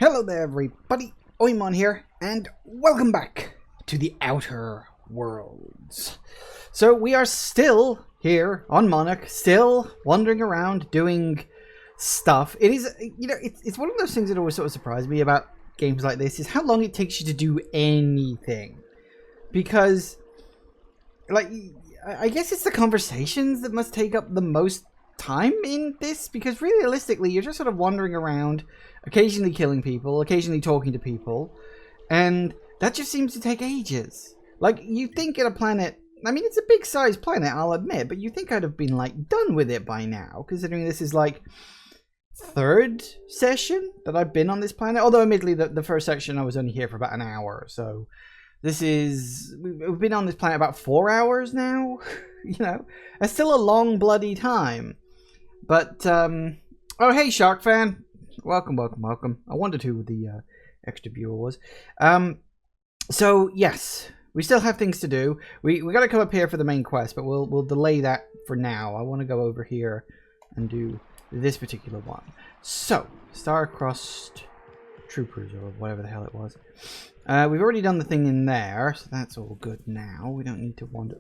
Hello there everybody, Oimon here, and welcome back to the Outer Worlds. So we are still here on Monarch, still wandering around doing stuff. It is, you know, it's one of those things that always sort of surprise me about games like this, is how long it takes you to do anything. Because, like, I guess it's the conversations that must take up the most time in this, because realistically you're just sort of wandering around, occasionally killing people, occasionally talking to people, and that just seems to take ages. Like, you think in a planet, I mean, it's a big sized planet, I'll admit, but you think I'd have been like done with it by now, considering this is like third session that I've been on this planet. Although admittedly the first section I was only here for about an hour, so this is, we've been on this planet about 4 hours now. You know, that's still a long bloody time. But oh hey Shark fan, welcome. I wondered who the extra viewer was. So yes, we still have things to do. We got to come up here for the main quest, but we'll delay that for now. I want to go over here and do this particular one. So star-crossed troopers, or whatever the hell it was. We've already done the thing in there, so that's all good now. We don't need to wander.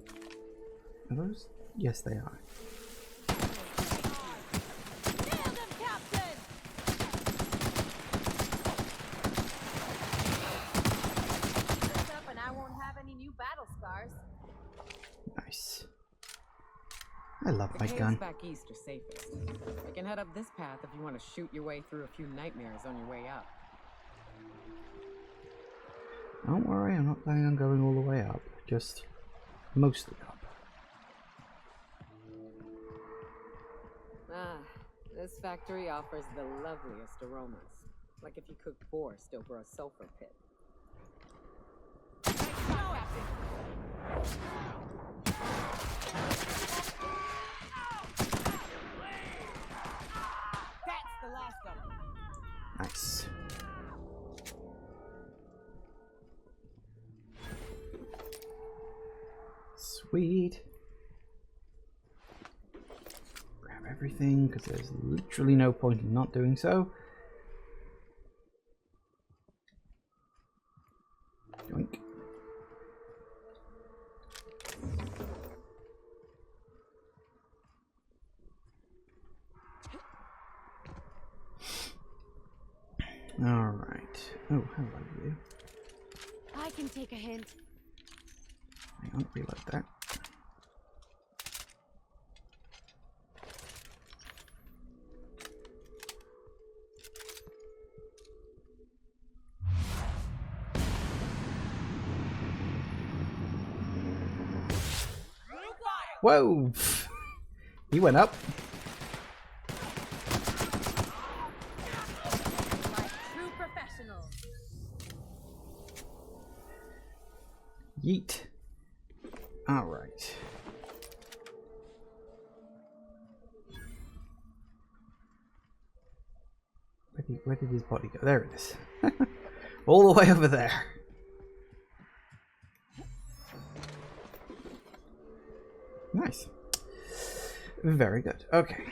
Are those? Yes, they are. Nice. I love my gun. Back east are safest. I can head up this path if you want to shoot your way through a few nightmares on your way up. Don't worry, I'm not planning on going all the way up. Just mostly up. Ah, this factory offers the loveliest aromas. Like if you cooked boars over a sulfur pit. That's the last of them. Nice. Sweet. Grab everything, because there's literally no point in not doing so. Yoink. All right. Oh, hello you. I can take a hint. Hang on, reload that. Whoa! He went up. Yeet. All right. Where did his body go? There it is. All the way over there. Nice. Very good. Okay.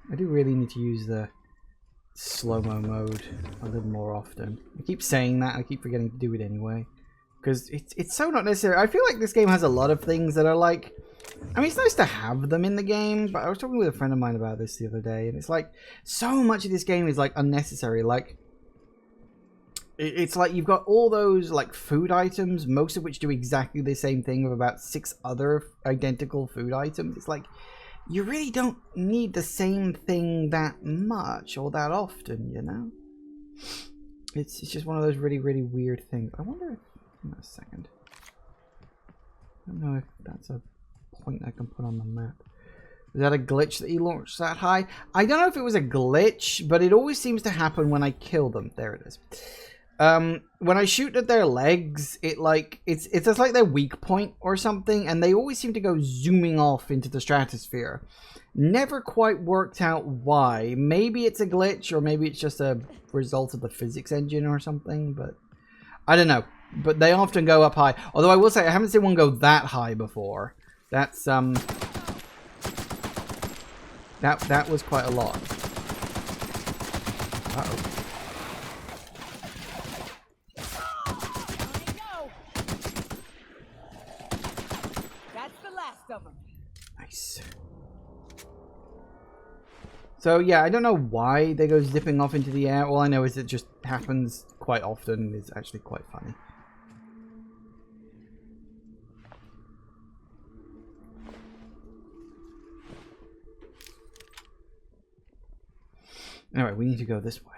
I do really need to use the slow-mo mode a little more often. I keep saying that, I keep forgetting to do it anyway. Because it's so not necessary. I feel like this game has a lot of things that are like, I mean, it's nice to have them in the game, but I was talking with a friend of mine about this the other day, and it's like, so much of this game is like unnecessary. Like, it's like you've got all those like food items, most of which do exactly the same thing with about 6 other identical food items. It's like, you really don't need the same thing that much or that often, you know? It's just one of those really, really weird things. I wonder if, in a second. I don't know if that's a point I can put on the map. Is that a glitch that he launched that high? I don't know if it was a glitch, but it always seems to happen when I kill them. There it is. When I shoot at their legs, it's just like their weak point or something, and they always seem to go zooming off into the stratosphere. Never quite worked out why. Maybe it's a glitch, or maybe it's just a result of the physics engine or something, but I don't know. But they often go up high. Although I will say, I haven't seen one go that high before. That's, that was quite a lot. Uh-oh. So yeah, I don't know why they go zipping off into the air. All I know is it just happens quite often. It's actually quite funny. Alright, we need to go this way.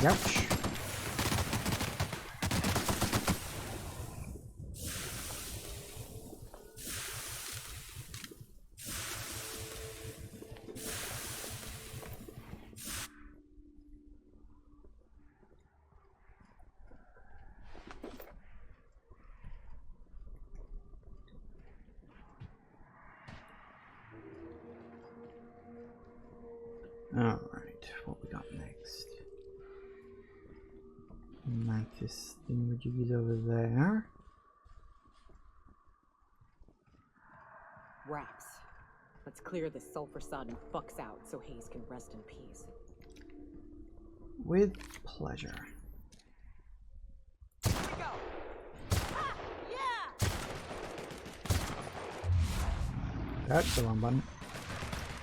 Ouch. Alright, what we got next? Mantis thingamajiggies over there. Wraps. Let's clear this sulfur-sodden fucks out so Hayes can rest in peace. With pleasure. Here we go! Ah, yeah! That's the wrong button.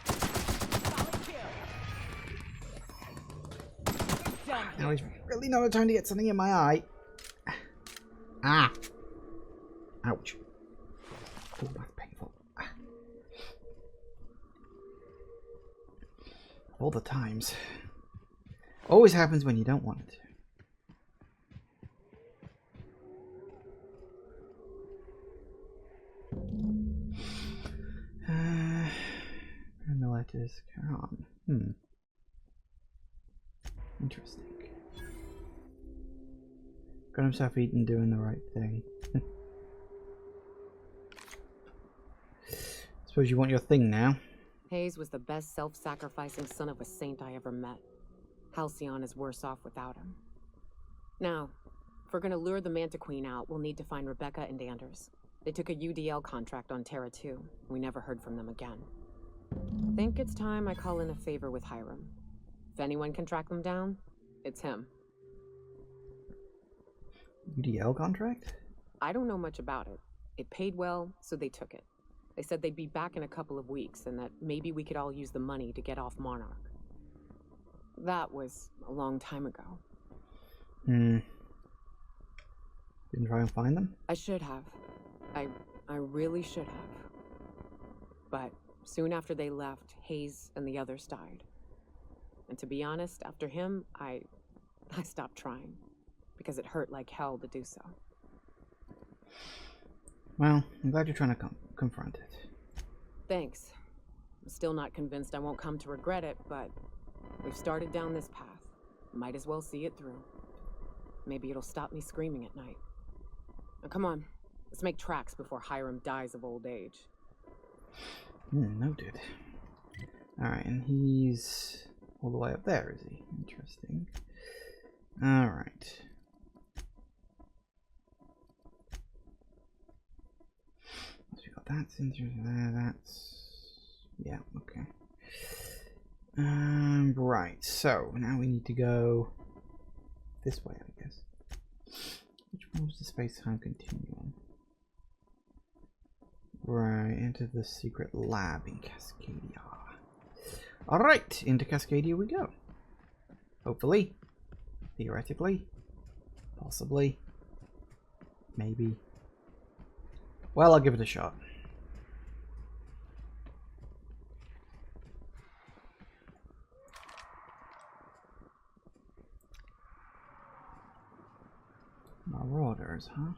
Solid kill. Done. Now he's really not trying to get something in my eye. Ah! Ouch. Oh, that's painful. All the times. Always happens when you don't want it to. And the letters on. Interesting. Got himself eaten doing the right thing. Suppose you want your thing now. Hayes was the best self-sacrificing son of a saint I ever met. Halcyon is worse off without him. Now, if we're gonna lure the Manta Queen out, we'll need to find Rebecca and Anders. They took a UDL contract on Terra 2. We never heard from them again. Think it's time I call in a favor with Hiram. If anyone can track them down, it's him. UDL contract? I don't know much about it. It paid well, so they took it. They said they'd be back in a couple of weeks and that maybe we could all use the money to get off Monarch. That was a long time ago. Didn't try and find them? I should have. I really should have. But soon after they left, Hayes and the others died. And to be honest, after him, I stopped trying. Because it hurt like hell to do so. Well, I'm glad you're trying to confront it. Thanks. I'm still not convinced I won't come to regret it, but we've started down this path. Might as well see it through. Maybe it'll stop me screaming at night. Now come on, let's make tracks before Hiram dies of old age. Noted. Alright, and he's all the way up there, is he? Interesting. Alright. So we got that into there, that's... yeah, okay. Right, so now we need to go this way, I guess. Which one was the space-time continuum? Right, into the secret lab in Cascadia. Alright, into Cascadia we go. Hopefully. Theoretically. Possibly. Maybe. Well, I'll give it a shot. Marauders, huh?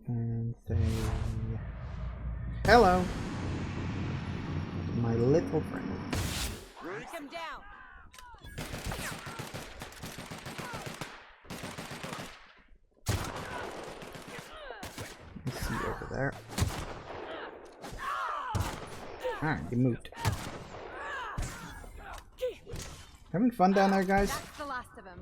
And say hello, my little friend. Take him down! Let's see over there. Alright, you moved. Having fun down there, guys? That's the last of him.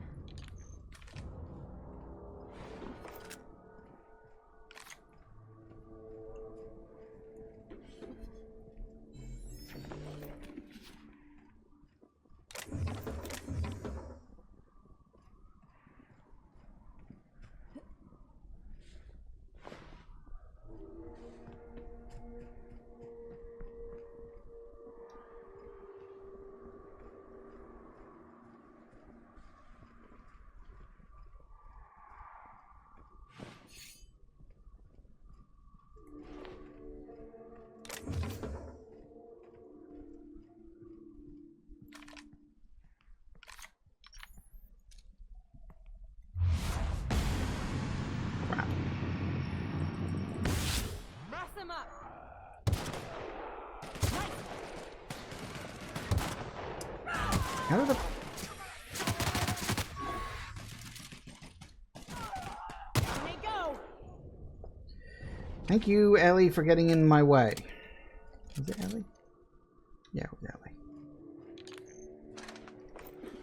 How do the... They go. Thank you, Ellie, for getting in my way. Was it Ellie? Yeah, it was Ellie.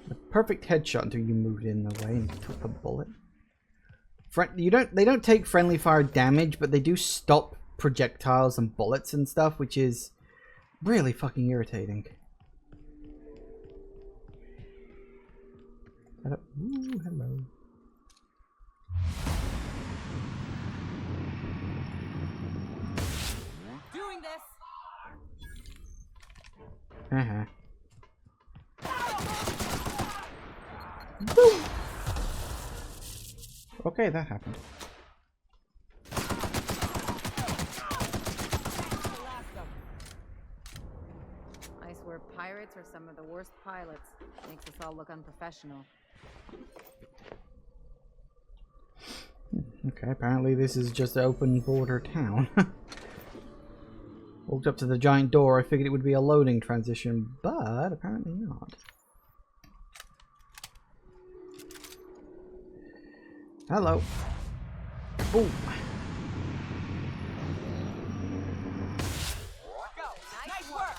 The perfect headshot until you moved in the way and took the bullet. They don't take friendly fire damage, but they do stop projectiles and bullets and stuff, which is really fucking irritating. Ooh, hello. Doing this. Uh-huh. Boom. Okay, that happened. I swear pirates are some of the worst pilots. Makes us all look unprofessional. Okay, apparently this is just an open border town. Walked up to the giant door, I figured it would be a loading transition, but apparently not. Hello. Boom. Nice work.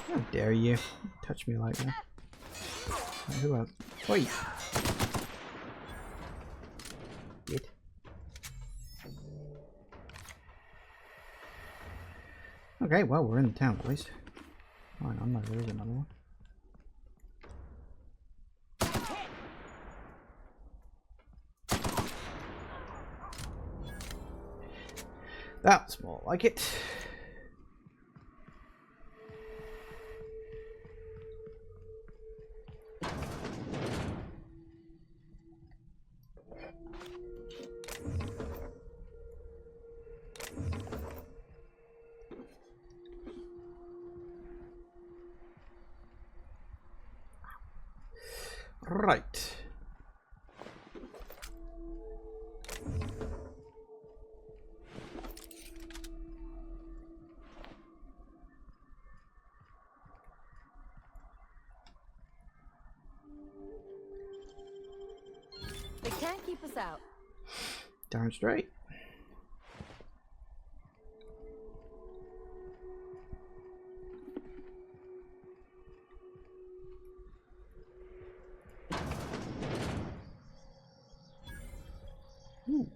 How dare you touch me like that? Who else? Wait. Get. Okay, well, we're in the town at least. Oh, no, there is another one. That's more like it. Right. They can't keep us out. Darn straight. Ooh.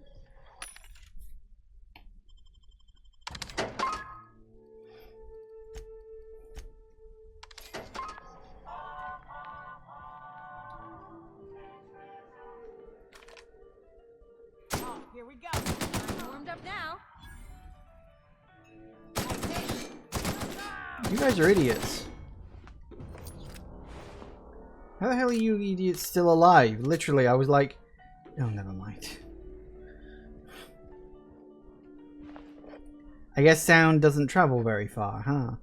Oh, here we go. I'm warmed up now. You guys are idiots. How the hell are you idiots still alive? Literally, I was like, oh, never mind. I guess sound doesn't travel very far, huh?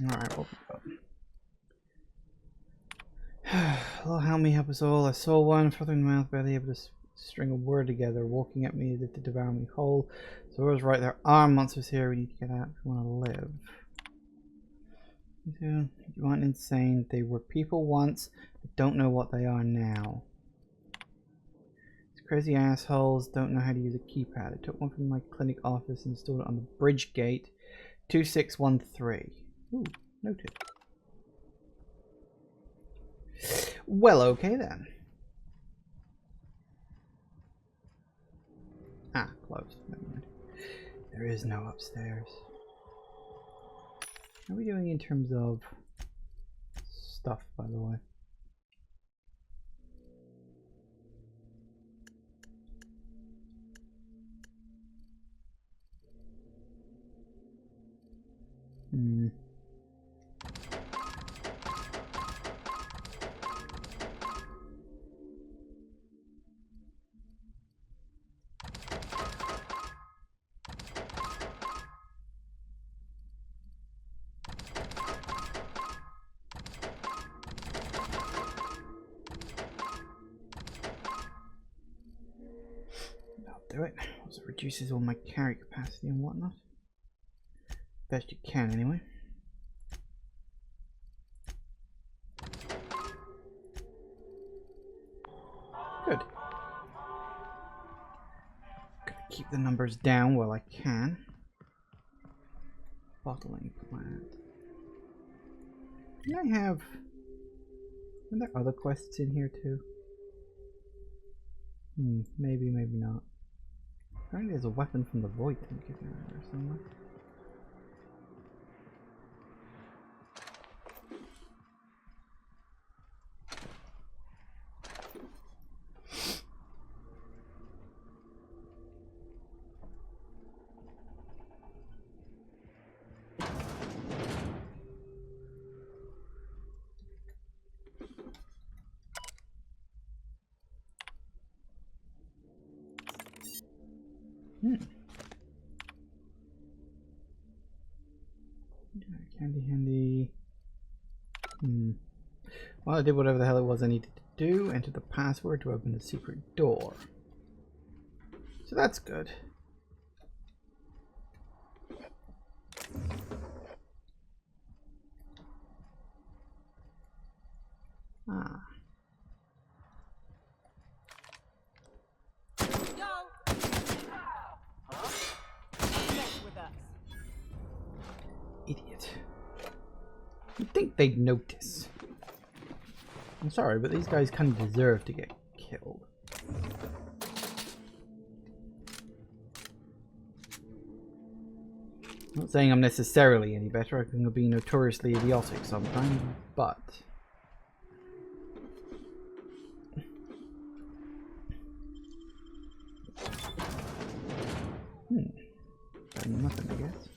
Alright, what we got? Lord, help me, help us all. I saw one, frothing in the mouth, barely able to string a word together, walking at me to devour me whole. So I was right, there are monsters here, we need to get out if we want to live. You aren't insane. They were people once, but don't know what they are now. These crazy assholes don't know how to use a keypad. I took one from my clinic office and installed it on the bridge gate 2613. Ooh, noted. Well, okay then. Ah, closed. Never mind. There is no upstairs. How are we doing in terms of stuff, by the way? do it. Also reduces all my carry capacity and whatnot. Best you can, anyway. Good. Gotta keep the numbers down while I can. Bottling plant. Do I have... Are there other quests in here too? Maybe, maybe not. Apparently there's a weapon from the void tank in there somewhere. Handy, handy. Well, I did whatever the hell it was I needed to do. Enter the password to open the secret door. So that's good. Ah. Go! Mess with us. Idiot. You'd think they'd notice. I'm sorry, but these guys kind of deserve to get killed. Not saying I'm necessarily any better. I can be notoriously idiotic sometimes, but... Nothing, I guess.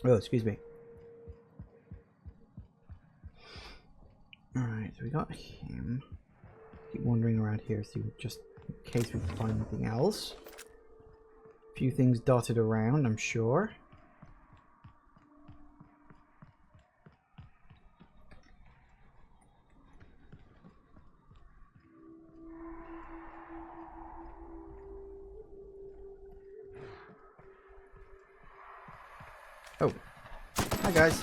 Oh, excuse me. Alright, so we got him. Keep wandering around here, see, just in case we find anything else. A few things dotted around, I'm sure. Oh, hi guys.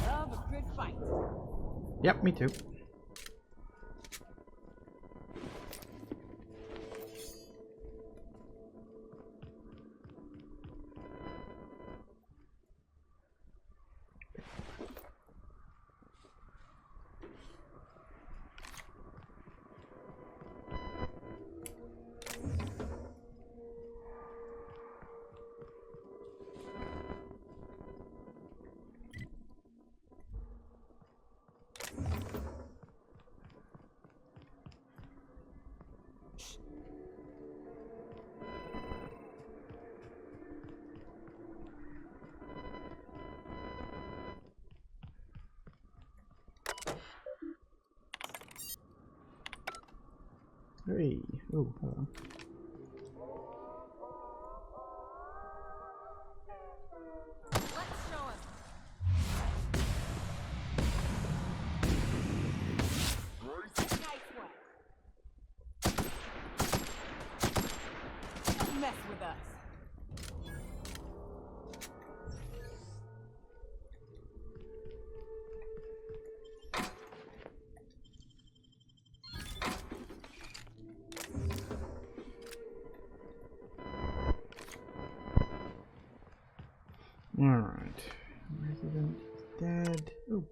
Love a good fight. Yep, me too. Hey, oh, hello. Let's show him. Nice one. Don't mess with us. Alright. Resident dead. Ooh.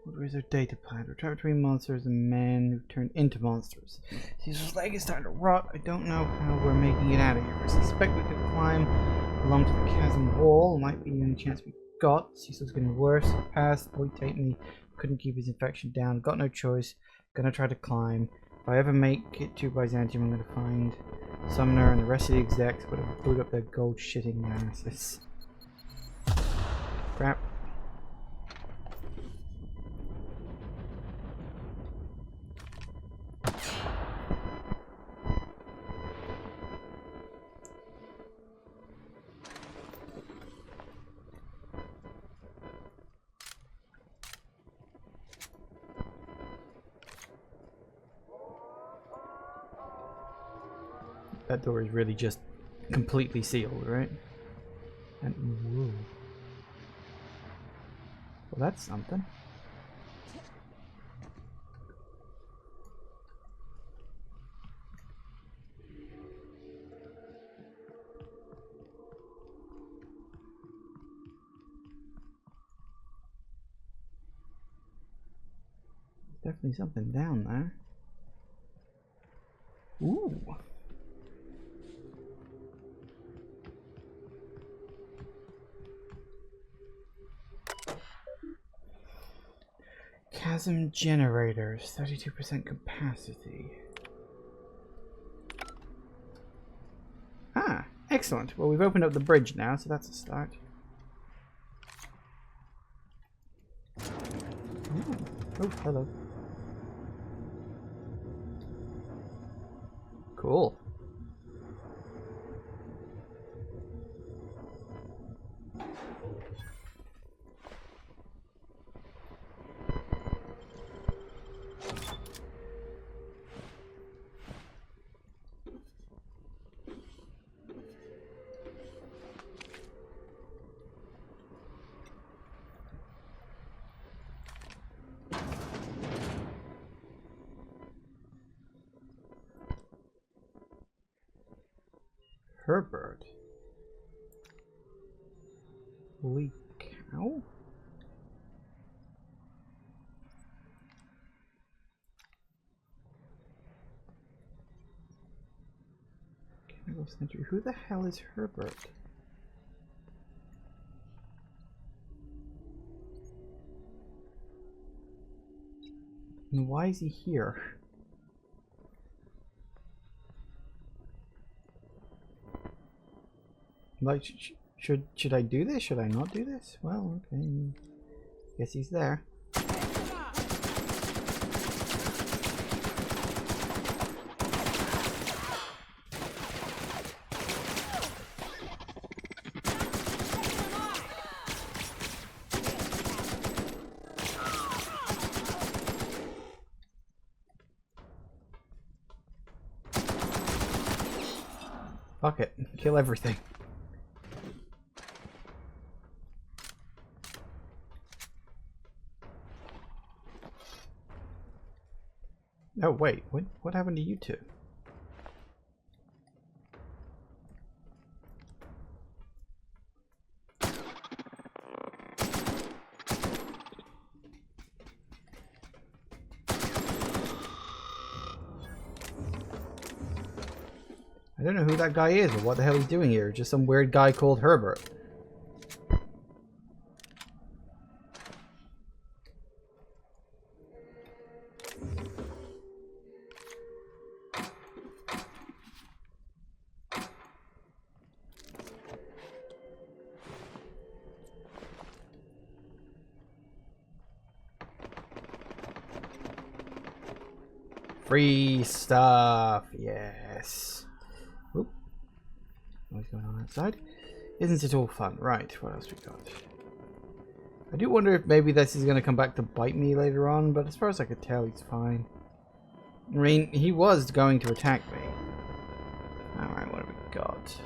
What is their data plan? Return between monsters and men who turn into monsters. Caesar's leg is starting to rot. I don't know how we're making it out of here. I suspect we could climb along to the chasm wall. Might be the only chance we got. Cecil's getting worse. Passed. Boy take me. Couldn't keep his infection down. Got no choice. Gonna try to climb. If I ever make it to Byzantium, I'm going to find Summoner and the rest of the execs would have boot up their gold shitting asses. Crap. That door is really just completely sealed, right? And ooh. Well, that's something. Definitely something down there. Ooh. Chasm generators, 32% capacity. Ah, excellent. Well, we've opened up the bridge now, so that's a start. Ooh. Oh, hello. Cool. Herbert. Holy cow. Chemical Century. Who the hell is Herbert? And why is he here? Like, should I do this? Should I not do this? Well, okay. Guess he's there. Fuck it. Kill everything. Oh wait, what happened to you two? I don't know who that guy is or what the hell he's doing here. Just some weird guy called Herbert. Free stuff, yes. Oop. What's going on outside? Isn't it all fun? Right, what else we got? I do wonder if maybe this is going to come back to bite me later on, but as far as I could tell, he's fine. I mean, he was going to attack me. Alright, what have we got?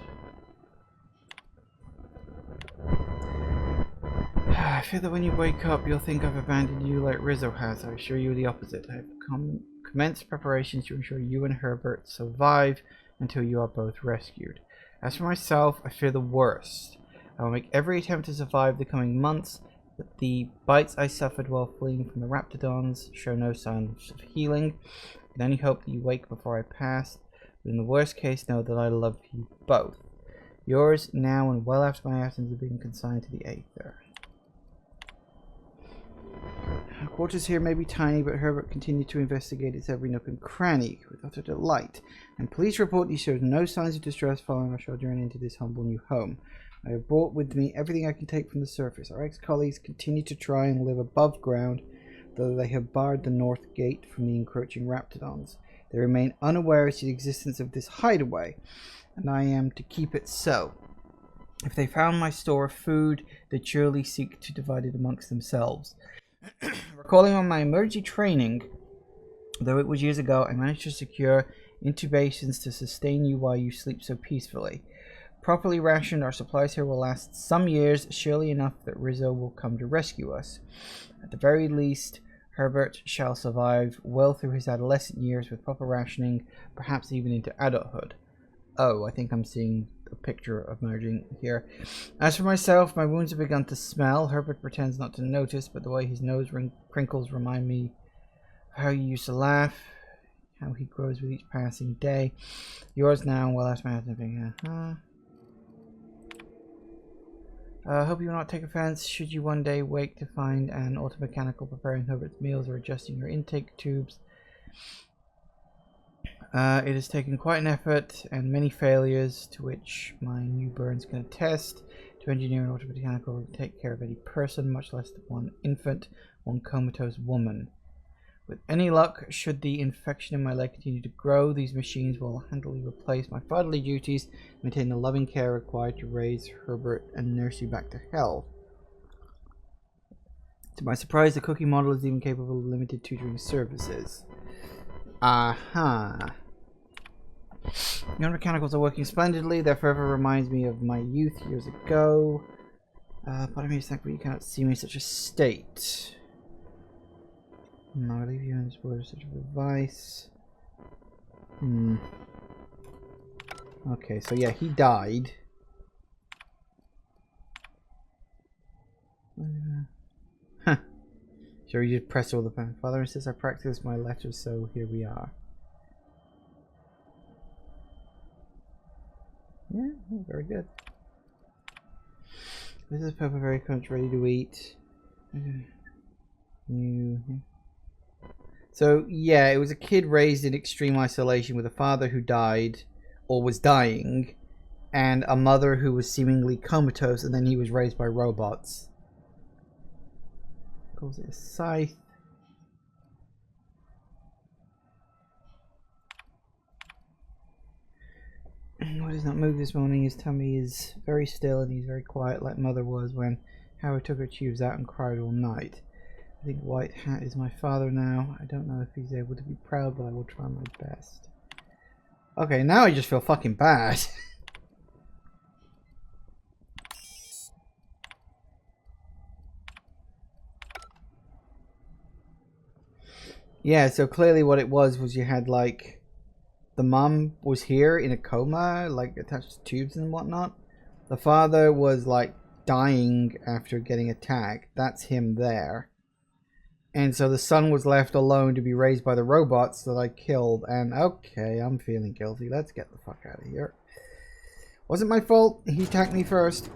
I feel that when you wake up, you'll think I've abandoned you like Rizzo has. I assure you the opposite. I have commenced preparations to ensure you and Herbert survive until you are both rescued. As for myself, I fear the worst. I will make every attempt to survive the coming months, but the bites I suffered while fleeing from the Raptidons show no signs of healing. I can only hope that you wake before I pass, but in the worst case, know that I love you both. Yours, now and well after my absence, are being consigned to the Aether. Quarters here may be tiny, but Herbert continued to investigate its every nook and cranny with utter delight. And police report he showed no signs of distress following our journey into this humble new home. I have brought with me everything I can take from the surface. Our ex-colleagues continue to try and live above ground, though they have barred the north gate from the encroaching raptidons. They remain unaware as to the existence of this hideaway, and I am to keep it so. If they found my store of food, they'd surely seek to divide it amongst themselves. Recalling on my emergency training, though it was years ago, I managed to secure intubations to sustain you while you sleep so peacefully. Properly rationed, our supplies here will last some years, surely enough that Rizzo will come to rescue us. At the very least, Herbert shall survive well through his adolescent years with proper rationing, perhaps even into adulthood. Oh, I think I'm seeing a picture of merging here. As for myself, my wounds have begun to smell. Herbert pretends not to notice, but the way his nose crinkles remind me of how he used to laugh, how he grows with each passing day. Yours now, well, that's my thing. Hope you will not take offense should you one day wake to find an automechanical preparing Herbert's meals or adjusting your intake tubes. It has taken quite an effort and many failures, to which my new burns can attest, to engineer an automechanical to take care of any person, much less one infant, one comatose woman. With any luck, should the infection in my leg continue to grow, these machines will handily replace my fatherly duties, maintain the loving care required to raise Herbert and nurse you back to health. To my surprise, the cookie model is even capable of limited tutoring services. Aha. Your mechanicals are working splendidly. Their forever reminds me of my youth years ago. Part of me is thankful you cannot see me in such a state. No, I leave you in this world of such a device. Okay, so yeah, he died. Huh. Sure, you just press all the buttons. Father insists I practice my letters, so here we are. Yeah, very good. This is Pepper very much ready to eat. So yeah, it was a kid raised in extreme isolation with a father who died or was dying, and a mother who was seemingly comatose, and then he was raised by robots. Calls it a scythe. What does not move this morning? His tummy is very still and he's very quiet, like Mother was when Howard took her tubes out and cried all night. I think White Hat is my father now. I don't know if he's able to be proud, but I will try my best. Okay, now I just feel fucking bad. Yeah, so clearly what it was you had like the mom was here in a coma, like attached to tubes and whatnot. The father was like dying after getting attacked. That's him there. And so the son was left alone to be raised by the robots that I killed. And okay, I'm feeling guilty. Let's get the fuck out of here. Wasn't my fault. He attacked me first.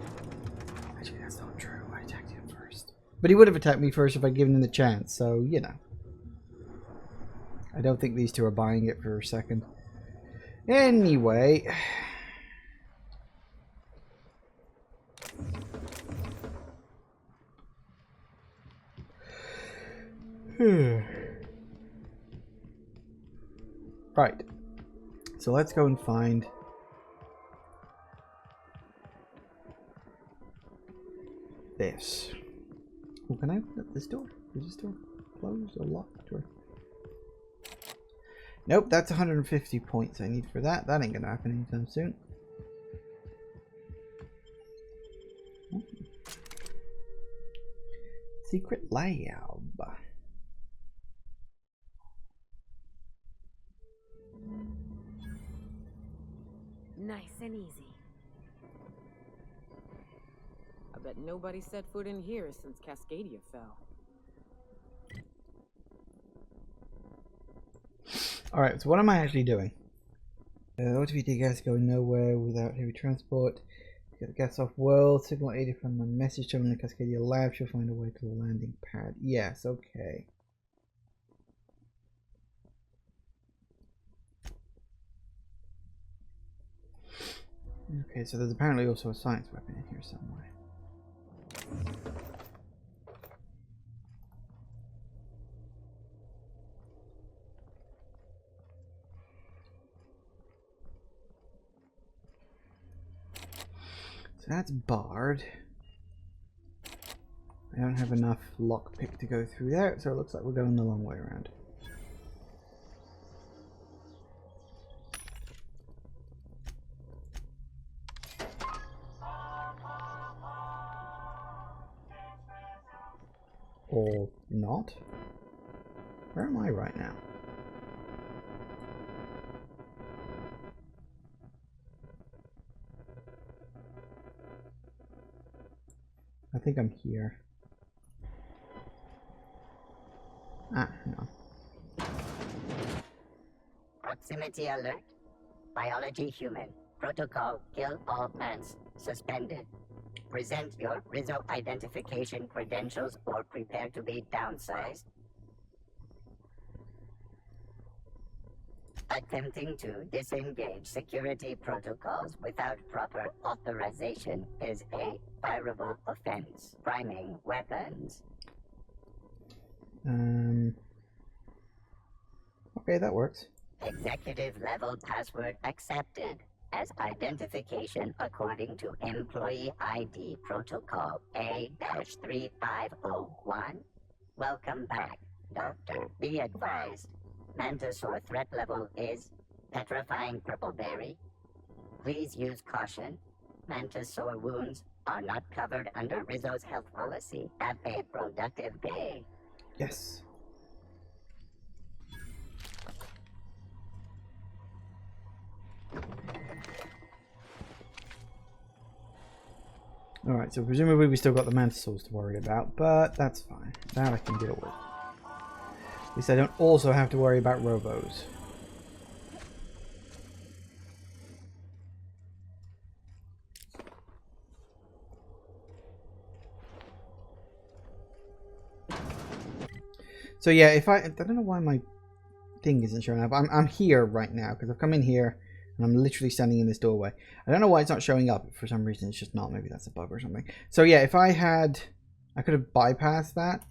Actually, that's not true. I attacked him first. But he would have attacked me first if I'd given him the chance. So, you know. I don't think these two are buying it for a second. Anyway. Right. So let's go and find this. Oh, can I open up this door? Is this door closed or locked? Or... Nope, that's 150 points I need for that. That ain't gonna happen anytime soon. Secret lab. Nice and easy. I bet nobody set foot in here since Cascadia fell. Alright, so what am I actually doing? OTVT gas going nowhere without heavy transport. Get the gas off world. Signal 80 from the message terminal in Cascadia Lab. She'll find a way to the landing pad. Yes, okay. Okay, so there's apparently also a science weapon in here somewhere. So that's barred. I don't have enough lockpick to go through there, so it looks like we're going the long way around. Or not? Where am I right now? I think I'm here. Ah, no. Proximity alert. Biology human. Protocol kill all plants. Suspended. Present your Rizzo identification credentials or prepare to be downsized. Attempting to disengage security protocols without proper authorization is a fireable offense. Priming weapons. Okay, that works. Executive level password accepted as identification according to employee ID protocol A-3501. Welcome back, Doctor. Be advised. Mantisaur threat level is petrifying purple berry. Please use caution. Mantisaur wounds are not covered under Rizzo's health policy. Have a productive day. Yes. Alright, so presumably we still got the Mantisaurs to worry about, but that's fine. That I can deal with. At least I don't also have to worry about Robos. So yeah, if I don't know why my thing isn't showing up. I'm here right now because I've come in here and I'm literally standing in this doorway. I don't know why it's not showing up. For some reason it's just not. Maybe that's a bug or something. So yeah, if I could have bypassed that,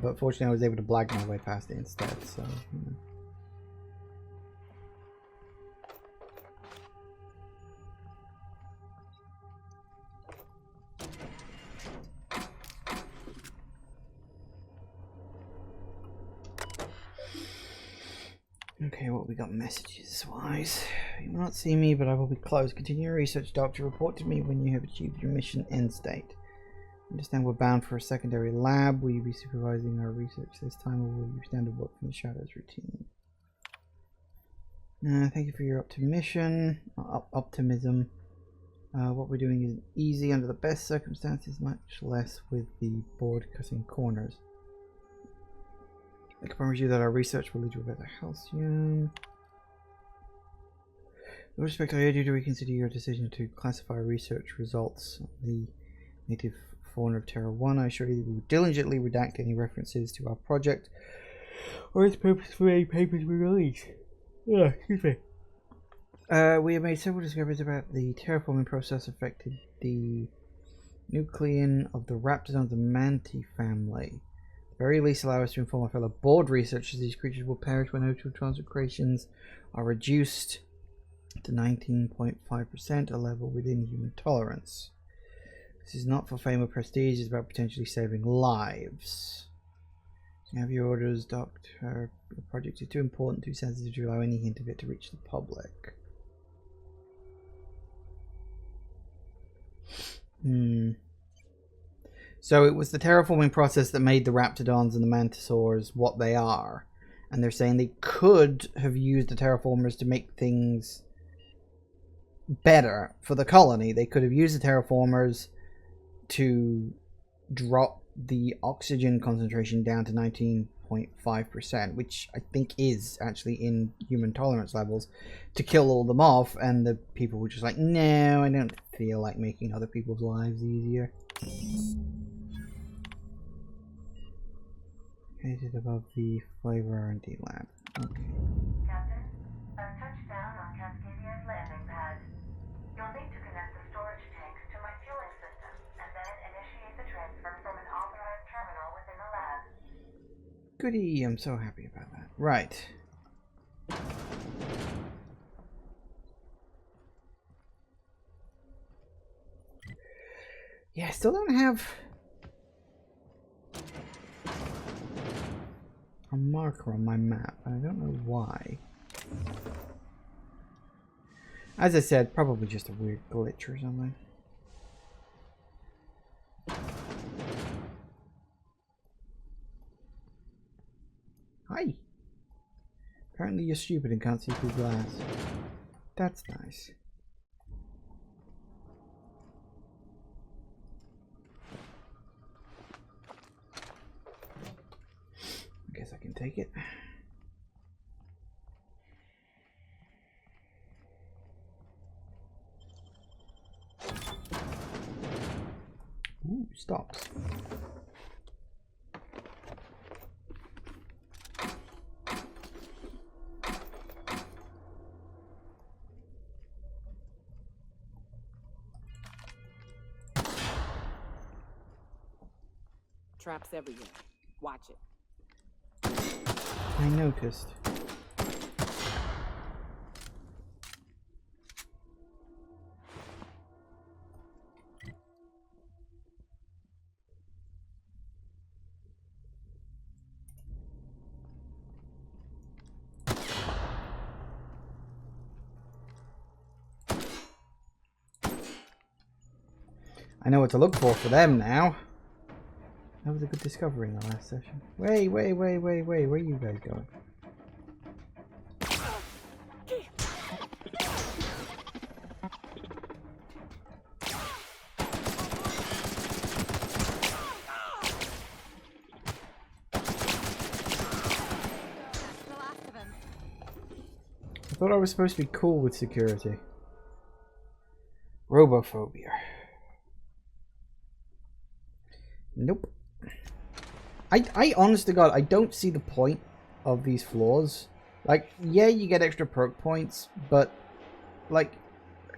but fortunately I was able to blag my way past it instead. So okay, what we got messages wise? You will not see me, but I will be close. Continue your research, Doctor. Report to me when you have achieved your mission end state. Understand we're bound for a secondary lab. Will you be supervising our research this time, or will you standard work from the shadows routine? Thank you for your optimism. What we're doing is easy under the best circumstances, much less with the board cutting corners. I can promise you that our research will lead to a better halcyon. With respect, I urge you to reconsider your decision to classify research results on the native fauna of Terra 1. I assure you that we will diligently redact any references to our project or its purpose for any papers we release. Excuse me. We have made several discoveries about the terraforming process affected the nucleon of the raptors of the Manti family. At the very least, allow us to inform our fellow board researchers these creatures will perish when O2 translocations are reduced to 19.5%, a level within human tolerance. This is not for fame or prestige, it's about potentially saving lives. You have your orders, Doctor. The project is too important, too sensitive to allow any hint of it to reach the public. So it was the terraforming process that made the Raptidons and the Mantisaurs what they are. And they're saying they could have used the terraformers to make things better for the colony. They could have used the terraformers to drop the oxygen concentration down to 19.5% 0.5%, which I think is actually in human tolerance levels, to kill all them off, and the people were just like, no, I don't feel like making other people's lives easier. Located above the flavor R&D lab. Okay. Captain, I've touched down on Cascadia's landing pad. You'll need to connect the storage tanks to my fueling system, and then initiate the transfer from an authorized terminal within the lab. Goody, I'm so happy about that. Right. Yeah, I still don't have a marker on my map. I don't know why. As I said, probably just a weird glitch or something. Hi. Apparently you're stupid and can't see through glass. That's nice. I guess I can take it. Ooh, stops. Traps everywhere. Watch it. I noticed. I know what to look for them now. That was a good discovery in the last session. Wait, where are you guys going? That's the last of him. I thought I was supposed to be cool with security. Robophobia. Nope. I honest to God, I don't see the point of these floors. Like, yeah, you get extra perk points, but like,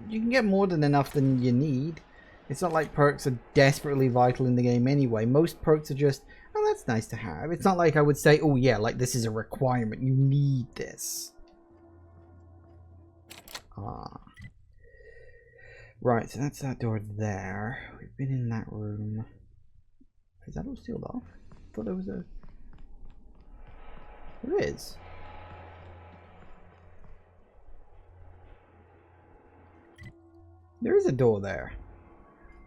you can get more than enough than you need. It's not like perks are desperately vital in the game anyway. Most perks are just, oh, that's nice to have. It's not like I would say, oh yeah, like this is a requirement. You need this. Ah. Right, so that's that door there. We've been in that room. Is that all sealed off? I thought there was a... There is. There is a door there.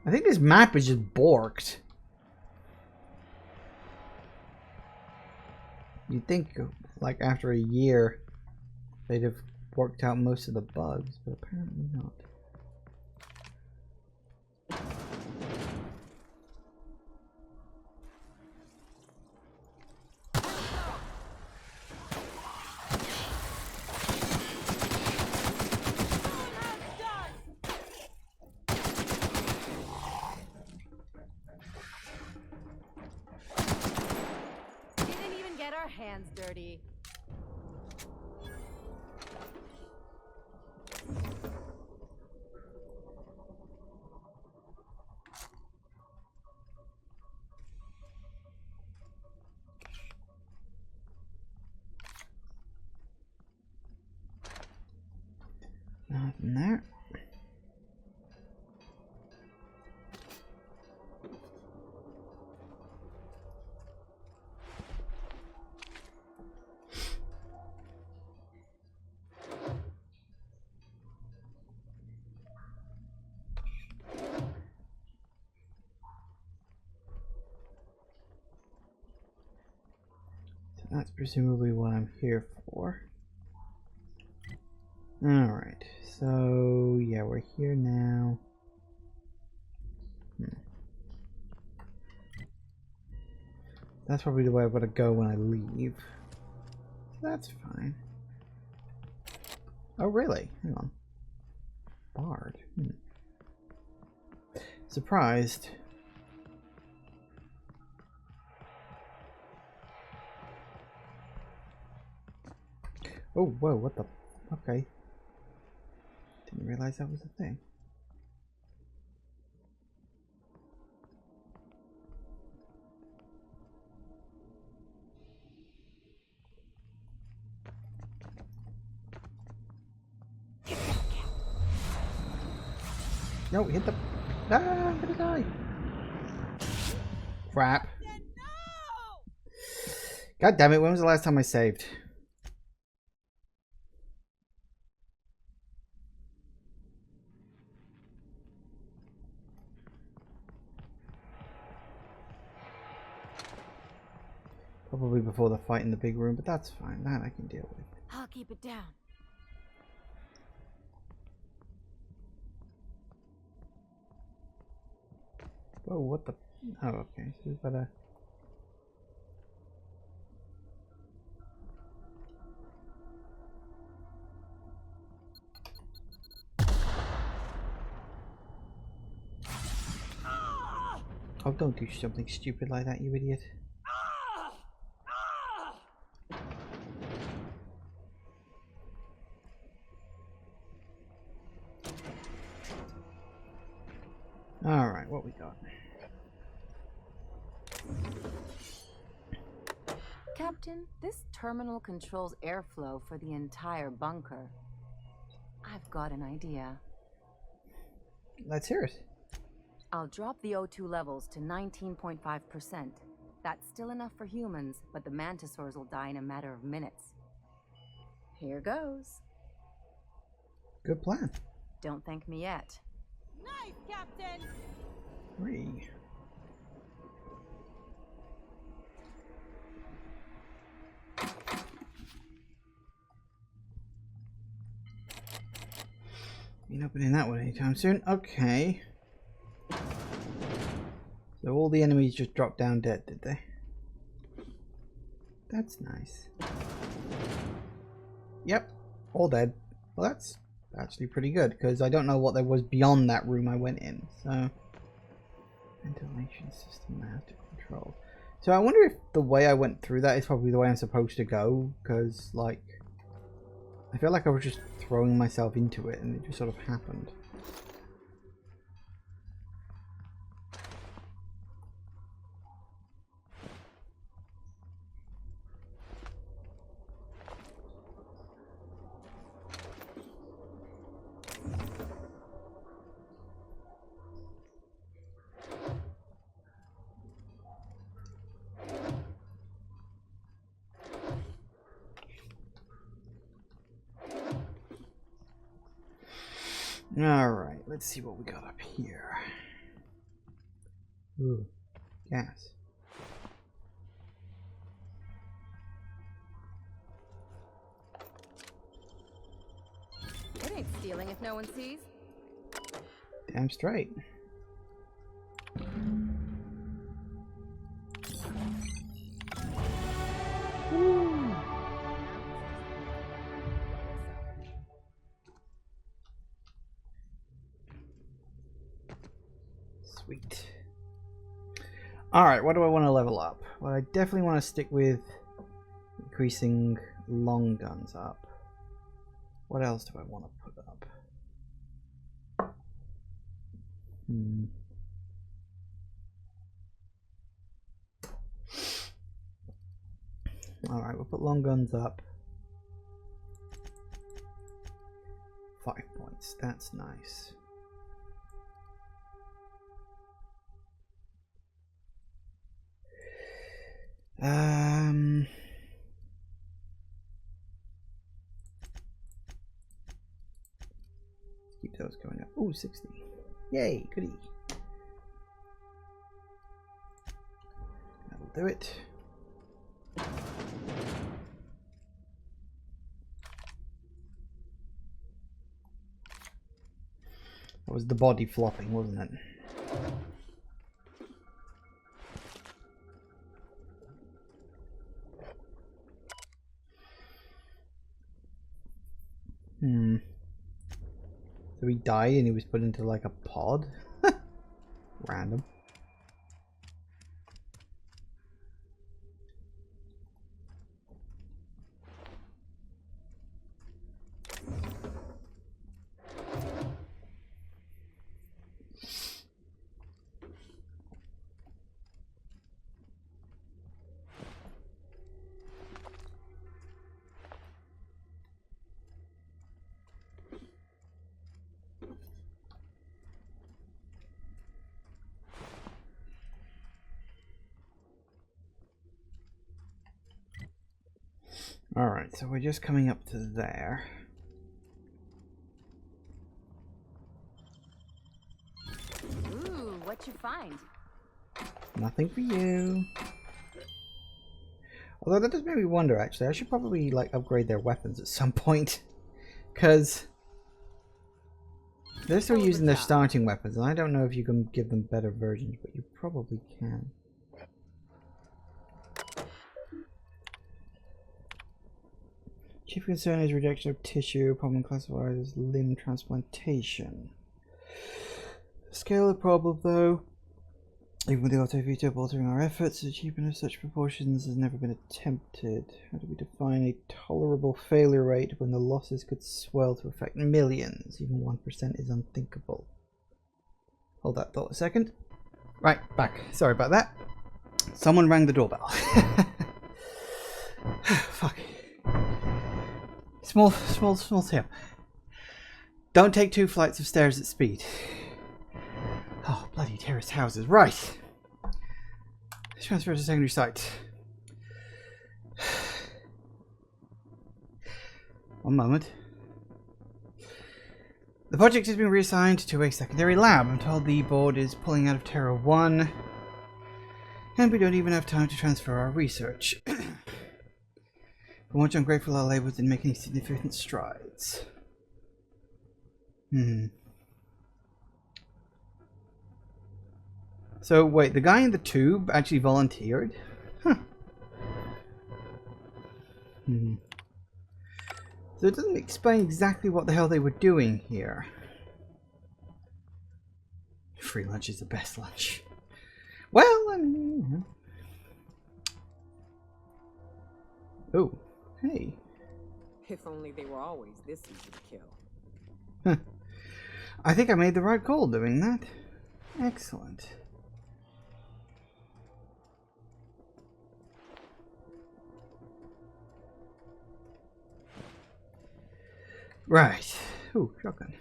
I think this map is just borked. You'd think, like, after a year, they'd have worked out most of the bugs, but apparently not. Didn't even get our hands dirty. Nothing there. So that's presumably what I'm here for. Alright, so yeah, we're here now. That's probably the way I've got to go when I leave. That's fine. Oh, really? Hang on. Bard. Surprised. Oh, whoa, what the... Okay. Didn't realize that was a thing. No, hit the... Ah, I'm gonna die. Crap. God damn it, when was the last time I saved? Probably before the fight in the big room, but that's fine. That I can deal with. I'll keep it down. Whoa, what the... Oh, okay. So we've got a... Oh, don't do something stupid like that, you idiot. Alright, what we got? Captain, this terminal controls airflow for the entire bunker. I've got an idea. Let's hear it. I'll drop the O2 levels to 19.5%. That's still enough for humans, but the mantisaurs will die in a matter of minutes. Here goes. Good plan. Don't thank me yet. Nice, Captain! 3. Ain't opening that one anytime soon. Okay. So all the enemies just dropped down dead, did they? That's nice. Yep, all dead. Well, that's actually pretty good, because I don't know what there was beyond that room I went in, so... Ventilation system now to control. So I wonder if the way I went through that is probably the way I'm supposed to go, because, like... I feel like I was just throwing myself into it, and it just sort of happened. Alright, let's see what we got up here. Ooh, gas. It ain't stealing if no one sees. Damn straight. Woo. Sweet. Alright, what do I want to level up? Well, I definitely want to stick with increasing long guns up. What else do I want to put up? Alright, we'll put long guns up. 5 points, that's nice. Keep those going up. Ooh, 60. Yay, goody. That'll do it. That was the body flopping, wasn't it? So he died and he was put into like a pod? Random. Alright, so we're just coming up to there. Ooh, what you find? Nothing for you. Although that does make me wonder, actually. I should probably, like, upgrade their weapons at some point. Because they're still using their starting weapons, and I don't know if you can give them better versions, but you probably can. Chief concern is rejection of tissue, problem classified as limb transplantation. Scale of the problem, though, even with the auto-veto altering our efforts, achievement of such proportions has never been attempted. How do we define a tolerable failure rate when the losses could swell to affect millions? Even 1% is unthinkable. Hold that thought a second. Right, back. Sorry about that. Someone rang the doorbell. Fuck. Small tip. Don't take 2 flights of stairs at speed. Oh, bloody terraced houses. Right. Transfer to secondary site. One moment. The project has been reassigned to a secondary lab. I'm told the board is pulling out of Terra 1. And we don't even have time to transfer our research. For much ungrateful, our labor didn't make any significant strides. So, wait, the guy in the tube actually volunteered? Huh. So it doesn't explain exactly what the hell they were doing here. Free lunch is the best lunch. Well, I mean... Oh, hey. If only they were always this easy to kill. Huh. I think I made the right call doing that. Excellent. Right. Ooh, shotgun.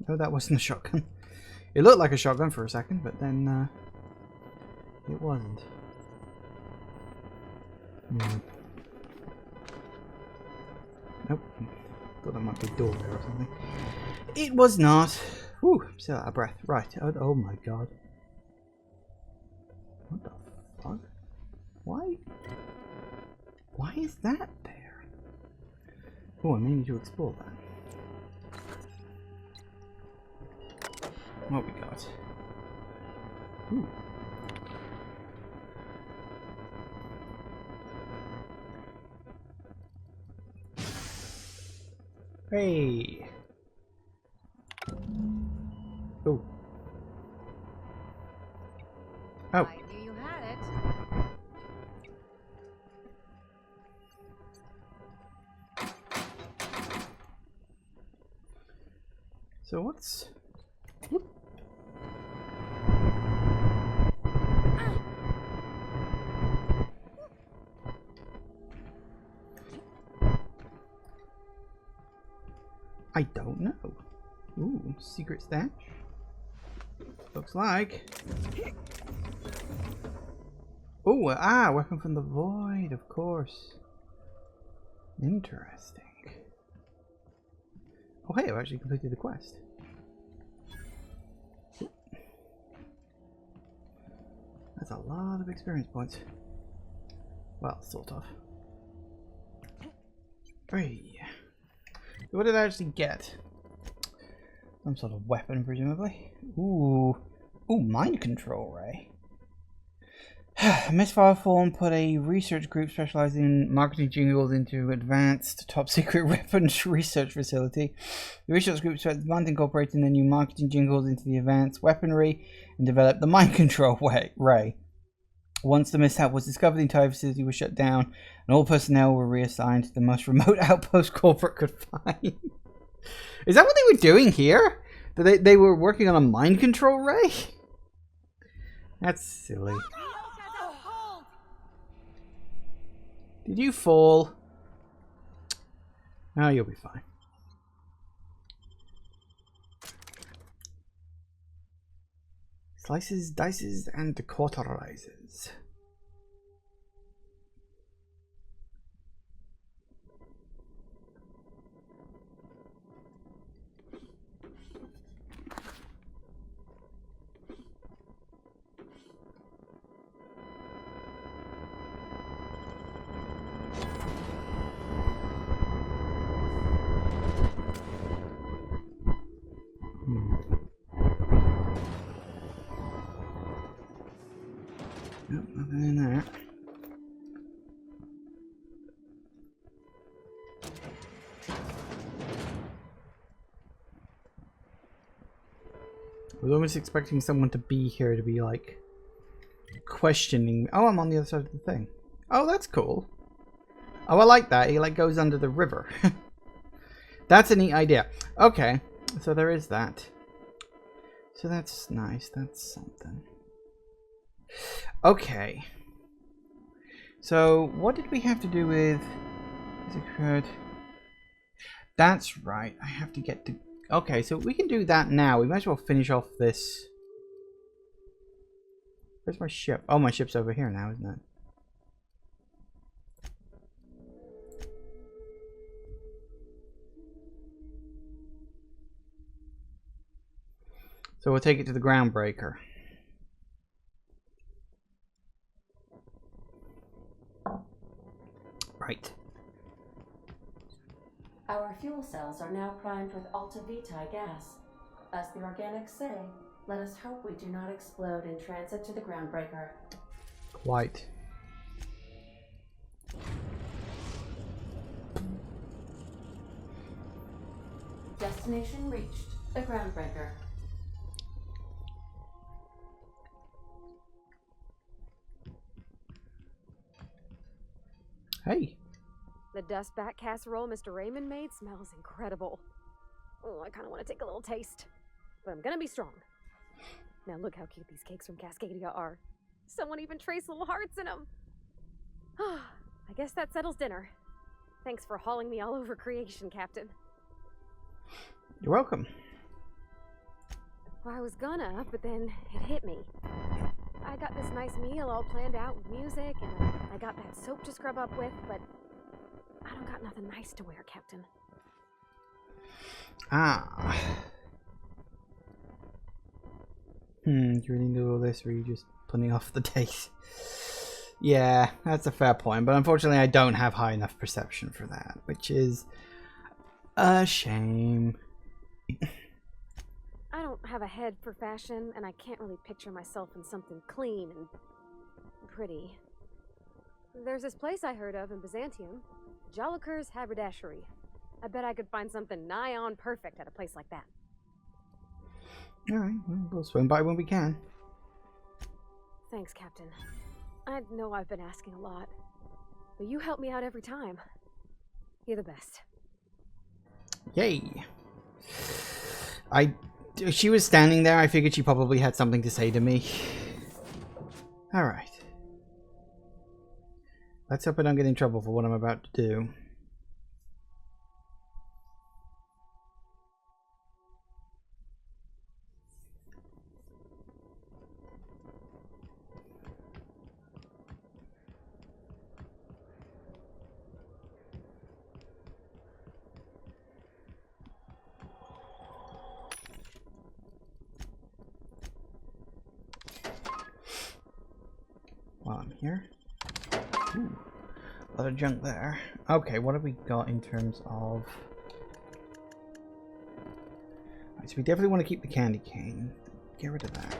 No, that wasn't a shotgun. It looked like a shotgun for a second, but then it wasn't. Nope. Thought that might be a door there or something. It was not. Whew, I'm still out of breath. Right. Oh my god. What the fuck? Why? Why is that there? Oh, I may need to explore that. What we got? Ooh. Hey. Oh. Oh. I knew you had it. So what's... I don't know. Ooh, secret stash. Looks like. Oh, weapon from the void, of course. Interesting. Oh, hey, I've actually completed the quest. That's a lot of experience points. Well, sort of. Hey. What did I actually get? Some sort of weapon, presumably. Ooh. Ooh, mind control ray. Misfire Form put a research group specializing in marketing jingles into advanced top secret weapons research facility. The research group spent months incorporating the new marketing jingles into the advanced weaponry and developed the mind control ray. Once the mishap was discovered, the entire facility was shut down and all personnel were reassigned to the most remote outpost corporate could find. Is that what they were doing here? They were working on a mind control ray? That's silly. Did you fall? Oh, you'll be fine. Slices, dices, and cauterizes. Nope, nothing in there. I was almost expecting someone to be here to be like questioning. Oh, I'm on the other side of the thing. Oh, that's cool. Oh, I like that. He like goes under the river. That's a neat idea. Okay, so there is that. So that's nice. That's something. Okay. So what did we have to do with? Is it good? That's right. I have to get to. Okay, so we can do that now. We might as well finish off this. Where's my ship? Oh, my ship's over here now, isn't it? So we'll take it to the groundbreaker. Right. Our fuel cells are now primed with Alta Vitae gas. As the organics say, let us hope we do not explode in transit to the groundbreaker. Quite. Destination reached, the groundbreaker. Hey. The dust bat casserole Mr. Raymond made smells incredible. Oh, I kind of want to take a little taste. But I'm gonna be strong. Now look how cute these cakes from Cascadia are. Someone even traced little hearts in them. I guess that settles dinner. Thanks for hauling me all over creation, Captain. You're welcome. Well, I was gonna, but then it hit me. I got this nice meal all planned out with music, and I got that soap to scrub up with, but I don't got nothing nice to wear, Captain. Ah. Do you really do all this, or are you just putting off the date? Yeah, that's a fair point, but unfortunately I don't have high enough perception for that, which is a shame. I don't have a head for fashion, and I can't really picture myself in something clean and pretty. There's this place I heard of in Byzantium, Jolicoeur's Haberdashery. I bet I could find something nigh on perfect at a place like that. Alright, well, we'll swing by when we can. Thanks, Captain. I know I've been asking a lot, but you help me out every time. You're the best. Yay. She was standing there. I figured she probably had something to say to me. Alright. Let's hope I don't get in trouble for what I'm about to do. While I'm here. Ooh, a lot of junk there. Okay, what have we got in terms of... Right, so we definitely want to keep the candy cane. Get rid of that.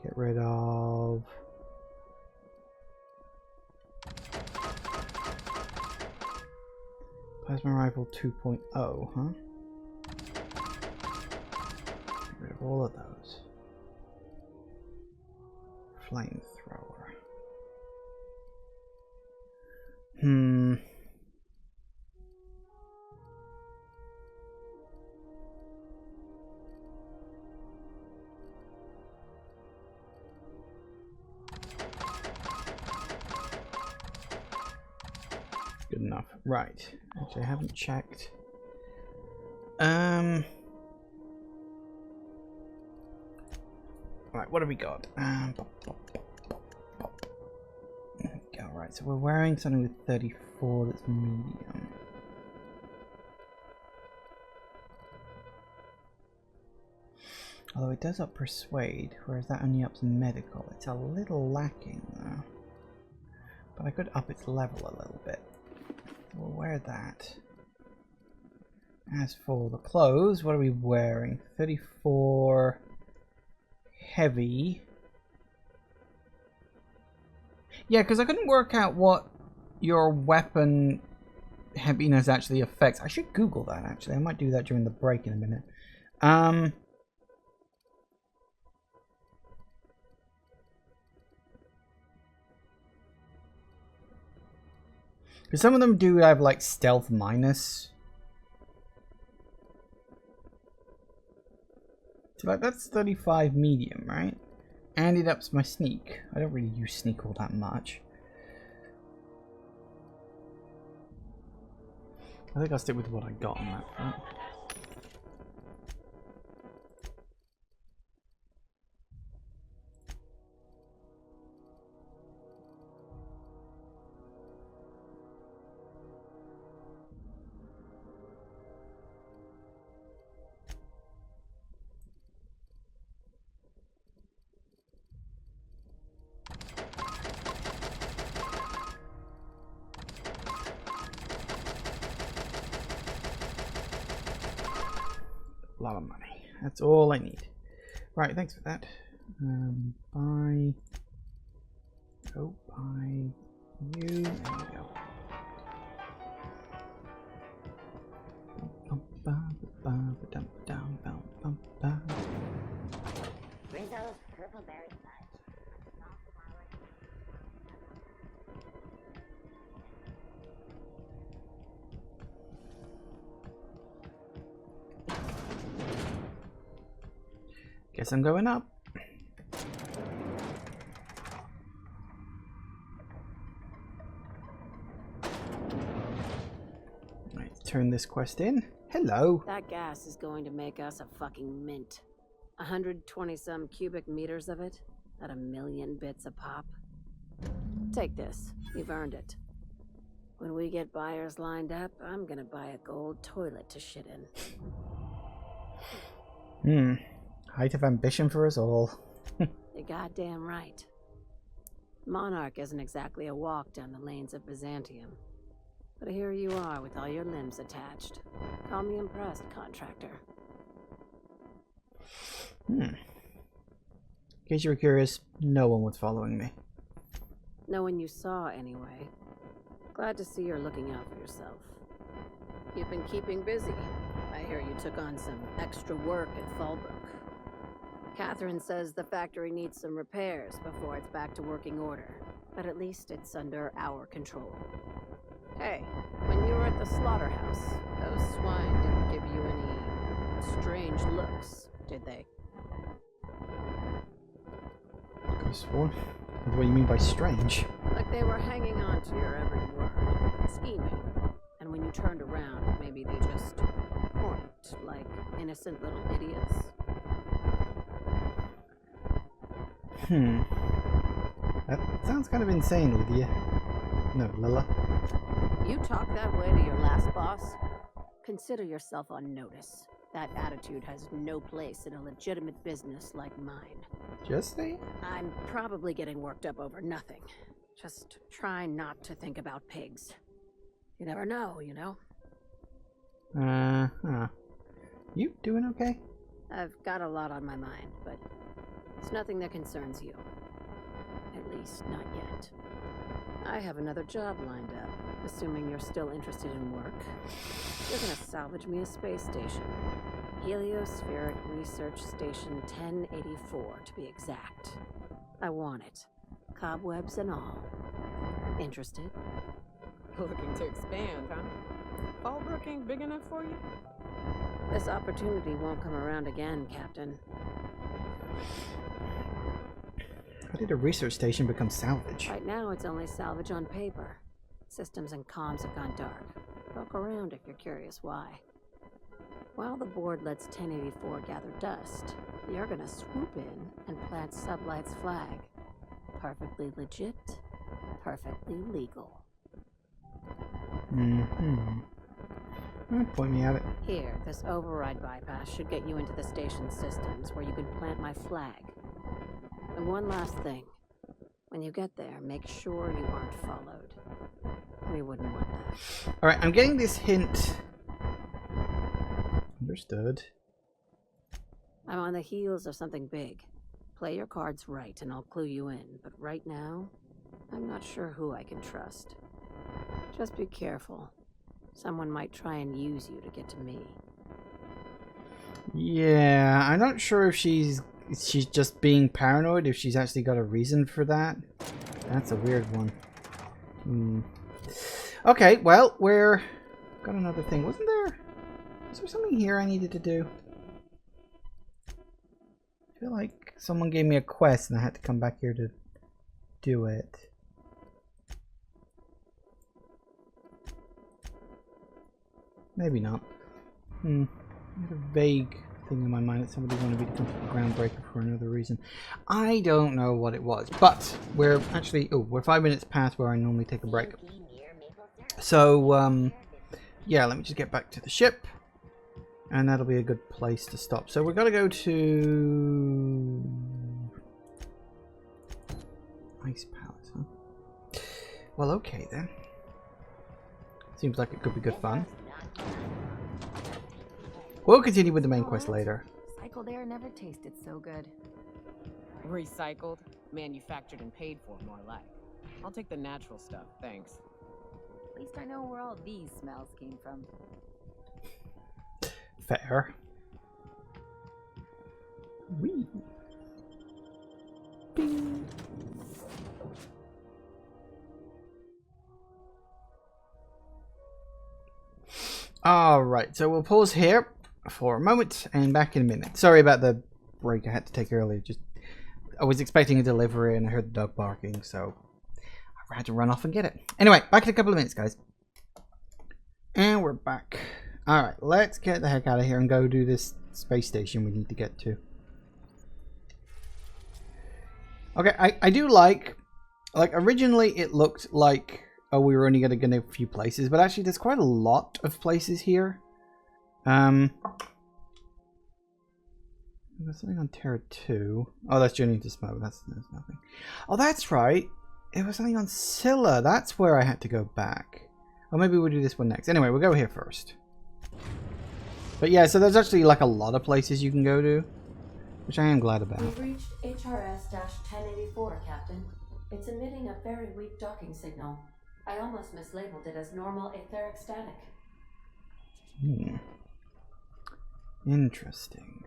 Get rid of... Plasma rifle 2.0, huh? Get rid of all of those. Flamethrower. Good enough. Right. Actually, I haven't checked. Right, what have we got? There we go. Right, so we're wearing something with 34 that's medium. Although it does up persuade, whereas that only ups medical. It's a little lacking though. But I could up its level a little bit. We'll wear that. As for the clothes, what are we wearing? 34 heavy. Yeah, because I couldn't work out what your weapon heaviness actually affects. I should Google that actually. I might do that during the break in a minute. Because some of them do have like stealth minus. So like that's 35 medium, right? And it ups my sneak. I don't really use sneak all that much. I think I'll stick with what I got on that front. A lot of money. That's all I need. Right, thanks for that. Buy. Oh, buy you. There we go. Rizzo's purple berry fudge. Guess I'm going up. Right, turn this quest in. Hello. That gas is going to make us a fucking mint. 120-some cubic meters of it at 1,000,000 bits a pop. Take this. You've earned it. When we get buyers lined up, I'm gonna buy a gold toilet to shit in. Height of ambition for us all. You're goddamn right. Monarch isn't exactly a walk down the lanes of Byzantium. But here you are with all your limbs attached. Call me impressed, contractor. In case you were curious, no one was following me. No one you saw, anyway. Glad to see you're looking out for yourself. You've been keeping busy. I hear you took on some extra work at Fallbrook. Catherine says the factory needs some repairs before it's back to working order. But at least it's under our control. Hey, when you were at the slaughterhouse, those swine didn't give you any strange looks, did they? What do you mean by strange? Like they were hanging on to your every word, scheming. And when you turned around, maybe they just weren't like innocent little idiots. That sounds kind of insane, Lydia. No, Lila. You talk that way to your last boss? Consider yourself on notice. That attitude has no place in a legitimate business like mine. Just say? I'm probably getting worked up over nothing. Just try not to think about pigs. You never know, you know? You doing okay? I've got a lot on my mind, but it's nothing that concerns you. At least, not yet. I have another job lined up, assuming you're still interested in work. You're gonna salvage me a space station. Heliospheric Research Station 1084, to be exact. I want it. Cobwebs and all. Interested? Looking to expand, huh? Fallbrook ain't big enough for you? This opportunity won't come around again, Captain. How did a research station become salvage? Right now, it's only salvage on paper. Systems and comms have gone dark. Poke around if you're curious why. While the board lets 1084 gather dust, you're gonna swoop in and plant Sublight's flag. Perfectly legit, perfectly legal. Point me at it. Here, this override bypass should get you into the station's systems where you can plant my flag. And one last thing. When you get there, make sure you aren't followed. We wouldn't want that. Alright, I'm getting this hint. Understood. I'm on the heels of something big. Play your cards right and I'll clue you in. But right now, I'm not sure who I can trust. Just be careful. Someone might try and use you to get to me. Yeah, I'm not sure if she's just being paranoid, if she's actually got a reason for that. That's a weird one. Okay, well, we're... Got another thing. Was there something here I needed to do? I feel like someone gave me a quest and I had to come back here to do it. Maybe not. I had a vague thing in my mind that somebody wanted me to come to the groundbreaker for another reason. I don't know what it was, but we're actually... Oh, we're 5 minutes past where I normally take a break. So, yeah, let me just get back to the ship. And that'll be a good place to stop. So we're going to go to... Ice Palace, huh? Well, okay then. Seems like it could be good fun. We'll continue with the main quest later. Recycled air never tasted so good. Recycled, manufactured, and paid for, more like. I'll take the natural stuff, thanks. At least I know where all these smells came from. Fair. Wee. Bing. Alright, so we'll pause here for a moment and back in a minute. Sorry about the break I had to take earlier. Just I was expecting a delivery and I heard the dog barking, so I had to run off and get it. Anyway, back in a couple of minutes, guys. And we're back. Alright, let's get the heck out of here and go do this space station we need to get to. Okay, I do like originally it looked like, oh, we were only going to get a few places, but actually there's quite a lot of places here. There's something on Terra 2. Oh, that's Journey into Smoke. That's nothing. Oh, that's right. It was something on Scylla. That's where I had to go back. Or maybe we'll do this one next. Anyway, we'll go here first. But yeah, so there's actually like a lot of places you can go to, which I am glad about. We've reached HRS-1084, Captain. It's emitting a very weak docking signal. I almost mislabeled it as normal etheric static. Interesting.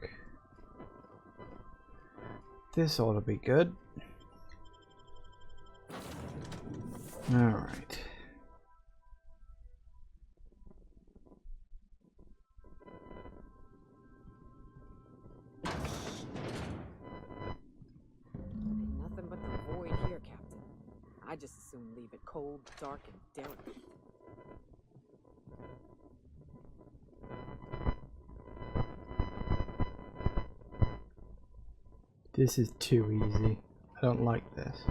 This ought to be good. Alright. Nothing but the void here, Captain. I just as soon leave it cold, dark, and derelict. This is too easy. I don't like this.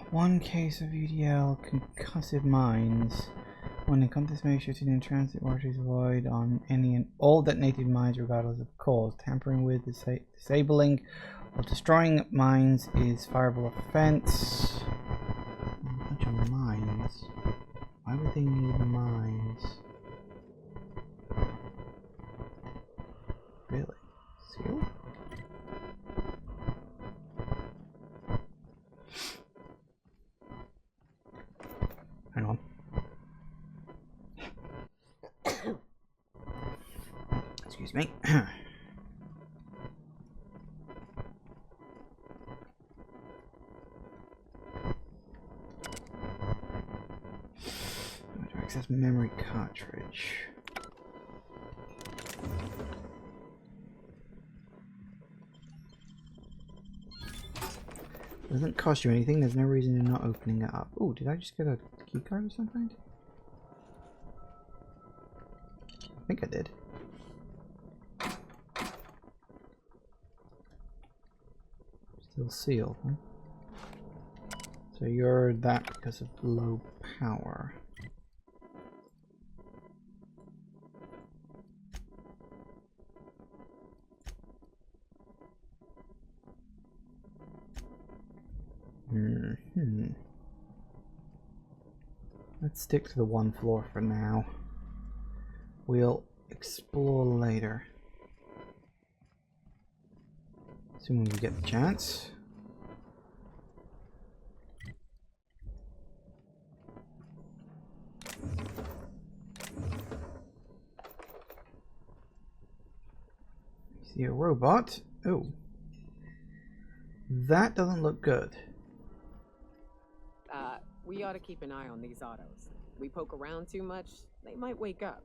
One case of UDL concussive mines. When encompass may shifted in transit waters void on any and all detonated mines regardless of cause, tampering with, disabling, Well, destroying mines is fireable offense. A bunch of mines. Why would they need mines? Really? Seal? Hang on. Excuse me. Access memory cartridge. Doesn't cost you anything. There's no reason in not opening it up. Oh, did I just get a key card or something? I think I did. Still sealed, huh? So you're that because of low power. Let's stick to the one floor for now. We'll explore later. Assuming we get the chance. See a robot. Oh. That doesn't look good. We ought to keep an eye on these autos. We poke around too much, they might wake up.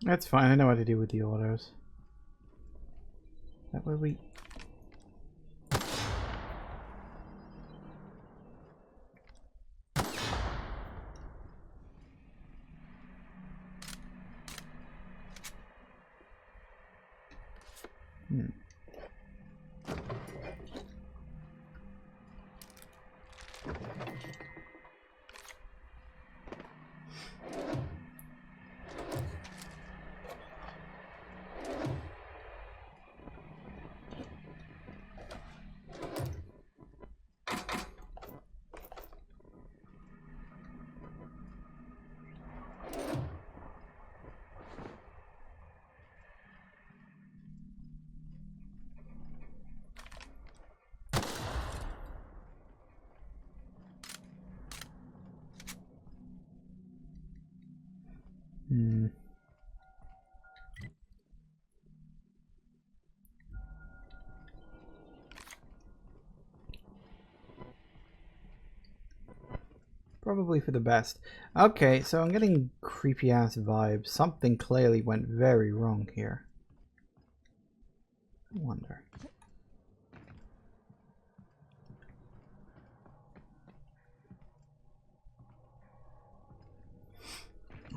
That's fine, I know what to do with the autos. That way we... Probably for the best. Okay, so I'm getting creepy ass vibes. Something clearly went very wrong here. I wonder.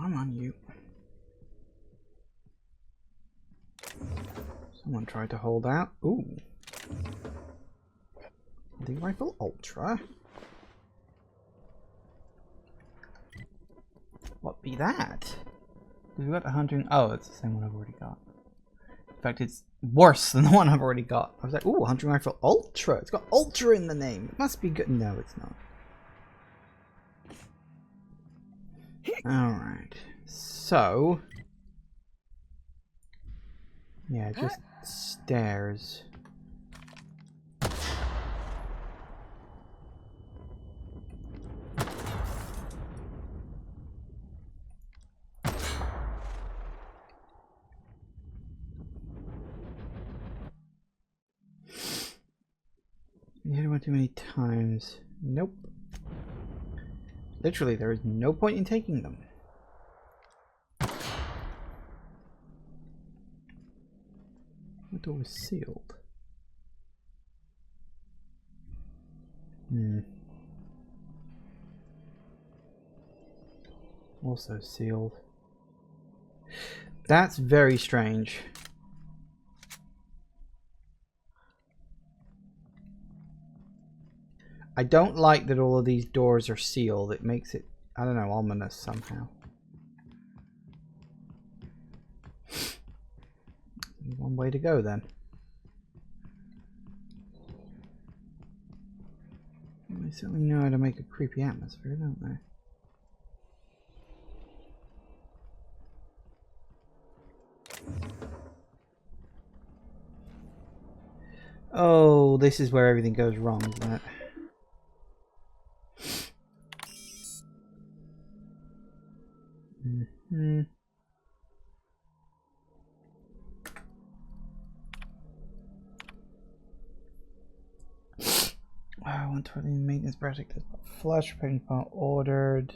I'm on you. Someone tried to hold out. Ooh. The rifle ultra. What be that? We've got 100. Oh, it's the same one I've already got. In fact, it's worse than the one I've already got. I was like, ooh, hunting rifle ultra. It's got ultra in the name. It must be good. No, it's not. Alright. So. Yeah, just stairs. You hit it one too many times. Nope. Literally, there is no point in taking them. The door was sealed. Also sealed. That's very strange. I don't like that all of these doors are sealed. It makes it, I don't know, ominous somehow. One way to go then. They certainly know how to make a creepy atmosphere, don't they? Oh, this is where everything goes wrong, isn't it? Mm-hmm. Wow, 120 maintenance project has flush, repairing part ordered.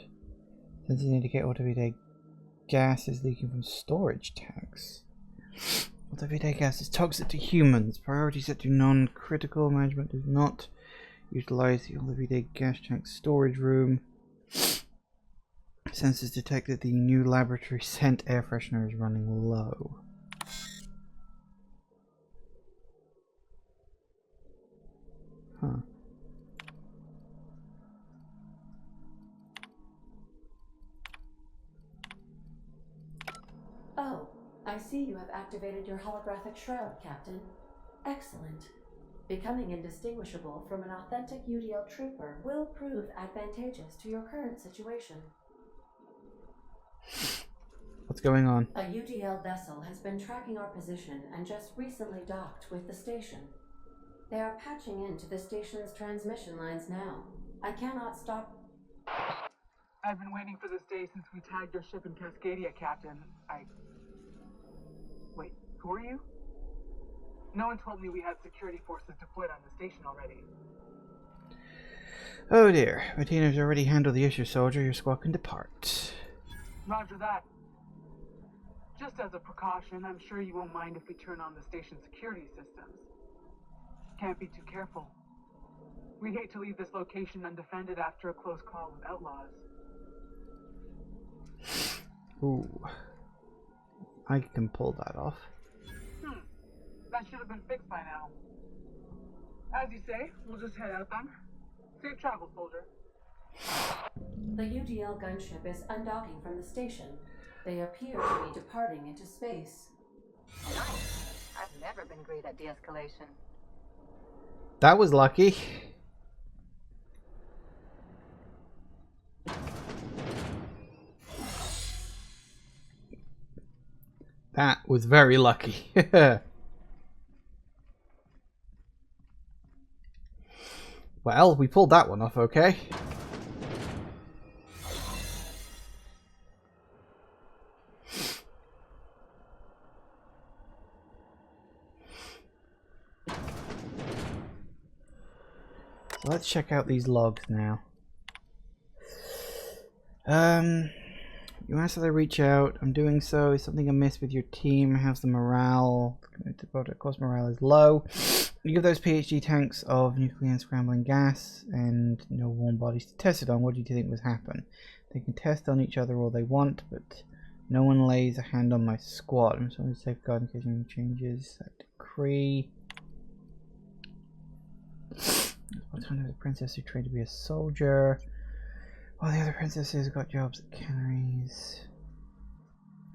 Sensors indicate ultraviolet gas is leaking from storage tanks. Ultraviolet gas is toxic to humans. Priority set to non-critical. Management does not utilize the ultraviolet gas tank storage room. Sensors detect that the new laboratory scent air freshener is running low. Huh. Oh, I see you have activated your holographic shroud, Captain. Excellent. Becoming indistinguishable from an authentic UDL trooper will prove advantageous to your current situation. What's going on? A UDL vessel has been tracking our position and just recently docked with the station. They are patching into the station's transmission lines now. I cannot stop. I've been waiting for this day since we tagged your ship in Cascadia, Captain. Wait, who are you? No one told me we had security forces deployed on the station already. Oh dear, my team has already handled the issue, soldier. Your squad can depart. Roger that. Just as a precaution, I'm sure you won't mind if we turn on the station's security systems. Can't be too careful. We'd hate to leave this location undefended after a close call with outlaws. Ooh. I can pull that off. That should have been fixed by now. As you say, we'll just head out then. Safe travel, soldier. The UDL gunship is undocking from the station. They appear to be departing into space. Nice. I've never been great at de-escalation. That was lucky. That was very lucky. Well, we pulled that one off, okay? So let's check out these logs now. You asked that I reach out. I'm doing so. Is something amiss with your team? How's the morale? Of course, morale is low. You give those PhD tanks of nuclear and scrambling gas and no warm bodies to test it on. What do you think was happen? They can test on each other all they want, but no one lays a hand on my squad. I'm sorry to safeguard in case anything changes. That decree. What kind of a princess who trained to be a soldier? All the other princesses got jobs at canneries.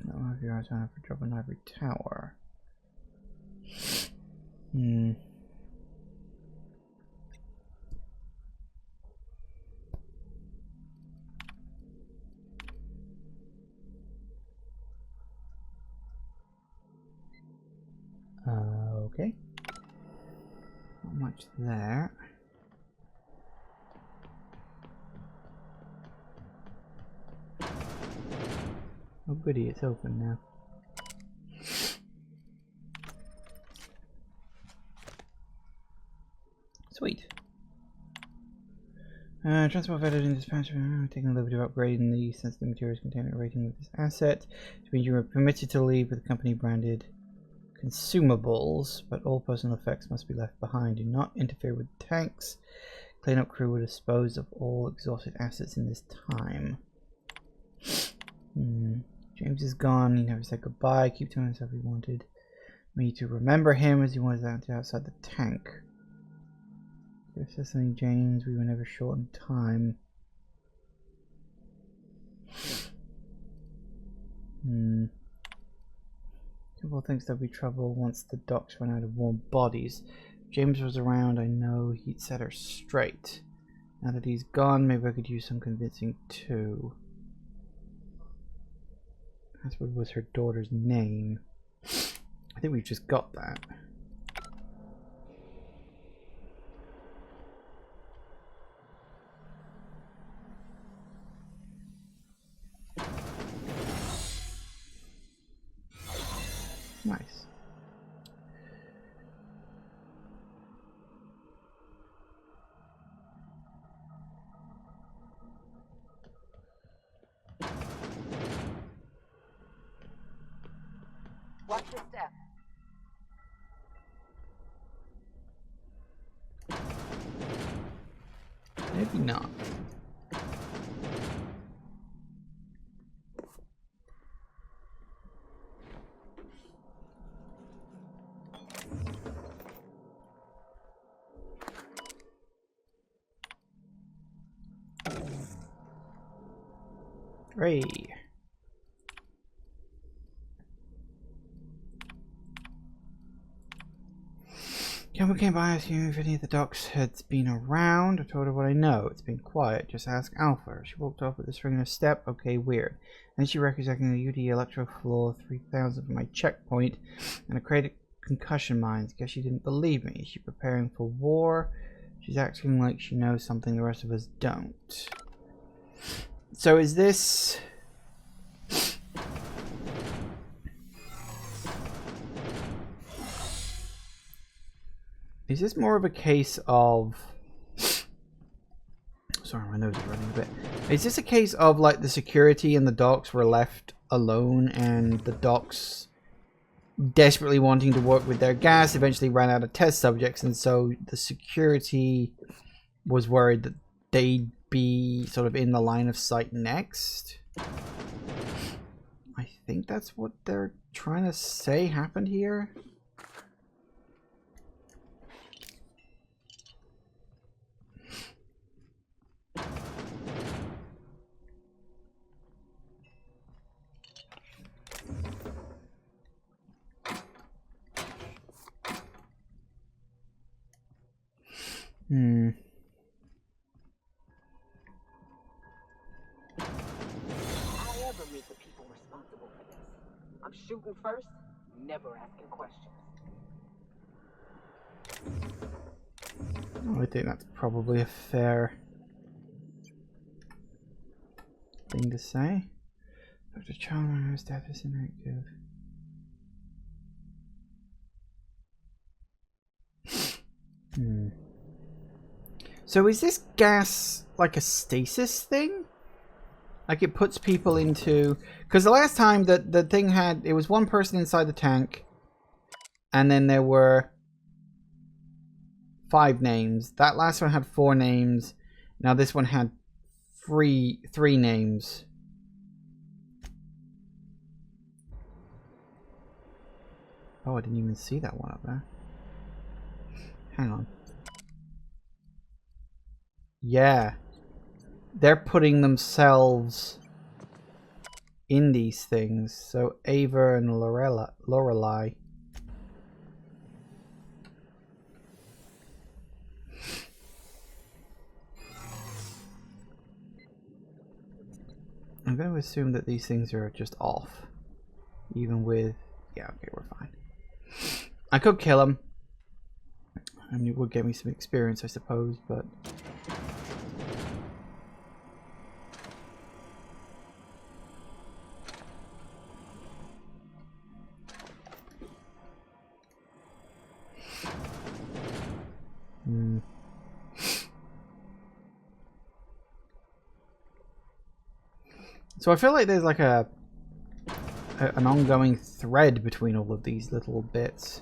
Not one of you are signing up for a job in Ivory Tower. Okay. Not much there. Oh goody, it's open now. Sweet. Transport vetted in dispatch. Taking a liberty of upgrading the sensitive materials containment rating with this asset. Which means you are permitted to leave with company branded consumables, but all personal effects must be left behind. Do not interfere with tanks. Cleanup crew will dispose of all exhausted assets in this time. James is gone. He never said goodbye. Keep telling himself he wanted me to remember him as he wanted that outside the tank. If there's something, James, we were never short on time. People thinks there'll be trouble once the docks run out of warm bodies. If James was around, I know he'd set her straight. Now that he's gone, maybe I could use some convincing too. That's what was her daughter's name. I think we've just got that. Nice. Watch your step. Maybe not. Ray. Campbell came by asking if any of the docs had been around. I told her what I know. It's been quiet. Just ask Alpha. She walked off with this ring in her step. Okay, weird. And she records I can UD Electro Floor 3000 for my checkpoint and a crate of concussion mines. Guess she didn't believe me. Is she preparing for war? She's acting like she knows something the rest of us don't. So is this... Is this more of a case of... Sorry, my nose is running a bit. Is this a case of like the security and the docks were left alone and the docks desperately wanting to work with their gas eventually ran out of test subjects, and so the security was worried that they'd be sort of in the line of sight next? I think that's what they're trying to say happened here. I ever meet the people responsible for this. I'm shooting first, never asking questions. I think that's probably a fair thing to say. Dr. Chalmers' death is inactive. So is this gas like a stasis thing? Like it puts people into... Because the last time that the thing had... It was one person inside the tank. And then there were 5 names. That last one had 4 names. Now this one had 3 names. Oh, I didn't even see that one up there. Hang on. Yeah. They're putting themselves in these things. So Ava and Lorelei. I'm going to assume that these things are just off. Even with... Yeah, okay, we're fine. I could kill him. I mean, it would get me some experience, I suppose, but... So I feel like there's like an ongoing thread between all of these little bits.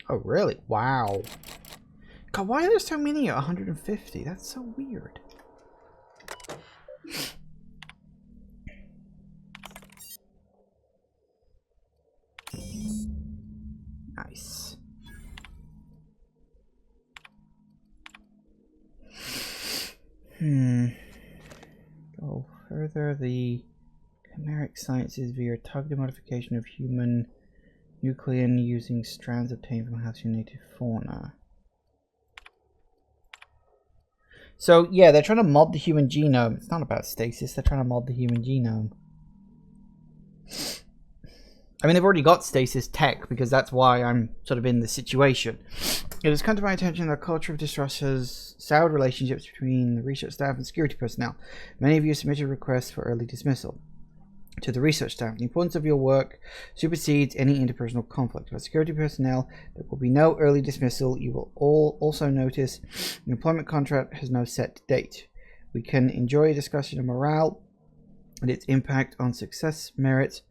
Oh, really? Wow. God, why are there so many at 150? That's so weird. Nice. Go further. The chimeric sciences via targeted modification of human nuclein using strands obtained from halcyon native fauna. So, yeah, they're trying to mod the human genome. It's not about stasis, they're trying to mod the human genome. I mean, they've already got stasis tech, because that's why I'm sort of in this situation. It has come to my attention that culture of distrust has soured relationships between the research staff and security personnel. Many of you submitted requests for early dismissal. To the research staff, the importance of your work supersedes any interpersonal conflict. For security personnel, there will be no early dismissal. You will all also notice the employment contract has no set date. We can enjoy a discussion of morale and its impact on success merit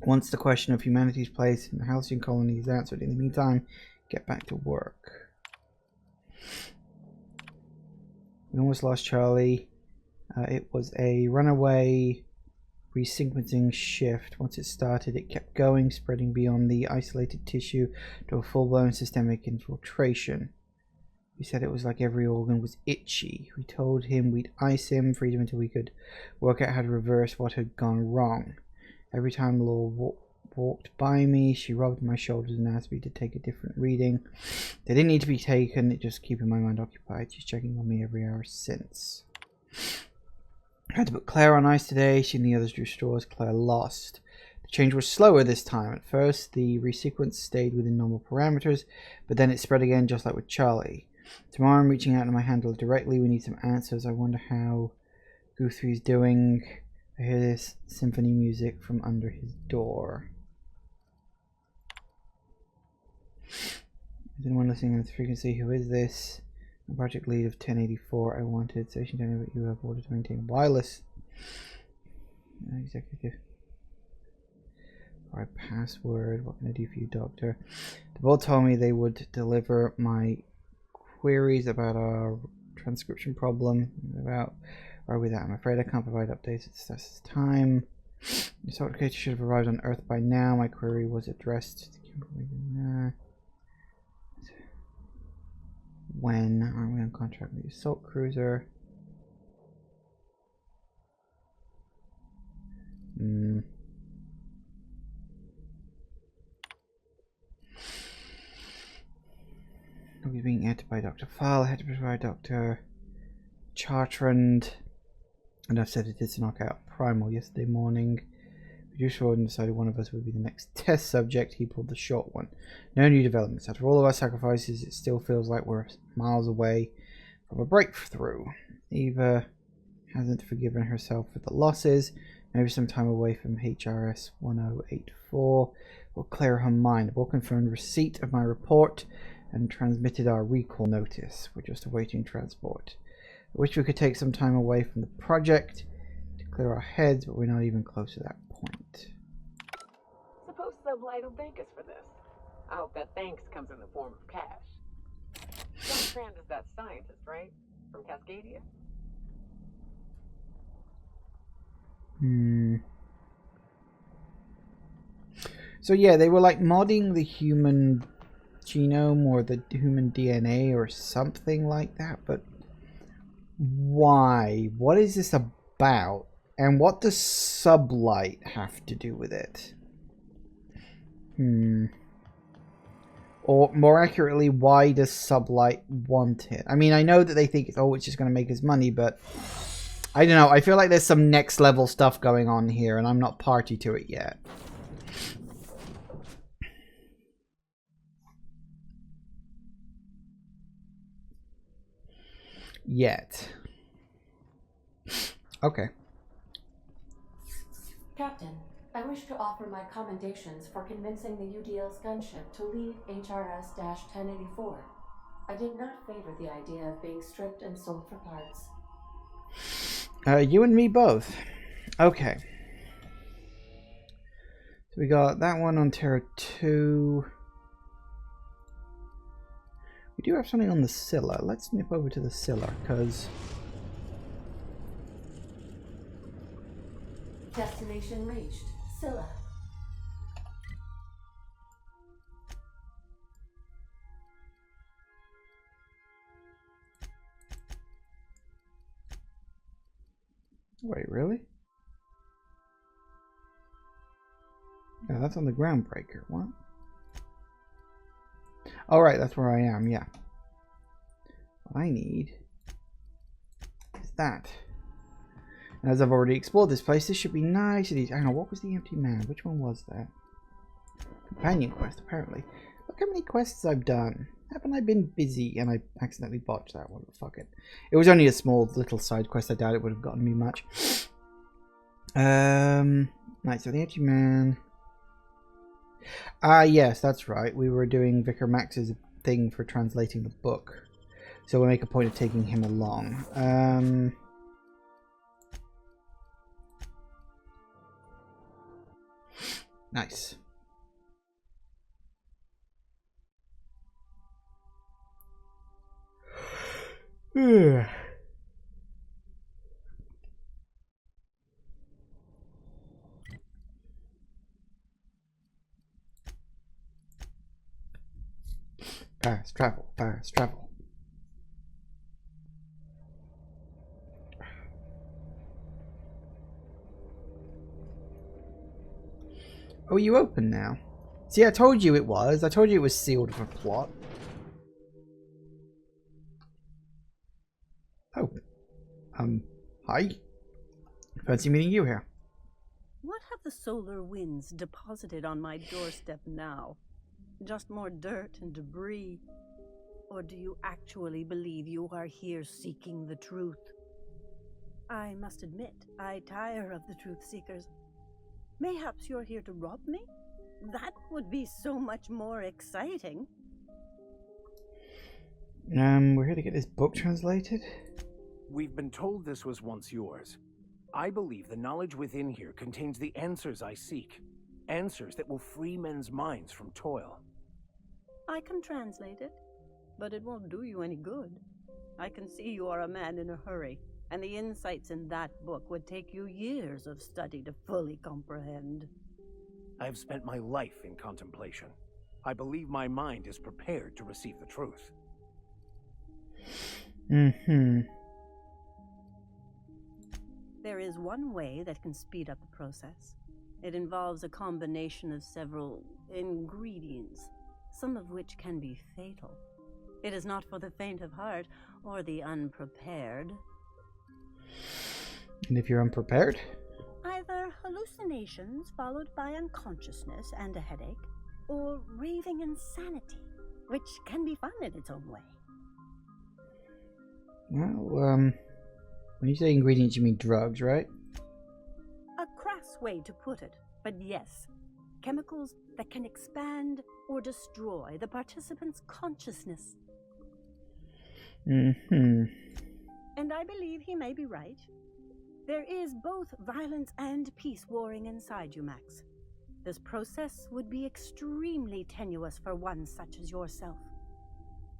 once the question of humanity's place in the Halcyon colony is answered. In the meantime, get back to work. We almost lost Charlie. It was a runaway resequencing shift. Once it started, it kept going, spreading beyond the isolated tissue to a full-blown systemic infiltration. We said it was like every organ was itchy. We told him we'd ice him, freeze him until we could work out how to reverse what had gone wrong. Every time Laura walked by me, she rubbed my shoulders and asked me to take a different reading. They didn't need to be taken, it just keeping my mind occupied. She's checking on me every hour since. I had to put Claire on ice today. She and the others drew straws. Claire lost. The change was slower this time. At first, the resequence stayed within normal parameters, but then it spread again, just like with Charlie. Tomorrow I'm reaching out to my handler directly. We need some answers. I wonder how Guthrie's doing. I hear this symphony music from under his door. Is anyone listening on this frequency? Who is this? A project lead of 1084. I wanted station 10, but you have ordered to maintain wireless. Executive. Alright, password. What can I do for you, doctor? The board told me they would deliver my queries about our transcription problem. About where are we at? I'm afraid I can't provide updates at this time. This application should have arrived on Earth by now. My query was addressed. When are we on contract with the assault cruiser? He's being edited by Dr. Fowle, had to provide Dr. Chartrand, and I've set it to knock out Primal yesterday morning. Producer Warden decided one of us would be the next test subject. He pulled the short one. No new developments. After all of our sacrifices, it still feels like we're miles away from a breakthrough. Eva hasn't forgiven herself for the losses. Maybe some time away from HRS 1084 will clear her mind. The board confirmed receipt of my report and transmitted our recall notice. We're just awaiting transport. I wish we could take some time away from the project to clear our heads, but we're not even close to that point. Suppose Sublight will thank us for this. I hope that thanks comes in the form of cash. John Strand is that scientist, right? From Cascadia? So yeah, they were like modding the human genome or the human DNA or something like that, but why? What is this about? And what does Sublight have to do with it? Or more accurately, why does Sublight want it? I mean, I know that they think, oh, it's just going to make us money, but I don't know. I feel like there's some next level stuff going on here, and I'm not party to it yet. Okay. Captain, I wish to offer my commendations for convincing the UDL's gunship to leave HRS-1084. I did not favor the idea of being stripped and sold for parts. You and me both. Okay. So we got that one on Terra 2. We do have something on the Scylla. Let's nip over to the Scylla, because... Destination reached. Scylla. Wait, really? No, that's on the groundbreaker. What? Oh, right, that's where I am, yeah. What I need is that. And as I've already explored this place, this should be nice and easy. Hang on, what was the empty man? Which one was that? Companion quest, apparently. Look how many quests I've done. Haven't I been busy and I accidentally botched that one? Fuck it. It was only a small little side quest. I doubt it would have gotten me much. Right, so the empty man. Ah, yes, that's right. We were doing Vicar Max's thing for translating the book. So we'll make a point of taking him along. Nice. Fast travel, fast travel. Oh, you open now? See, I told you it was. I told you it was sealed for plot. Oh. Hi. Fancy meeting you here. What have the solar winds deposited on my doorstep now? Just more dirt and debris? Or do you actually believe you are here seeking the truth? I must admit, I tire of the truth seekers. Mayhaps you're here to rob me? That would be so much more exciting. We're here to get this book translated? We've been told this was once yours. I believe the knowledge within here contains the answers I seek. Answers that will free men's minds from toil. I can translate it, but it won't do you any good. I can see you are a man in a hurry, and the insights in that book would take you years of study to fully comprehend. I've spent my life in contemplation. I believe my mind is prepared to receive the truth. There is one way that can speed up the process. It involves a combination of several ingredients, some of which can be fatal. It is not for the faint of heart or the unprepared. And if you're unprepared? Either hallucinations followed by unconsciousness and a headache, or raving insanity, which can be fun in its own way. Well, when you say ingredients, you mean drugs, right? A crass way to put it, but yes. Chemicals that can expand or destroy the participant's consciousness. And I believe he may be right. There is both violence and peace warring inside you, Max. This process would be extremely tenuous for one such as yourself.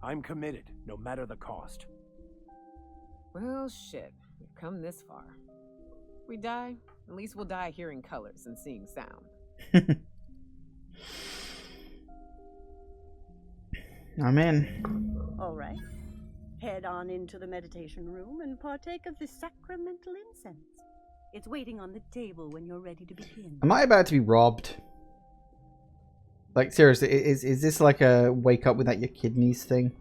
I'm committed, no matter the cost. Well, shit. We've come this far. If we die, at least we'll die hearing colors and seeing sound. I'm in. All right. Head on into the meditation room and partake of the sacramental incense. It's waiting on the table when you're ready to begin. Am I about to be robbed? Like, seriously, is this like a wake up without your kidneys thing?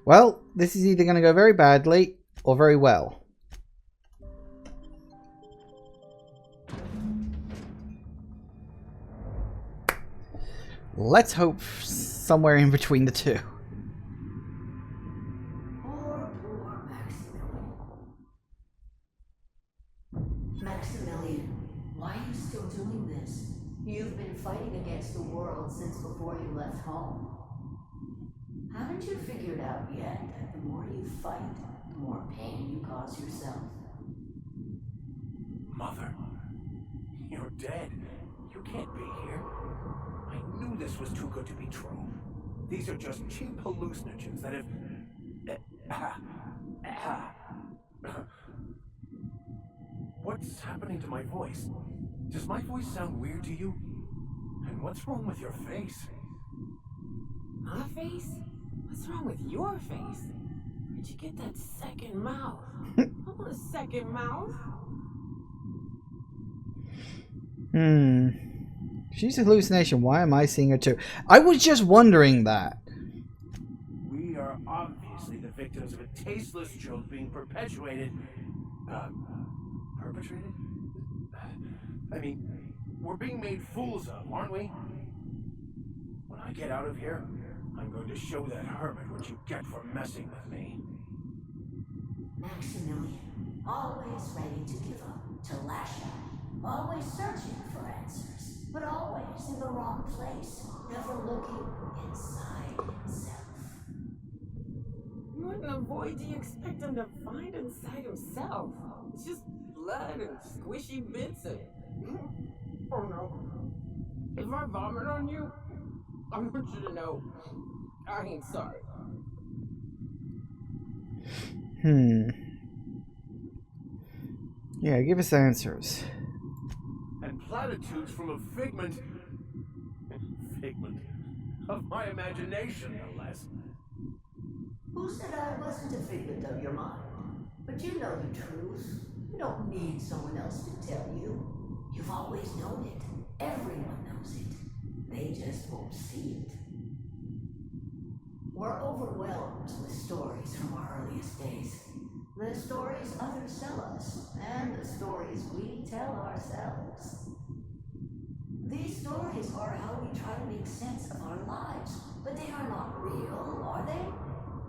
Well, this is either going to go very badly or very well. Let's hope somewhere in between the two. Poor Maximilian. Maximilian, why are you still doing this? You've been fighting against the world since before you left home. Haven't you figured out yet that the more you fight, the more pain you cause yourself? Mother, you're dead. You can't be here. I knew this was too good to be true. These are just cheap hallucinogens that have... What's happening to my voice? Does my voice sound weird to you? And what's wrong with your face? My face? What's wrong with your face? Where'd you get that second mouth? I want a second mouth. She's a hallucination. Why am I seeing her too? I was just wondering that. We are obviously the victims of a tasteless joke being perpetuated. Perpetrated? I mean, we're being made fools of, aren't we? When I get out of here, I'm going to show that hermit what you get for messing with me. Maximilian, always ready to give up, to lash out, always searching for answers, but always in the wrong place, never looking inside himself. What in the void do you expect him to find inside himself? It's just blood and squishy bits and... Oh no. If I vomit on you, I want you to know I ain't sorry. Yeah, give us answers. And platitudes from a figment of my imagination, no less. Who said I wasn't a figment of your mind? But you know the truth. You don't need someone else to tell you. You've always known it. Everyone knows it. They just won't see it. We're overwhelmed with stories from our earliest days. The stories others tell us, and the stories we tell ourselves. These stories are how we try to make sense of our lives, but they are not real, are they?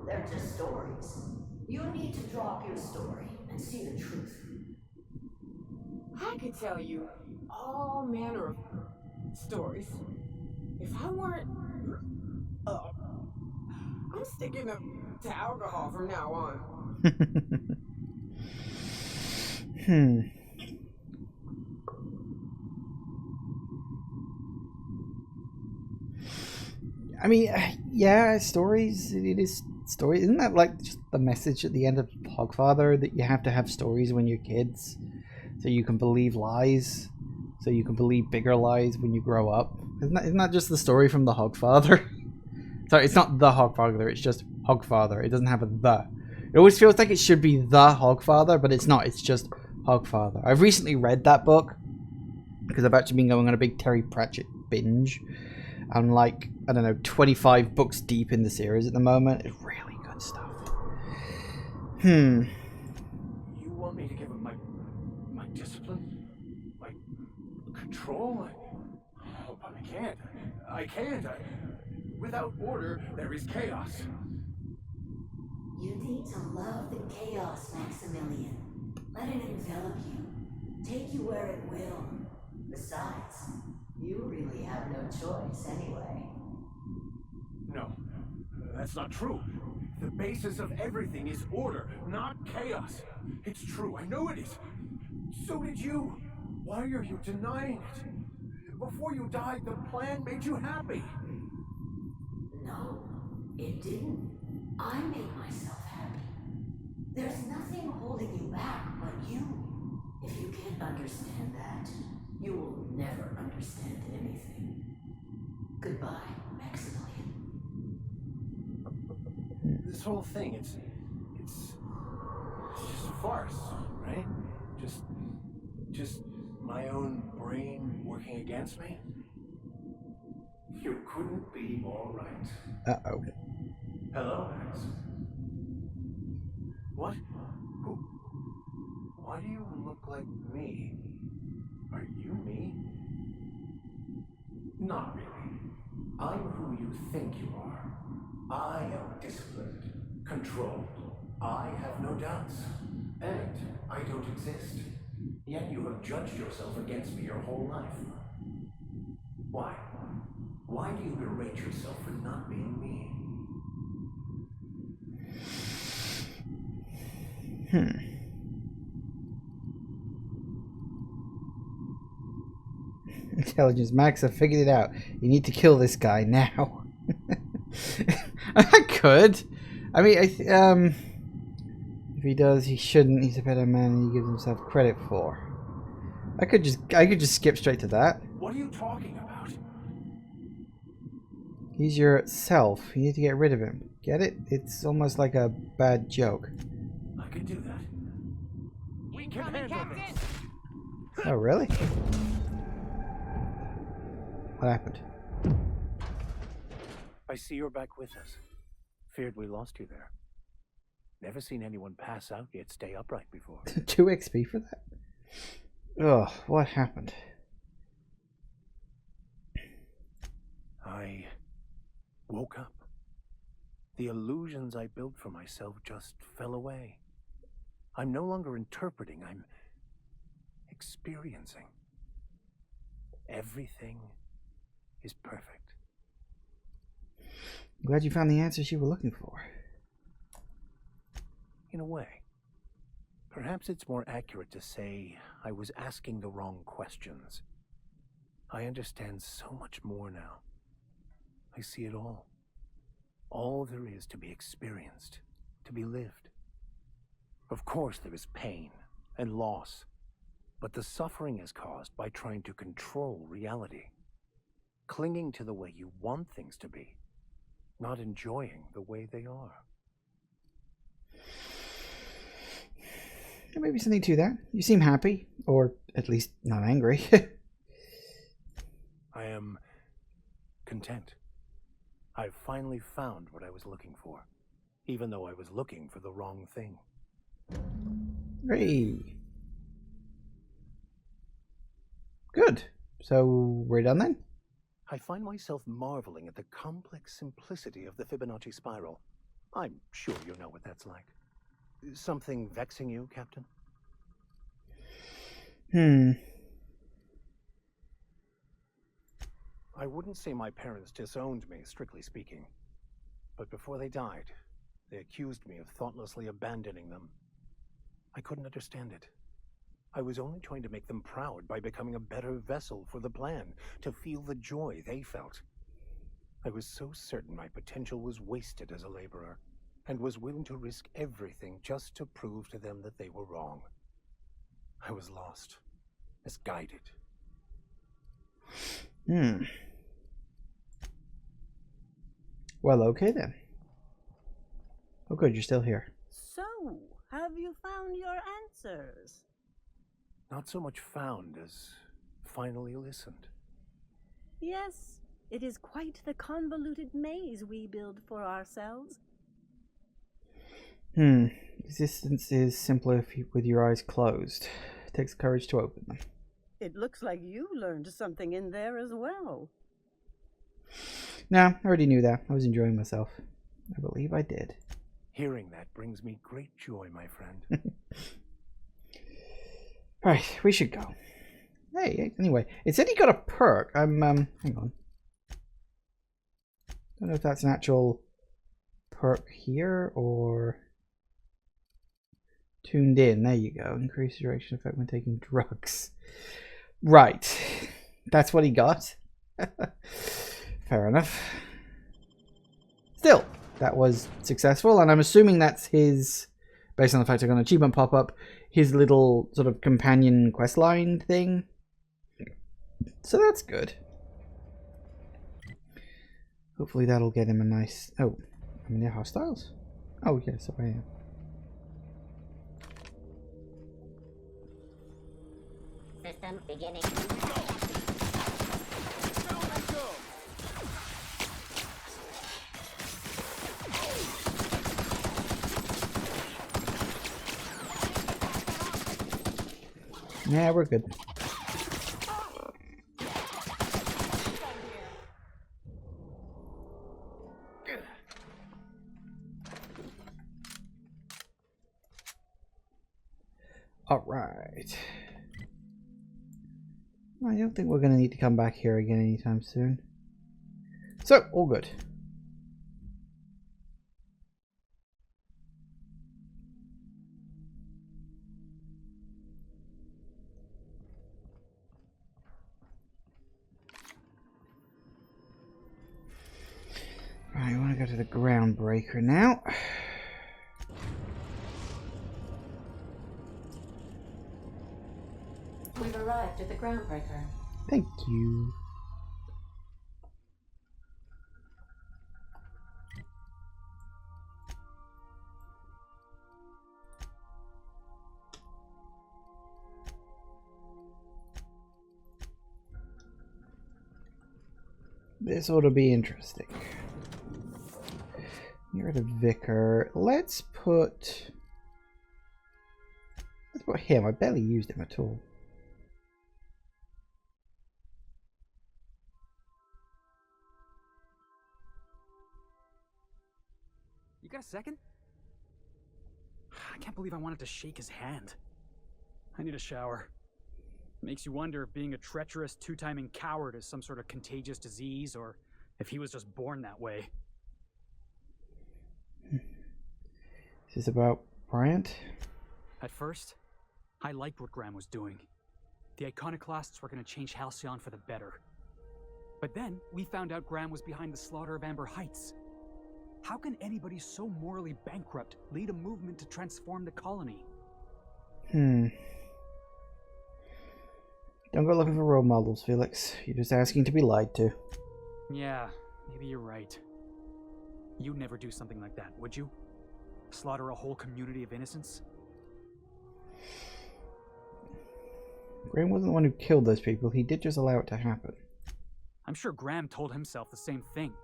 They're just stories. You need to drop your story and see the truth. I could tell you all manner of stories. If I weren't... I'm sticking to alcohol from now on. I mean, yeah, stories. It is story. Isn't that like just the message at the end of Hogfather, that you have to have stories when you're kids, so you can believe lies, so you can believe bigger lies when you grow up? Isn't that just the story from the Hogfather? Sorry, it's not the Hogfather. It's just Hogfather. It doesn't have a the. It always feels like it should be the Hogfather, but it's not. It's just Hogfather. I've recently read that book because I've actually been going on a big Terry Pratchett binge. I'm like, I don't know, 25 books deep in the series at the moment. It's really good stuff. You want me to give him my discipline? My control? Oh, but I can't. I can't. Without order, there is chaos. You need to love the chaos, Maximilian. Let it envelop you. Take you where it will. Besides, you really have no choice anyway. No, that's not true. The basis of everything is order, not chaos. It's true, I know it is. So did you. Why are you denying it? Before you died, the plan made you happy. No, it didn't. I made myself happy. There's nothing holding you back but you. If you can't understand that, you will never understand anything. Goodbye, Maximilian. This whole thing, it's just a farce, right? Just my own brain working against me? You couldn't be more right. Uh-oh. Hello, Max. What? Who? Why do you look like me? Are you me? Not really. I'm who you think you are. I am disciplined, controlled. I have no doubts. And I don't exist. Yet you have judged yourself against me your whole life. Why? Why do you berate yourself for not being me? Intelligence Max, I figured it out. You need to kill this guy now. I could. I mean, if he does, he shouldn't. He's a better man than he gives himself credit for. I could just skip straight to that. What are you talking about? He's your self. You need to get rid of him. Get it? It's almost like a bad joke. I can do that. We can handle this. Oh, really? What happened? I see you're back with us. Feared we lost you there. Never seen anyone pass out yet stay upright before. 2 XP for that? Oh, what happened? I woke up. The illusions I built for myself just fell away. I'm no longer interpreting, I'm experiencing. Everything is perfect. I'm glad you found the answers you were looking for. In a way. Perhaps it's more accurate to say I was asking the wrong questions. I understand so much more now. I see it all. All there is to be experienced, to be lived. Of course there is pain and loss, but the suffering is caused by trying to control reality, clinging to the way you want things to be, not enjoying the way they are. There may be something to that. You seem happy, or at least not angry. I am content. I've finally found what I was looking for, even though I was looking for the wrong thing. Hey. Good. So we're done then? I find myself marveling at the complex simplicity of the Fibonacci spiral. I'm sure you know what that's like. Something vexing you, Captain? I wouldn't say my parents disowned me, strictly speaking. But before they died, they accused me of thoughtlessly abandoning them. I couldn't understand it. I was only trying to make them proud by becoming a better vessel for the plan, to feel the joy they felt. I was so certain my potential was wasted as a laborer, and was willing to risk everything just to prove to them that they were wrong. I was lost, misguided. Well, okay then. Oh good, you're still here. So, have you found your answers? Not so much found as finally listened. Yes, it is quite the convoluted maze we build for ourselves. Existence is simpler with your eyes closed. It takes courage to open them. It looks like you learned something in there as well. No, I already knew that. I was enjoying myself. I believe I did. Hearing that brings me great joy, my friend. Right, we should go. Hey, anyway, it said he got a perk. Hang on. Don't know if that's an actual perk here or tuned in. There you go. Increase direction effect when taking drugs. Right. That's what he got. Fair enough. Still, that was successful, and I'm assuming that's his, based on the fact I got an achievement pop up, his little sort of companion questline thing. So that's good. Hopefully that'll get him a nice... Oh, I mean, they're hostiles? Oh, yes, so I am. System beginning. Yeah, we're good. All right. I don't think we're going to need to come back here again anytime soon. So, all good. Right, I want to go to the groundbreaker now. We've arrived at the groundbreaker. Thank you. This ought to be interesting. You're the vicar. Let's put him. I barely used him at all. You got a second? I can't believe I wanted to shake his hand. I need a shower. Makes you wonder if being a treacherous, two-timing coward is some sort of contagious disease, or if he was just born that way. Is this about Bryant? At first, I liked what Graham was doing. The iconoclasts were going to change Halcyon for the better. But then, we found out Graham was behind the slaughter of Amber Heights. How can anybody so morally bankrupt lead a movement to transform the colony? Don't go looking for role models, Felix. You're just asking to be lied to. Yeah, maybe you're right. You'd never do something like that, would you? Slaughter a whole community of innocents? Graham wasn't the one who killed those people. He did just allow it to happen. I'm sure Graham told himself the same thing.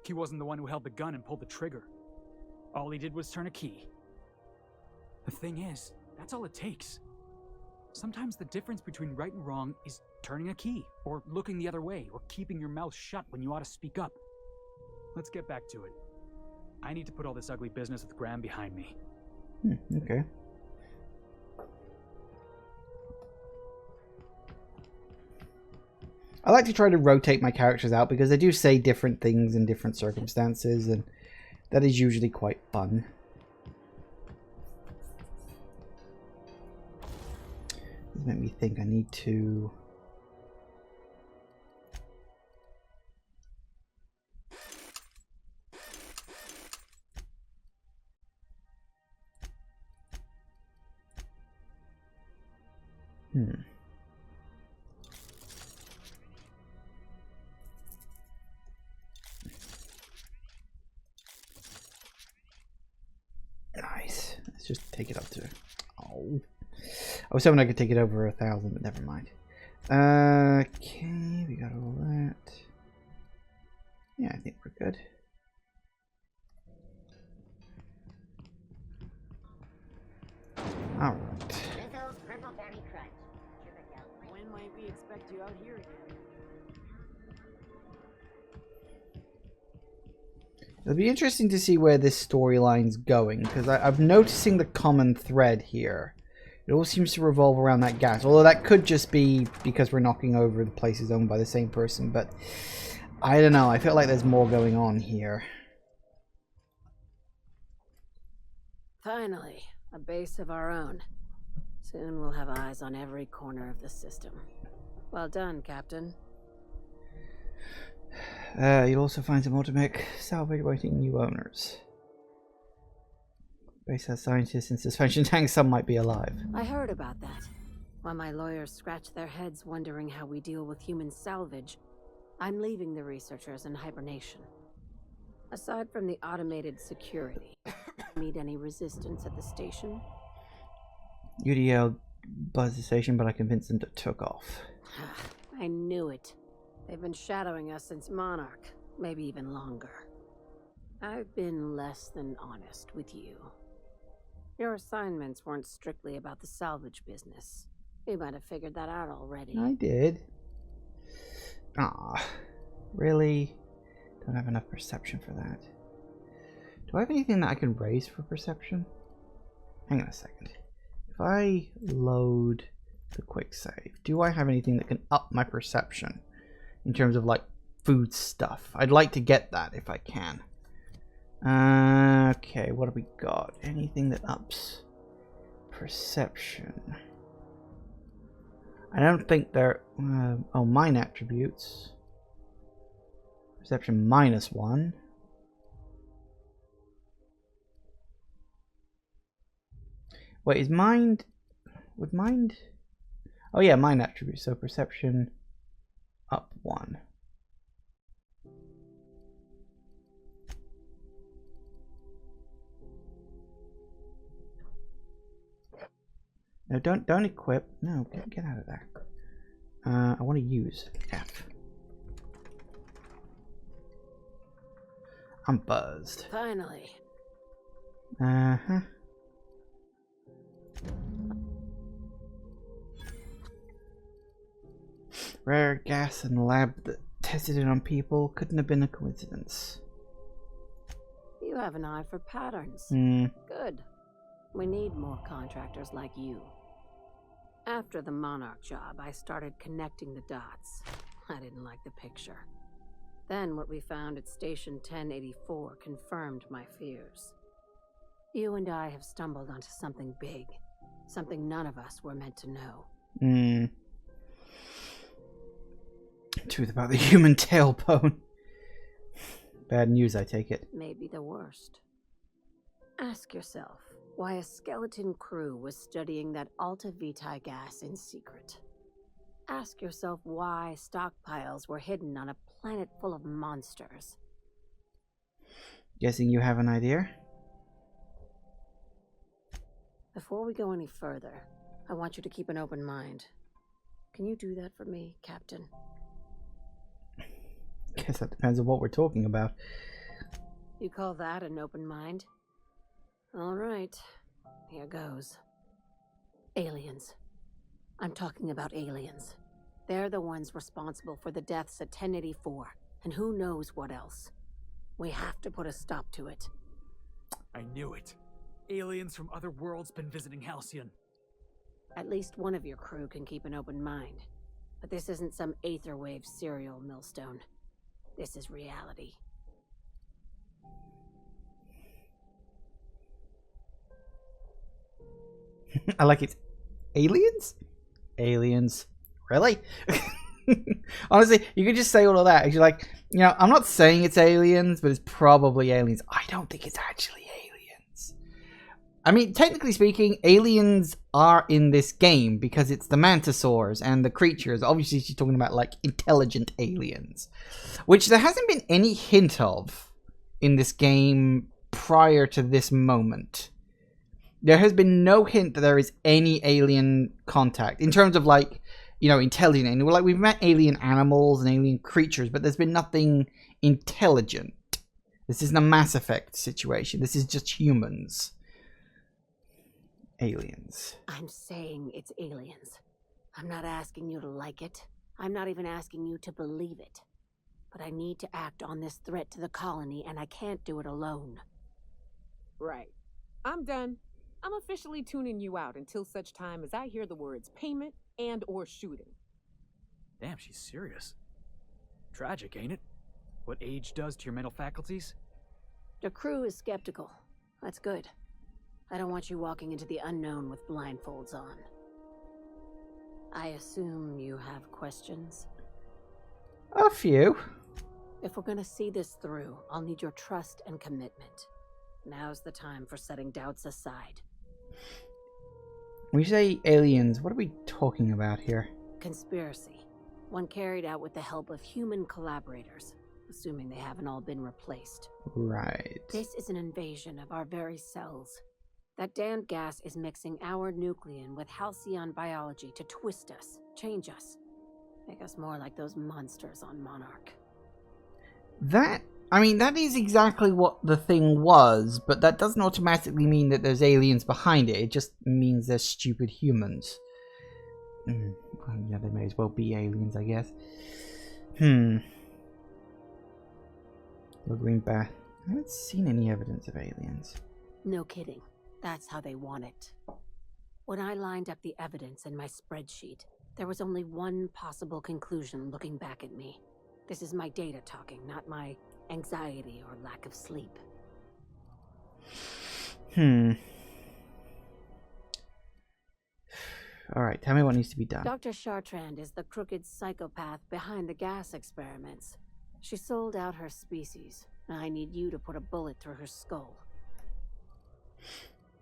He wasn't the one who held the gun and pulled the trigger. All he did was turn a key. The thing is, that's all it takes. Sometimes the difference between right and wrong is turning a key, or looking the other way, or keeping your mouth shut when you ought to speak up. Let's get back to it. I need to put all this ugly business with Graham behind me. Okay. I like to try to rotate my characters out because they do say different things in different circumstances, and that is usually quite fun. This made me think I need to... Nice. Let's just take it up to... Oh. I was hoping I could take it over 1,000, but never mind. Okay, we got all that. Yeah, I think we're good. Alright. When might we expect you out here again? It'll be interesting to see where this storyline's going, because I'm noticing the common thread here. It all seems to revolve around that gas, although that could just be because we're knocking over the places owned by the same person, but I don't know, I feel like there's more going on here. Finally, a base of our own. Soon we'll have eyes on every corner of the system. Well done, Captain. You'll also find some automatic salvage awaiting new owners. Base has scientists in suspension tanks, some might be alive. I heard about that. While my lawyers scratch their heads wondering how we deal with human salvage, I'm leaving the researchers in hibernation. Aside from the automated security, meet any resistance at the station? UDL buzzed the station, but I convinced them to took off. I knew it. They've been shadowing us since Monarch, maybe even longer. I've been less than honest with you. Your assignments weren't strictly about the salvage business. You might have figured that out already. I did. Ah, really? Don't have enough perception for that. Do I have anything that I can raise for perception? Hang on a second. If I load the quick save, do I have anything that can up my perception in terms of like food stuff? I'd like to get that if I can. Okay, what have we got? Anything that ups perception? I don't think they're... oh, mine attributes. Perception -1. Wait, is mind... Would mind... Oh yeah, mind attribute. So perception up 1. No, don't equip. No, get out of there. I want to use F. I'm buzzed. Finally. Uh-huh. Rare gas in the lab that tested it on people. Couldn't have been a coincidence. You have an eye for patterns. Good. We need more contractors like you. After the Monarch job, I started connecting the dots. I didn't like the picture. Then what we found at Station 1084 confirmed my fears. You and I have stumbled onto something big. Something none of us were meant to know. Truth about the human tailbone. Bad news, I take it. Maybe the worst. Ask yourself why a skeleton crew was studying that Alta Vitae gas in secret. Ask yourself why stockpiles were hidden on a planet full of monsters. Guessing you have an idea? Before we go any further, I want you to keep an open mind. Can you do that for me, Captain? Guess that depends on what we're talking about. You call that an open mind? All right, here goes. Aliens. I'm talking about aliens. They're the ones responsible for the deaths at 1084, and who knows what else. We have to put a stop to it. I knew it. Aliens from other worlds been visiting Halcyon. At least one of your crew can keep an open mind. But this isn't some Aetherwave serial, Millstone. This is reality. I like it. Aliens? Aliens. Really? Honestly, you could just say all of that. You're like, you know, I'm not saying it's aliens, but it's probably aliens. I don't think it's actually aliens. I mean, technically speaking, aliens are in this game because it's the mantisaurs and the creatures. Obviously, she's talking about, like, intelligent aliens, which there hasn't been any hint of in this game prior to this moment. There has been no hint that there is any alien contact in terms of, like, you know, intelligent. And like, we've met alien animals and alien creatures, but there's been nothing intelligent. This isn't a Mass Effect situation. This is just humans. Aliens. I'm saying it's aliens. I'm not asking you to like it. I'm not even asking you to believe it. But I need to act on this threat to the colony, and I can't do it alone. Right. I'm done. I'm officially tuning you out until such time as I hear the words payment and or shooting. Damn, she's serious. Tragic, ain't it? What age does to your mental faculties? The crew is skeptical. That's good. I don't want you walking into the unknown with blindfolds on. I assume you have questions? A few. If we're gonna see this through, I'll need your trust and commitment. Now's the time for setting doubts aside. When you say aliens, what are we talking about here? Conspiracy. One carried out with the help of human collaborators, assuming they haven't all been replaced. Right. This is an invasion of our very cells. That damned gas is mixing our nucleon with halcyon biology to twist us, change us, make us more like those monsters on Monarch. That, I mean, that is exactly what the thing was, but that doesn't automatically mean that there's aliens behind it. It just means they're stupid humans. Well, yeah, they may as well be aliens, I guess. Green Bat. I haven't seen any evidence of aliens. No kidding. That's how they want it. When I lined up the evidence in my spreadsheet, there was only one possible conclusion looking back at me. This is my data talking, not my anxiety or lack of sleep. Alright, tell me what needs to be done. Dr. Chartrand is the crooked psychopath behind the gas experiments. She sold out her species. I need you to put a bullet through her skull.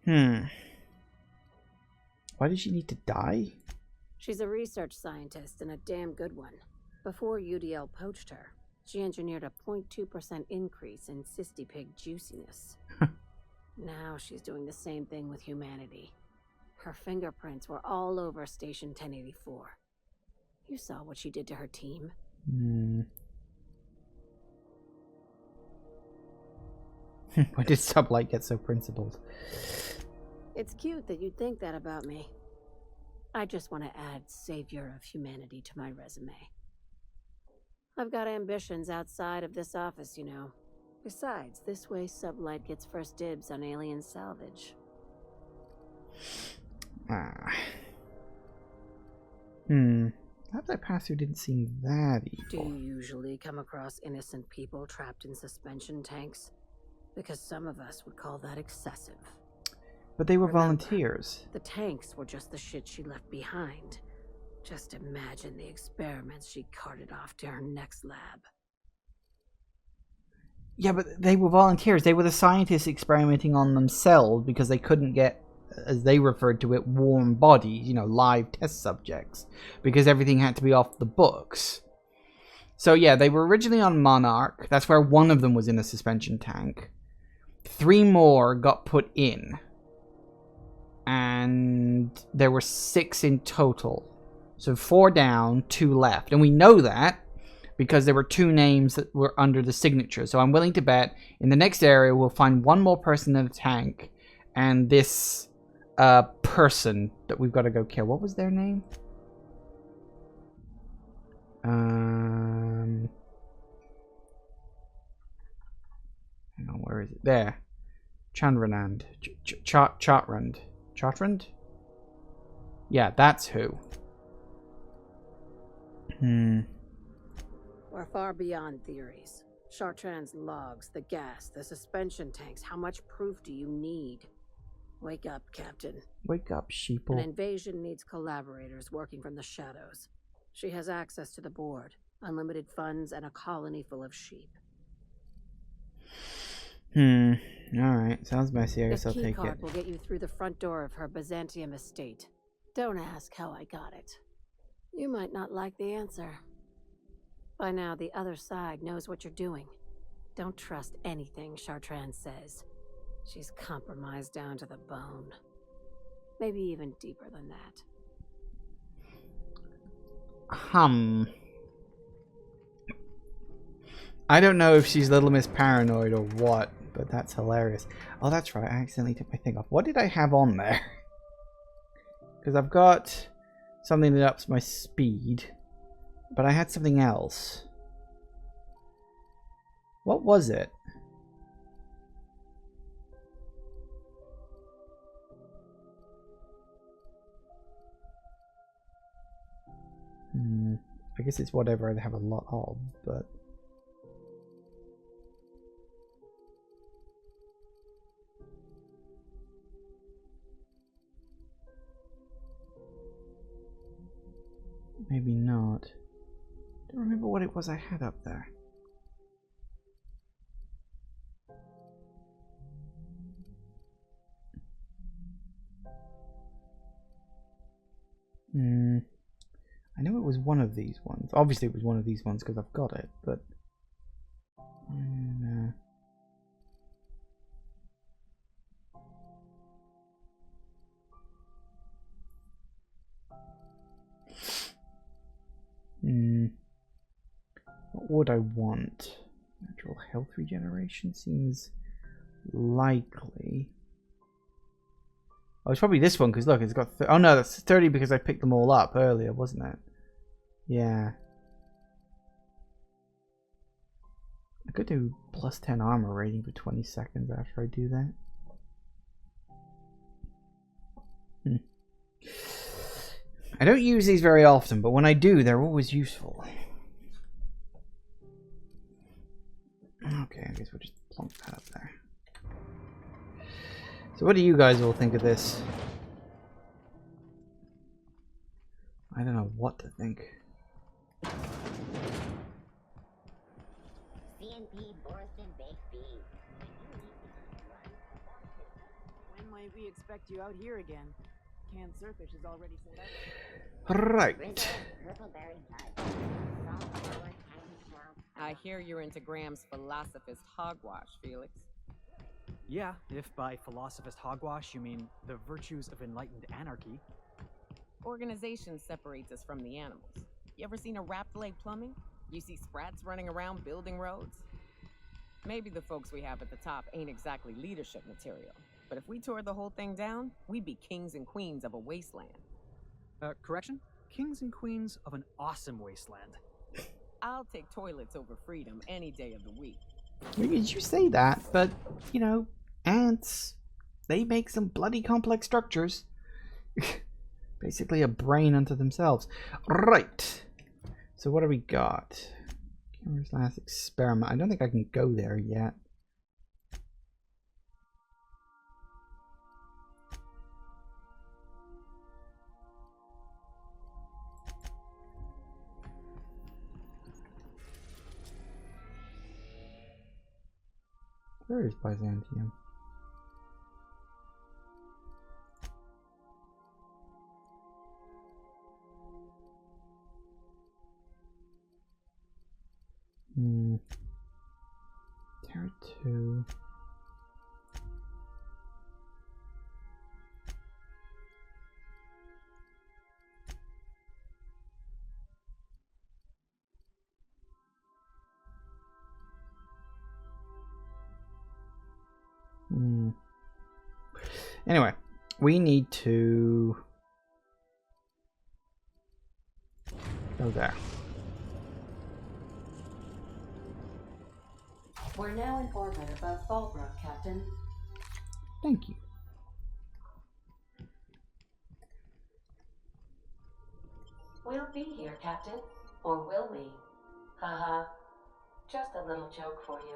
Why did she need to die? She's a research scientist and a damn good one. Before UDL poached her, she engineered a 0.2% increase in cystipig juiciness. Now she's doing the same thing with humanity. Her fingerprints were all over Station 1084. You saw what she did to her team. When did Sublight get so principled? It's cute that you'd think that about me. I just want to add savior of humanity to my resume. I've got ambitions outside of this office, you know. Besides, this way Sublight gets first dibs on alien salvage. That pass through didn't seem that Do evil. you usually come across innocent people trapped in suspension tanks? Because some of us would call that excessive. But they were Remember, volunteers. The tanks were just the shit she left behind. Just imagine the experiments she carted off to her next lab. Yeah, but they were volunteers. They were the scientists experimenting on themselves because they couldn't get, as they referred to it, warm bodies, you know, live test subjects, because everything had to be off the books. So yeah, they were originally on Monarch. That's where one of them was in a suspension tank. 3 more got put in. And there were 6 in total. So 4 down, 2 left. And we know that because there were 2 names that were under the signature. So I'm willing to bet in the next area we'll find 1 more person in the tank. And this person that we've got to go kill. What was their name? Hang on, where is it? There. Chandranand. Chatrand. Chatrand? Yeah, that's who. We're far beyond theories. Chartrand's logs, the gas, the suspension tanks. How much proof do you need? Wake up, Captain. Wake up, sheeple. An invasion needs collaborators working from the shadows. She has access to the board, unlimited funds, and a colony full of sheep. Alright, sounds messy. I guess I'll take it. The keycard will get you through the front door of her Byzantium estate. Don't ask how I got it. You might not like the answer. By now, the other side knows what you're doing. Don't trust anything Chartrand says. She's compromised down to the bone. Maybe even deeper than that. I don't know if she's Little Miss Paranoid or what, but that's hilarious. Oh, that's right. I accidentally took my thing off. What did I have on there? Because I've got something that ups my speed, but I had something else. What was it? I guess it's whatever I have a lot of, but... maybe not. Don't remember what it was I had up there. I know it was one of these ones. Obviously it was one of these ones because I've got it, but... what would I want? Natural health regeneration seems likely. Oh, it's probably this one because look, it's got... oh no, that's 30 because I picked them all up earlier, wasn't it? Yeah. I could do plus 10 armor rating for 20 seconds after I do that. I don't use these very often, but when I do, they're always useful. Okay, I guess we'll just plonk that up there. So what do you guys all think of this? I don't know what to think. CNP Borston baked beans. When might we expect you out here again? Canned surfish is already sold out. Right. I hear you're into Graham's philosophist hogwash, Felix. Yeah, if by philosophist hogwash you mean the virtues of enlightened anarchy. Organization separates us from the animals. You ever seen a rat leg plumbing? You see sprats running around building roads? Maybe the folks we have at the top ain't exactly leadership material, but if we tore the whole thing down, we'd be kings and queens of a wasteland. Correction? Kings and queens of an awesome wasteland. I'll take toilets over freedom any day of the week. You say that, but, you know, ants, they make some bloody complex structures. Basically a brain unto themselves. Right. So what do we got? Camera's last experiment. I don't think I can go there yet. Where is Byzantium? Terra 2. Anyway, we need to go there. We're now in orbit above Fallbrook, Captain. Thank you. We'll be here, Captain. Or will we? Haha. Just a little joke for you.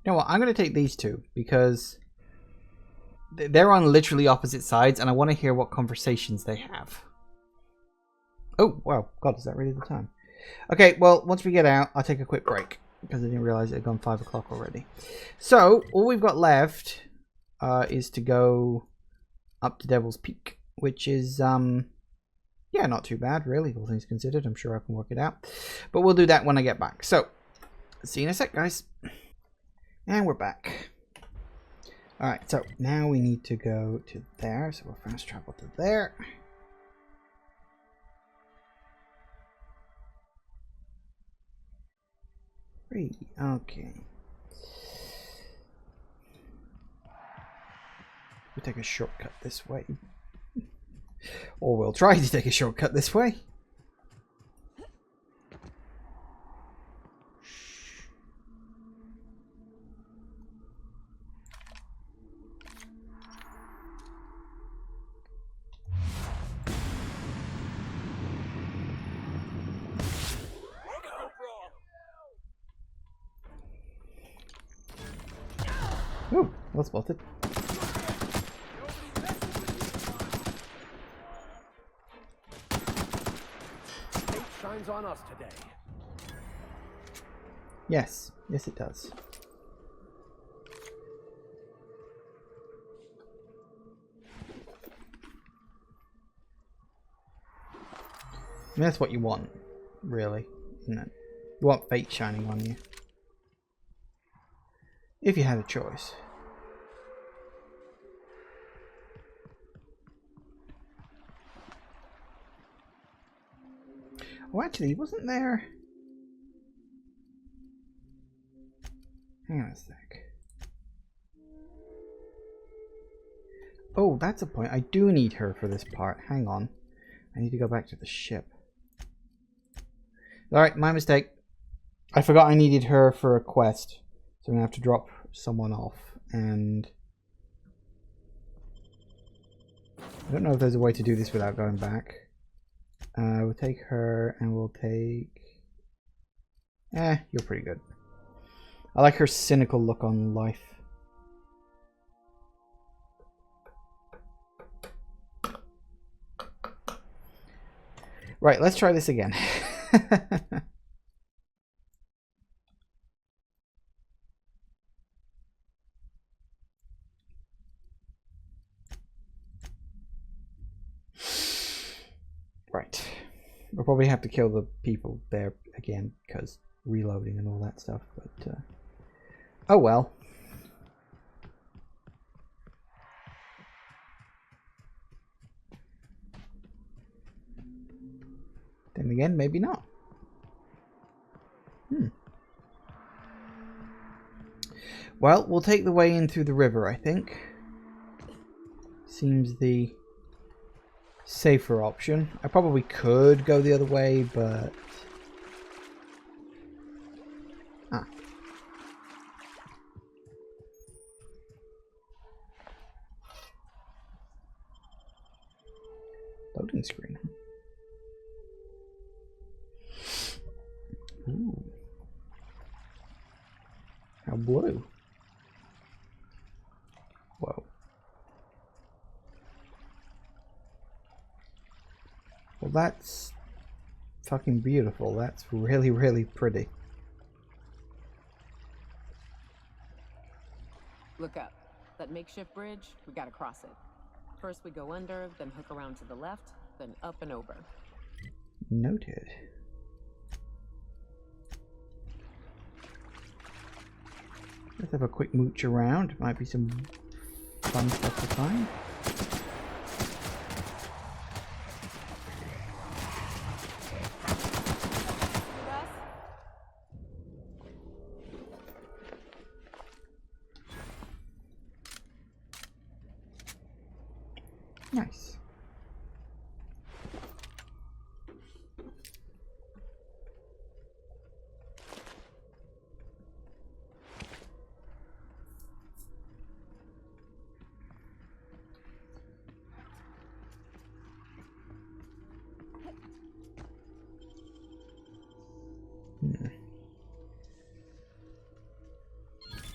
You know what? I'm going to take these two because they're on literally opposite sides and I want to hear what conversations they have. Oh, wow. God, is that really the time? Okay, well, once we get out, I'll take a quick break because I didn't realize it had gone 5 o'clock already. So, all we've got left is to go up to Devil's Peak, which is, yeah, not too bad, really, all things considered. I'm sure I can work it out. But we'll do that when I get back. So, see you in a sec, guys. And we're back. Alright, so now we need to go to there. So we'll fast travel to there. Okay. We'll take a shortcut this way. Or we'll try to take a shortcut this way. Ooh, well spotted. Fate shines on us today. Yes, yes it does. I mean, that's what you want, really, isn't it? You want fate shining on you. If you had a choice. Oh, actually, wasn't there... Hang on a sec. Oh, that's a point. I do need her for this part. Hang on. I need to go back to the ship. Alright, my mistake. I forgot I needed her for a quest. So I'm going to have to drop someone off. And... I don't know if there's a way to do this without going back. We'll take her and we'll take... you're pretty good. I like her cynical look on life. Right, let's try this again. We'll probably have to kill the people there again, because reloading and all that stuff, but oh well. Then again, maybe not. Well, we'll take the way in through the river, I think. Seems the safer option. I probably could go the other way, but... Ah. Loading screen. Ooh. How blue. Whoa. Well, that's fucking beautiful. That's really, really pretty. Look up. That makeshift bridge, we gotta cross it. First we go under, then hook around to the left, then up and over. Noted. Let's have a quick mooch around. Might be some fun stuff to find. Nice.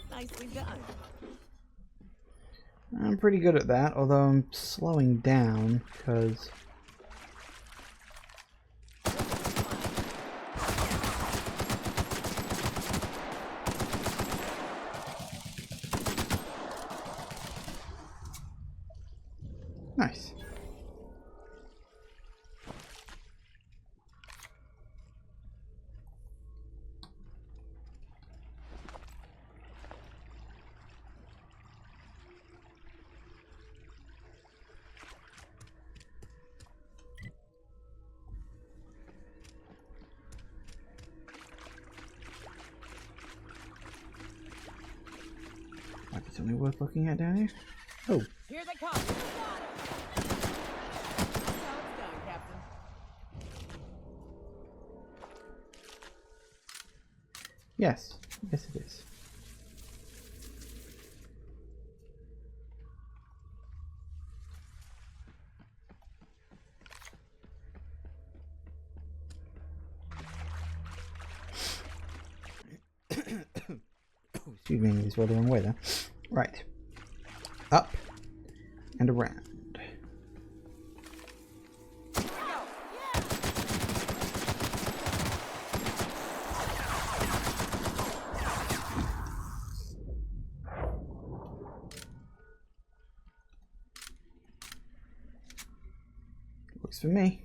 Nicely done. I'm pretty good at that, although I'm slowing down because nice. Might be something worth looking at down here. Oh. Here they come. That's how it's done, Captain. Yes. Yes, it is. Excuse me, these were the wrong way there. Right. Up and around. Works for me.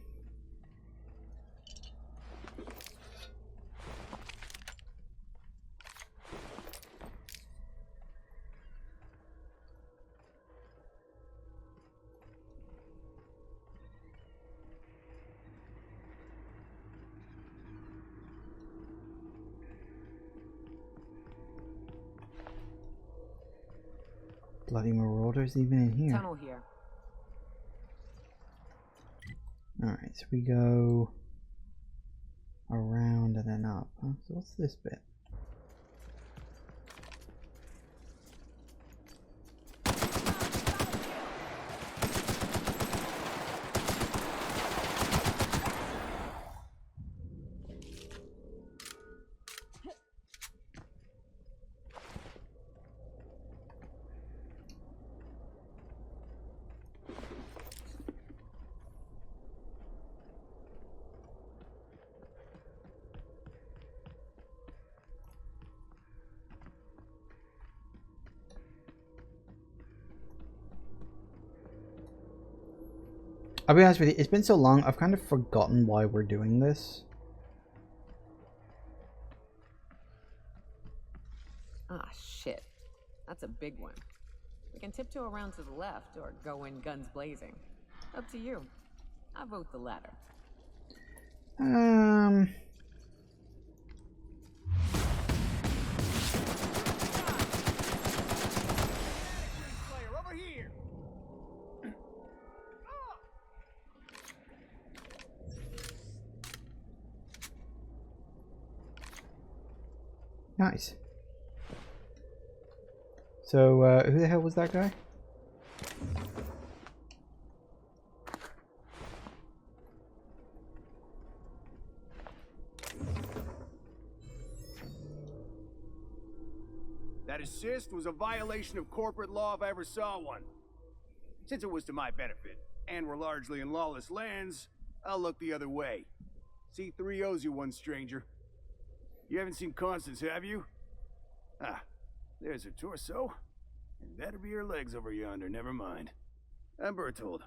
Bloody marauders even in here. Tunnel here. Alright, so we go around and then up. Huh? So what's this bit? I'll be honest with you, it's been so long, I've kind of forgotten why we're doing this. Ah, shit. That's a big one. We can tiptoe around to the left or go in guns blazing. Up to you. I vote the latter. Over here. Nice. So, who the hell was that guy? That assist was a violation of corporate law if I ever saw one. Since it was to my benefit, and we're largely in lawless lands, I'll look the other way. C3 owes you one, stranger. You haven't seen Constance, have you? Ah, there's her torso. And better be her legs over yonder, never mind. I'm Bertold.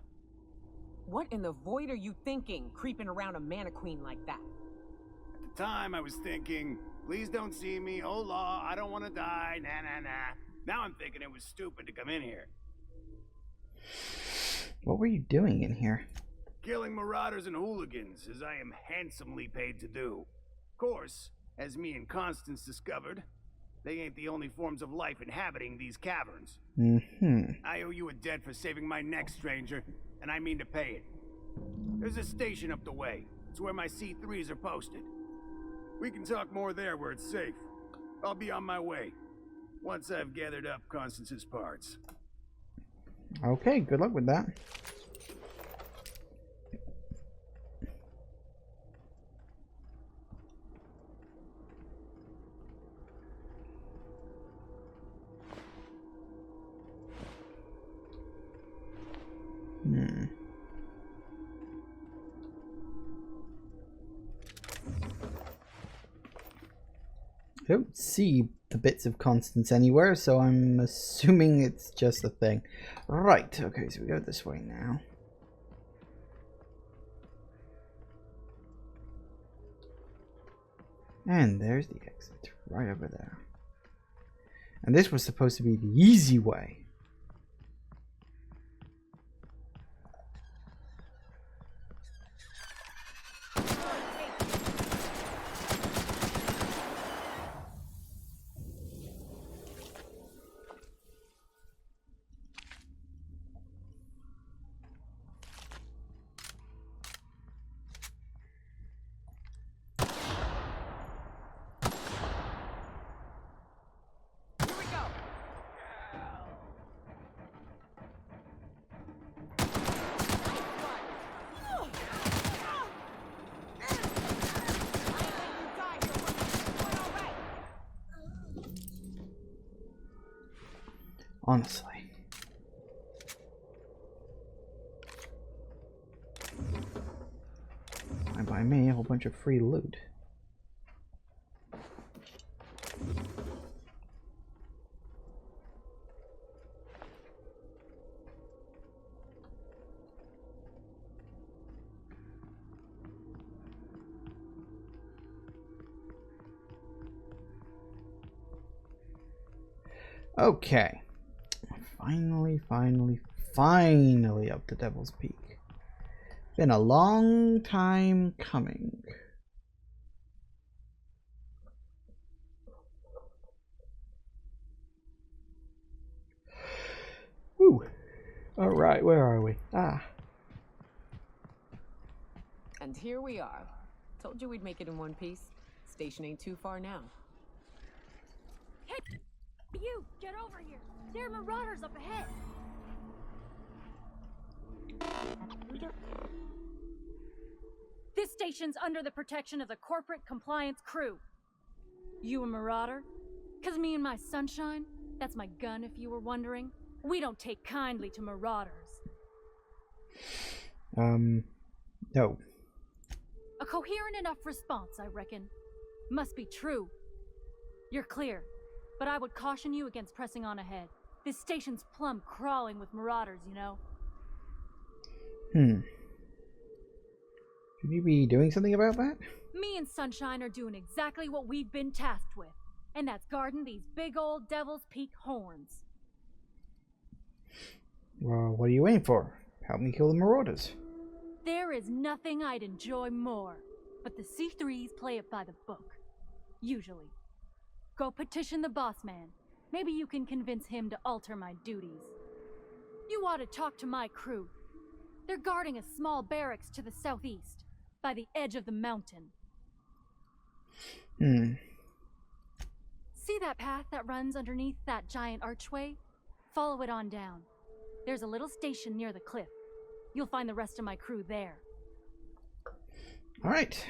What in the void are you thinking, creeping around a mannequin like that? At the time, I was thinking, please don't see me, oh law, I don't want to die, nah. Now I'm thinking it was stupid to come in here. What were you doing in here? Killing marauders and hooligans, as I am handsomely paid to do. Of course, as me and Constance discovered, they ain't the only forms of life inhabiting these caverns. I owe you a debt for saving my neck, stranger, and I mean to pay it. There's a station up the way. It's where my C3s are posted. We can talk more there where it's safe. I'll be on my way, once I've gathered up Constance's parts. Okay, good luck with that. I don't see the bits of Constance anywhere, so I'm assuming it's just a thing. Right, okay, so we go this way now. And there's the exit, right over there. And this was supposed to be the easy way. Honestly. I buy me a whole bunch of free loot. Okay. Finally up to Devil's Peak. Been a long time coming. Woo. All right, where are we? And here we are. Told you we'd make it in one piece. Station ain't too far now. Hey, you! Get over here! There are marauders up ahead! This station's under the protection of the Corporate Compliance Crew. You a marauder? 'Cause me and my sunshine, that's my gun if you were wondering, we don't take kindly to marauders. No. A coherent enough response, I reckon. Must be true. You're clear, but I would caution you against pressing on ahead. This station's plumb crawling with marauders, you know. Could you be doing something about that? Me and Sunshine are doing exactly what we've been tasked with, and that's guarding these big old Devil's Peak horns. Well, what are you waiting for? Help me kill the marauders. There is nothing I'd enjoy more, but the C3s play it by the book. Usually. Go petition the boss man. Maybe you can convince him to alter my duties. You ought to talk to my crew. They're guarding a small barracks to the southeast, by the edge of the mountain. See that path that runs underneath that giant archway? Follow it on down. There's a little station near the cliff. You'll find the rest of my crew there. All right.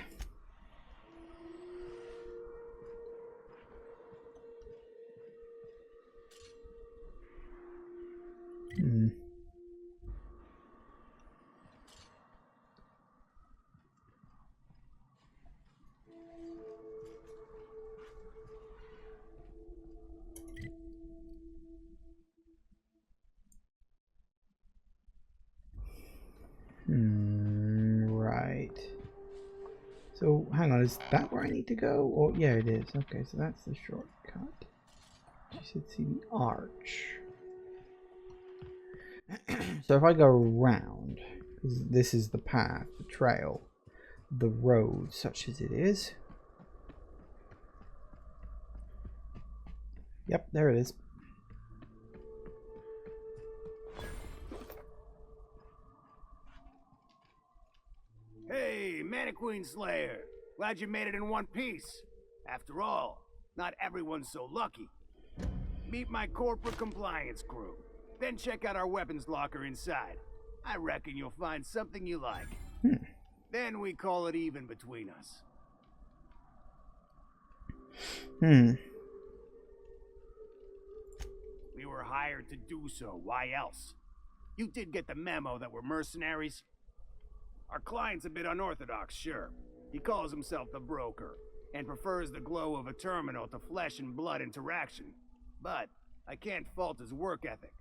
Right. So, hang on, is that where I need to go? Or, yeah, it is. Okay, so that's the shortcut. You should see the arch. So if I go around, this is the path, the trail, the road, such as it is. Yep, there it is. Hey, Mannequin Slayer. Glad you made it in one piece. After all, not everyone's so lucky. Meet my corporate compliance crew. Then check out our weapons locker inside. I reckon you'll find something you like. Then we call it even between us. We were hired to do so. Why else? You did get the memo that we're mercenaries? Our client's a bit unorthodox, sure. He calls himself the broker, and prefers the glow of a terminal to flesh and blood interaction. But I can't fault his work ethic.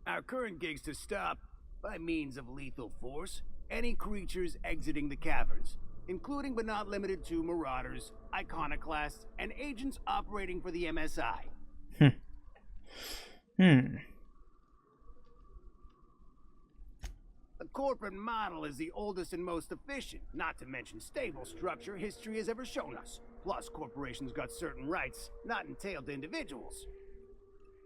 Our current gig's to stop, by means of lethal force, any creatures exiting the caverns, including but not limited to marauders, iconoclasts, and agents operating for the MSI. The corporate model is the oldest and most efficient, not to mention stable structure history has ever shown us. Plus, corporations got certain rights not entailed to individuals.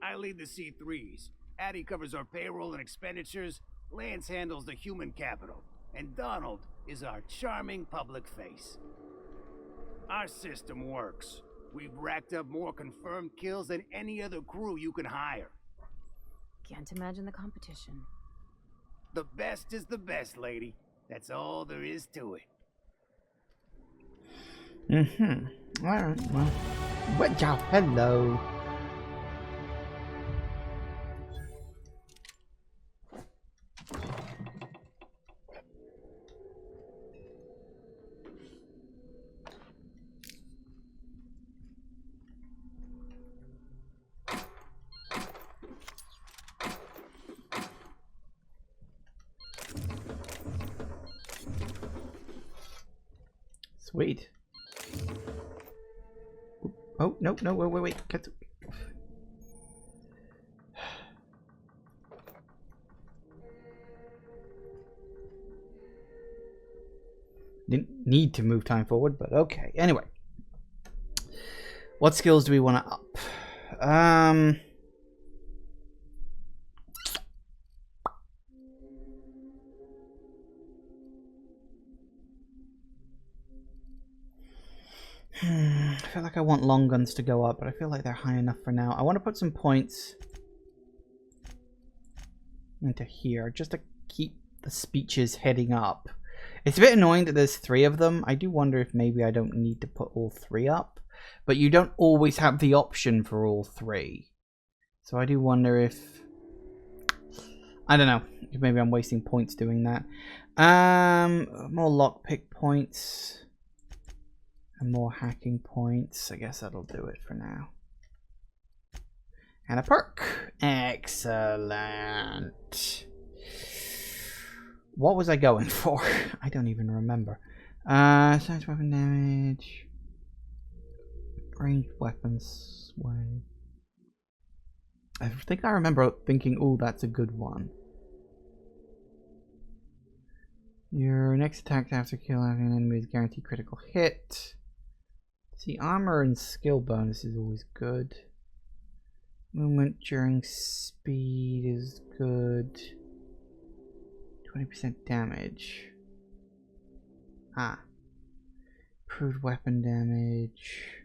I lead the C3s. Addie covers our payroll and expenditures, Lance handles the human capital, and Donald is our charming public face. Our system works. We've racked up more confirmed kills than any other crew you can hire. Can't imagine the competition. The best is the best, lady. That's all there is to it. Alright, well. What job? Hello. Sweet. Oh, no, wait. Didn't need to move time forward, but okay. Anyway. What skills do we want to up? I feel like I want long guns to go up, but I feel like they're high enough for now. I want to put some points into here just to keep the speeches heading up. It's a bit annoying that there's 3 of them. I do wonder if maybe I don't need to put all 3 up, but you don't always have the option for all 3. So I do wonder if... I don't know. Maybe I'm wasting points doing that. More lockpick points. And more hacking points. I guess that'll do it for now. And a perk. Excellent. What was I going for? I don't even remember. Science weapon damage. Ranged weapons sway. I think I remember thinking, oh, that's a good one. Your next attack after killing an enemy is guaranteed critical hit. See, armor and skill bonus is always good. Movement during speed is good. 20% damage. Ah. Improved weapon damage.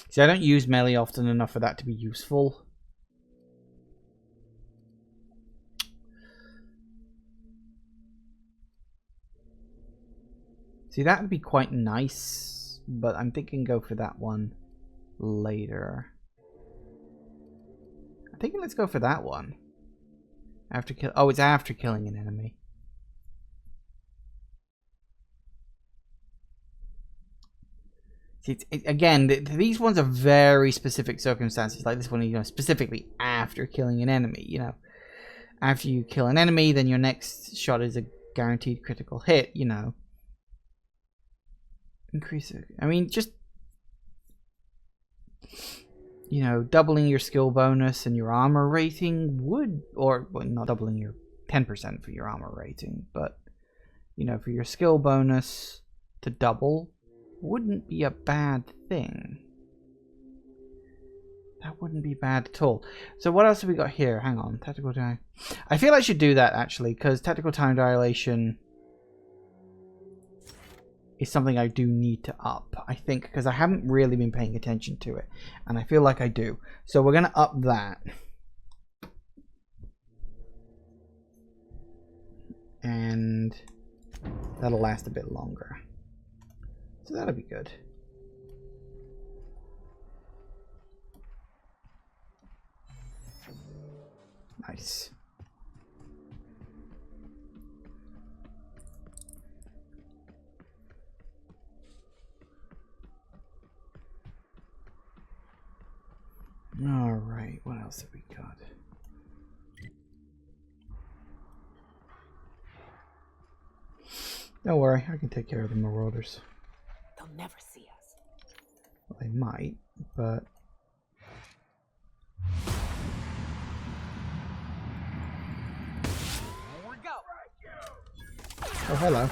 See, I don't use melee often enough for that to be useful. See, that would be quite nice, but I'm thinking go for that one later. I'm thinking let's go for that one. After kill. Oh, it's after killing an enemy. See, again, these ones are very specific circumstances. Like this one, you know, specifically after killing an enemy. You know, after you kill an enemy, then your next shot is a guaranteed critical hit. You know. Increase it. I mean, just, you know, doubling your skill bonus and your armor rating would, or well, not doubling your 10% for your armor rating, but, you know, for your skill bonus to double wouldn't be a bad thing. That wouldn't be bad at all. So what else have we got here? Hang on. Tactical time. I feel I should do that, actually, because tactical time dilation is something I do need to up, I think, because I haven't really been paying attention to it, and I feel like I do. So we're going to up that. And that'll last a bit longer. So that'll be good. Nice. Alright, what else have we got? Don't worry, I can take care of the Marauders. They'll never see us. Well, they might, but... Here we go. Oh, hello.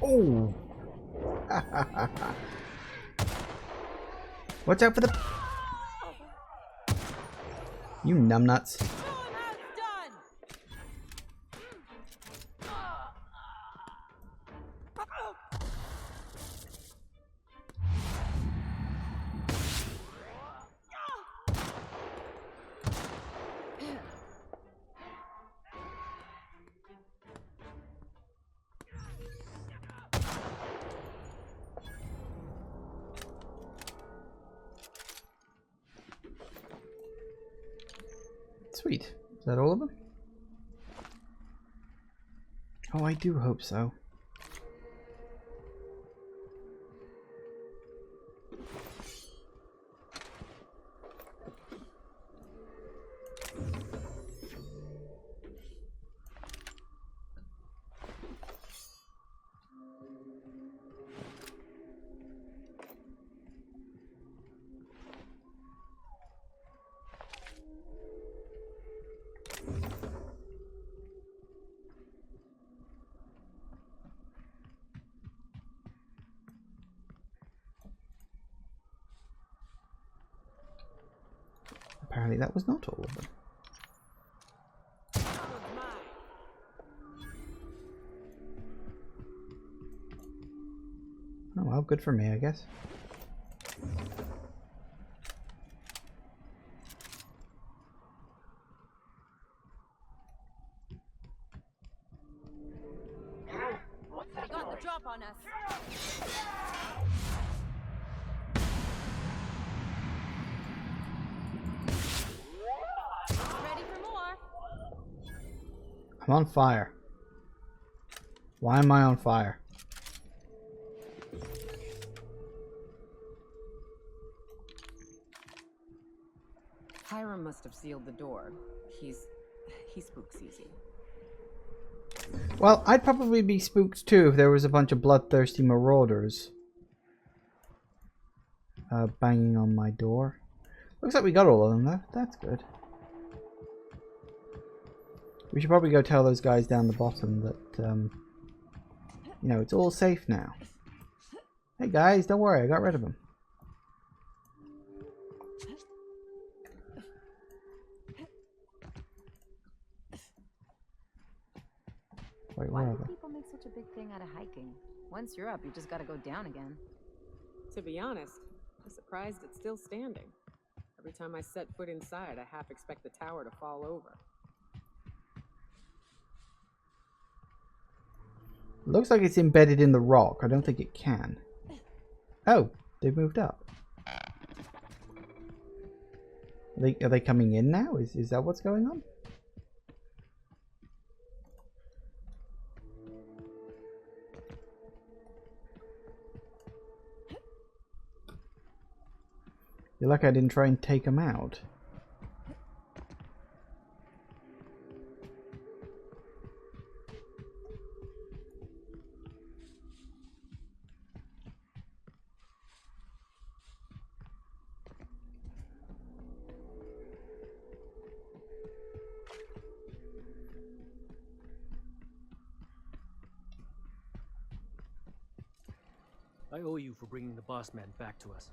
Oh! Watch out for the... You numbnuts. Sweet. Is that all of them? Oh, I do hope so. apparently that was not all of them. Oh well, good for me, I guess. They got the drop on us. Ready for more? I'm on fire. Why am I on fire? Hiram must have sealed the door. He spooks easy. Well, I'd probably be spooked too if there was a bunch of bloodthirsty marauders banging on my door. Looks like we got all of them though. That's good. We should probably go tell those guys down the bottom that, you know, it's all safe now. Hey guys, don't worry, I got rid of them. Wait, Why where are do they? people make such a big thing out of hiking? Once you're up, you just gotta go down again. To be honest, I'm surprised it's still standing. Every time I set foot inside, I half expect the tower to fall over. Looks like it's embedded in the rock. I don't think it can. Oh, they've moved up. Are they coming in now? Is that what's going on? You're lucky I didn't try and take them out. I owe you for bringing the boss man back to us.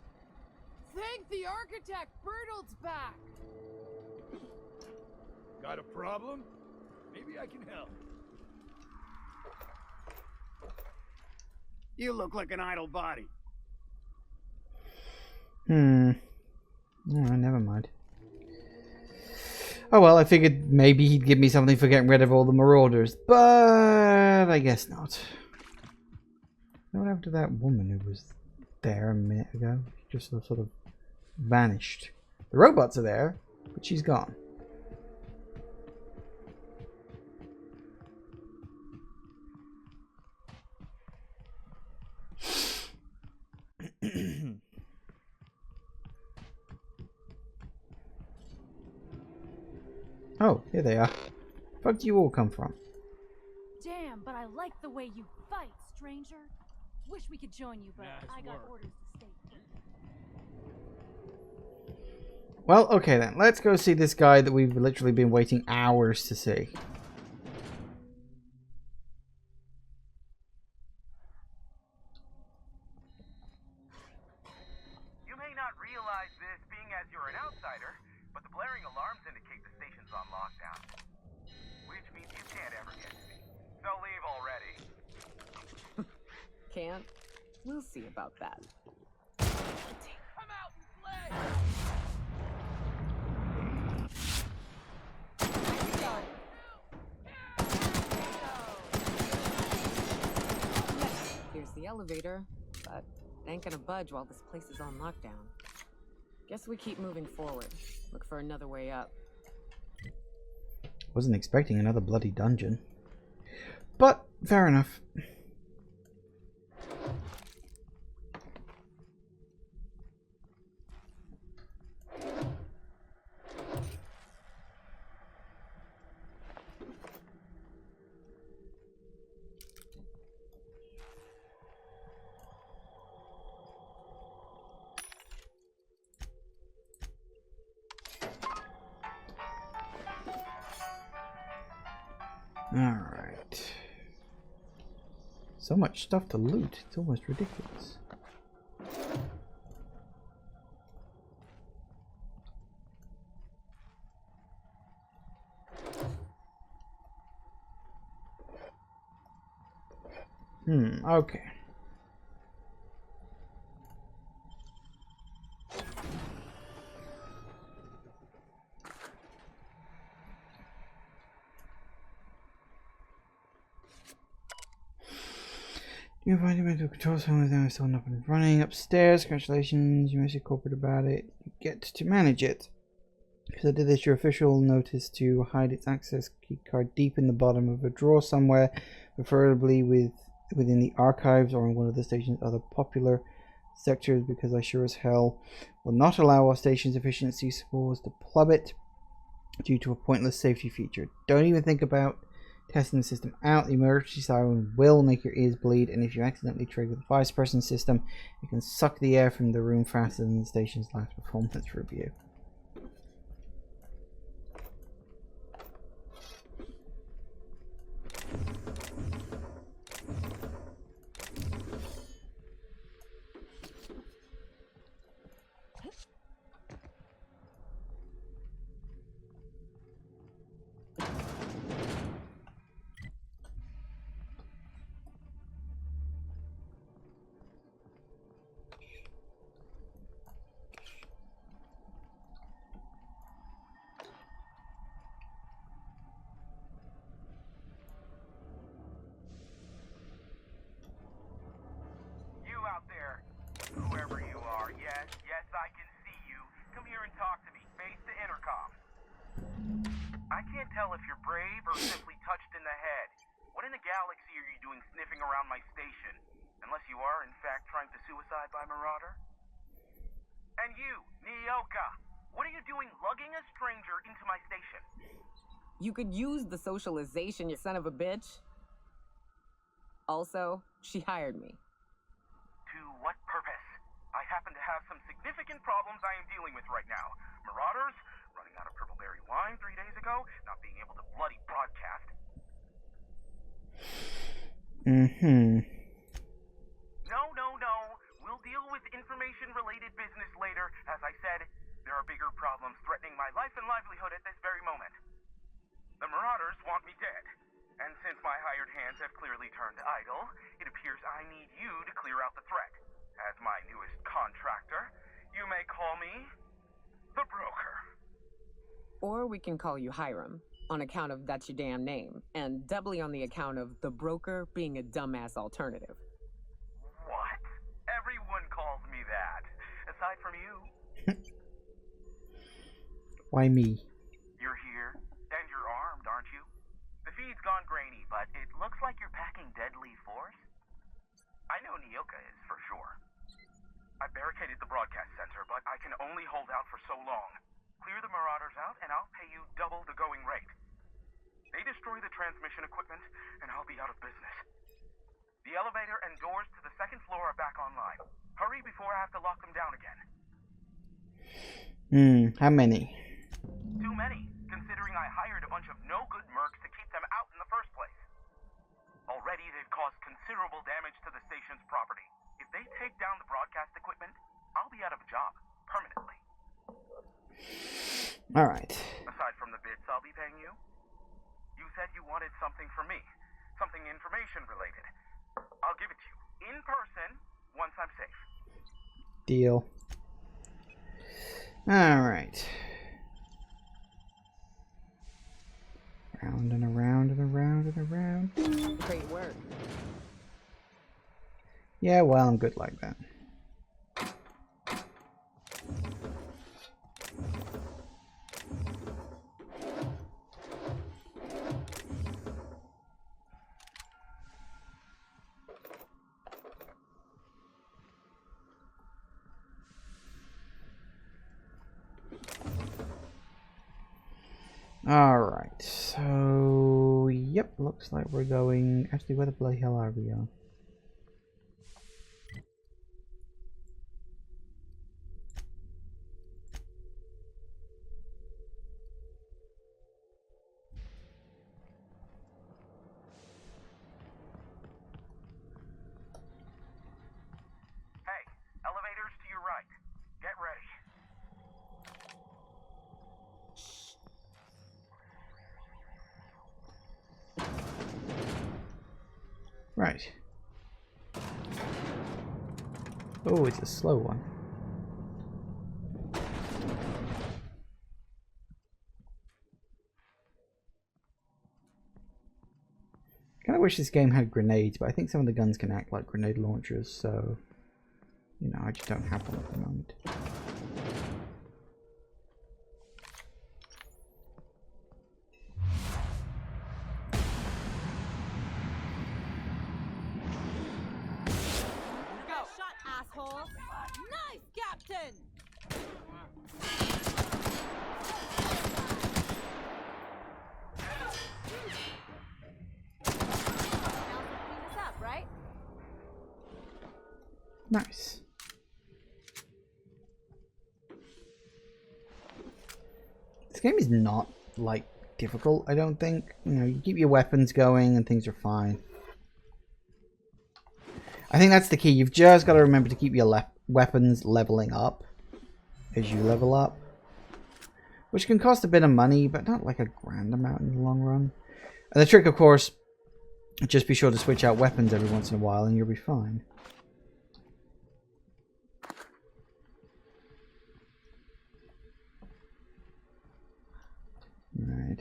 Thank the architect! Bertolt's back! Got a problem? Maybe I can help. You look like an idle body. Oh, never mind. Oh well, I figured maybe he'd give me something for getting rid of all the marauders, but I guess not. What happened to that woman who was there a minute ago? She just sort of vanished. The robots are there, but she's gone. Oh, here they are. Where do you all come from? Damn, but I like the way you fight, stranger. Wish we could join you, but I got orders to stay put. Well, okay then. Let's go see this guy that we've literally been waiting hours to see. You may not realize this being as you're an outsider, but the blaring alarms indicate the station's on lockdown. Which means you can't ever get to me. So leave already. Can't? We'll see about that. Come out and play! Here's the elevator, but ain't gonna budge while this place is on lockdown. Guess we keep moving forward. Look for another way up. Wasn't expecting another bloody dungeon. But, fair enough. Alright. So much stuff to loot, it's almost ridiculous. Okay. You find your mental control someone now still up and running upstairs. Congratulations, you message corporate about it. You get to manage it. Consider this your official notice to hide its access key card deep in the bottom of a drawer somewhere, preferably within the archives or in one of the station's other popular sectors, because I sure as hell will not allow our station's efficiency scores to plummet due to a pointless safety feature. Don't even think about testing the system out. The emergency siren will make your ears bleed, and if you accidentally trigger the first-person system, it can suck the air from the room faster than the station's last performance review. Whoever you are, yes, I can see you. Come here and talk to me. Face the intercom. I can't tell if you're brave or simply touched in the head. What in the galaxy are you doing sniffing around my station? Unless you are, in fact, trying to suicide by Marauder? And you, Nyoka, what are you doing lugging a stranger into my station? You could use the socialization, you son of a bitch. Also, she hired me. To what purpose? I happen to have some significant problems I am dealing with right now. Marauders, running out of purpleberry wine 3 days ago, not being able to bloody broadcast. No. We'll deal with information-related business later. As I said, there are bigger problems threatening my life and livelihood at this very moment. The Marauders want me dead. And since my hired hands have clearly turned idle, it appears I need you to clear out the threat. As my newest contractor, you may call me the Broker. Or we can call you Hiram, on account of that's your damn name, and doubly on the account of the Broker being a dumbass alternative. What? Everyone calls me that. Aside from you. Why me? You're here, and you're armed, aren't you? The feed's gone grainy, but it looks like you're packing deadly force. I know Nyoka is, for sure. I barricaded the broadcast center, but I can only hold out for so long. Clear the Marauders out, and I'll pay you double the going rate. They destroy the transmission equipment, and I'll be out of business. The elevator and doors to the second floor are back online. Hurry before I have to lock them down again. How many? Too many, considering I hired a bunch of no-good mercs to keep them out in the first place. Already, they've caused considerable damage to the station's property. If they take down the broadcast equipment, I'll be out of a job, permanently. Alright. Aside from the bits I'll be paying you, you said you wanted something from me. Something information-related. I'll give it to you, in person, once I'm safe. Deal. Alright. Round and around and around and around. Great work. Yeah, well, I'm good like that. Alright, so yep, looks like we're going. Actually, where the bloody hell are we on? Hey, elevators to your right. Get ready. Right. Oh, it's a slow one. I kind of wish this game had grenades, but I think some of the guns can act like grenade launchers, so, you know, I just don't have one at the moment. Asshole! Nice, Captain! Up, right? Nice. This game is not, like, difficult, I don't think. You know, you keep your weapons going and things are fine. I think that's the key. You've just got to remember to keep your weapons leveling up as you level up. Which can cost a bit of money, but not like a grand amount in the long run. And the trick, of course, just be sure to switch out weapons every once in a while and you'll be fine. Right.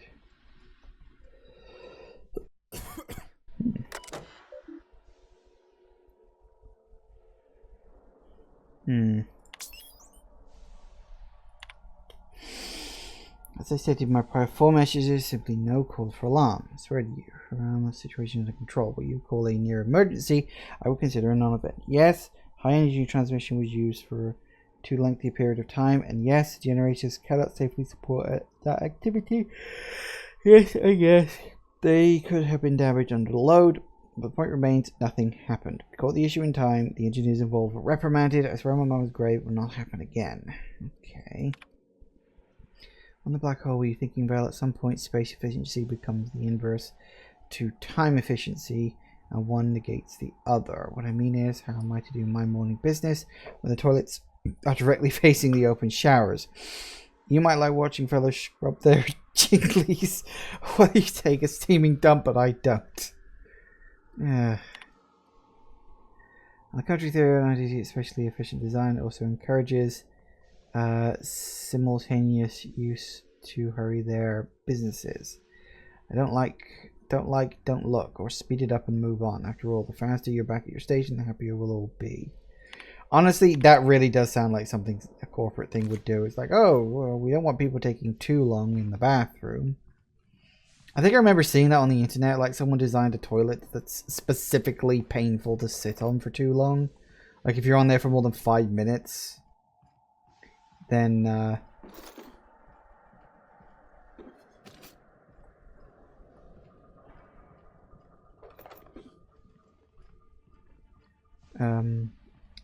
As I stated in my prior 4 messages, simply no call for alarm. I swear to you, around the situation under control. What you call a near emergency, I would consider a non-event. Yes, high energy transmission was used for too lengthy a period of time, and yes, generators cannot safely support that activity. Yes, I guess they could have been damaged under the load, but the point remains, nothing happened. We caught the issue in time, the engineers involved were reprimanded. I swear my mom's grave will not happen again. Okay. On the black hole, were you thinking, Val, at some point space efficiency becomes the inverse to time efficiency, and one negates the other. What I mean is, how am I to do my morning business when the toilets are directly facing the open showers? You might like watching fellows scrub their jinglies while you take a steaming dump, but I don't. On the contrary theory, especially efficient design, also encourages simultaneous use to hurry their businesses. I don't look, or speed it up and move on. After all, the faster you're back at your station, the happier we'll all be. Honestly, that really does sound like something a corporate thing would do. It's like, oh, well, we don't want people taking too long in the bathroom. I think I remember seeing that on the internet, like someone designed a toilet that's specifically painful to sit on for too long. Like if you're on there for more than 5 minutes, then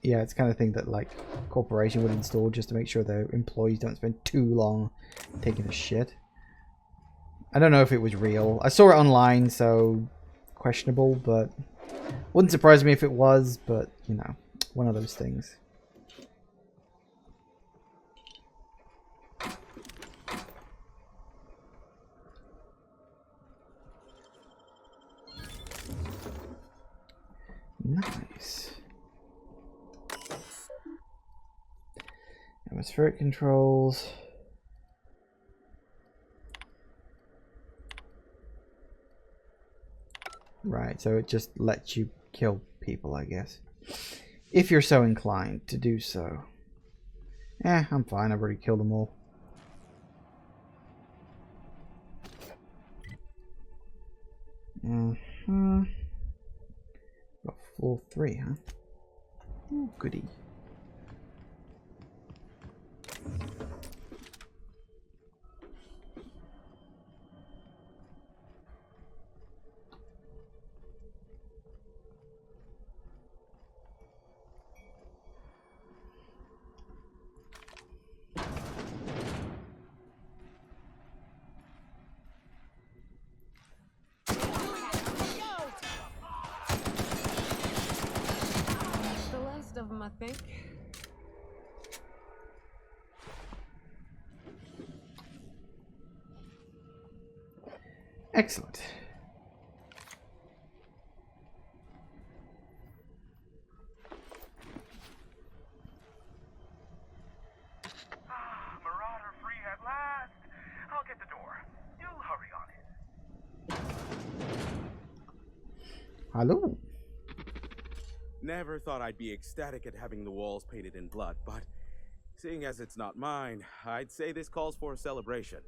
yeah, it's the kind of thing that like a corporation would install just to make sure their employees don't spend too long taking a shit. I don't know if it was real. I saw it online, so questionable, but wouldn't surprise me if it was, but you know, one of those things. Nice. Atmospheric controls. Right, so it just lets you kill people, I guess. If you're so inclined to do so. I'm fine, I've already killed them all. Got floor 3, huh? Ooh, goody. I think. Excellent. Hello. Never thought I'd be ecstatic at having the walls painted in blood, but seeing as it's not mine, I'd say this calls for a celebration.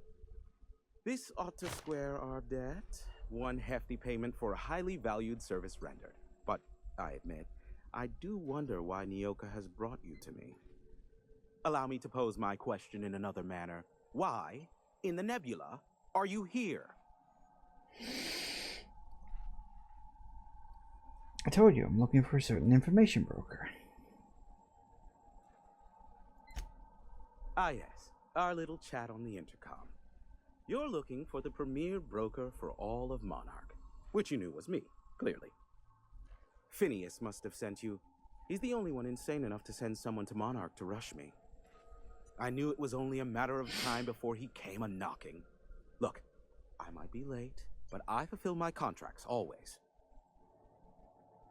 This ought to square our debt. One hefty payment for a highly valued service rendered. But I admit, I do wonder why Nyoka has brought you to me. Allow me to pose my question in another manner. Why, in the nebula, are you here? I told you, I'm looking for a certain information broker. Ah yes, our little chat on the intercom. You're looking for the premier broker for all of Monarch, which you knew was me, clearly. Phineas must have sent you. He's the only one insane enough to send someone to Monarch to rush me. I knew it was only a matter of time before he came a-knocking. Look, I might be late, but I fulfill my contracts, always.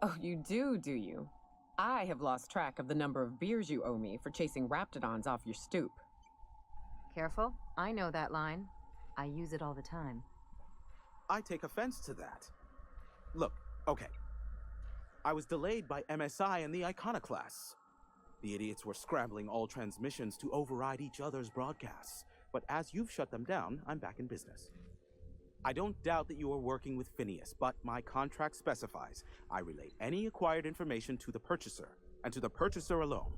Oh, you do you? I have lost track of the number of beers you owe me for chasing raptidons off your stoop. Careful, I know that line. I use it all the time. I take offense to that. Look, okay. I was delayed by MSI and the Iconoclasts. The idiots were scrambling all transmissions to override each other's broadcasts. But as you've shut them down, I'm back in business. I don't doubt that you are working with Phineas, but my contract specifies I relay any acquired information to the purchaser, and to the purchaser alone.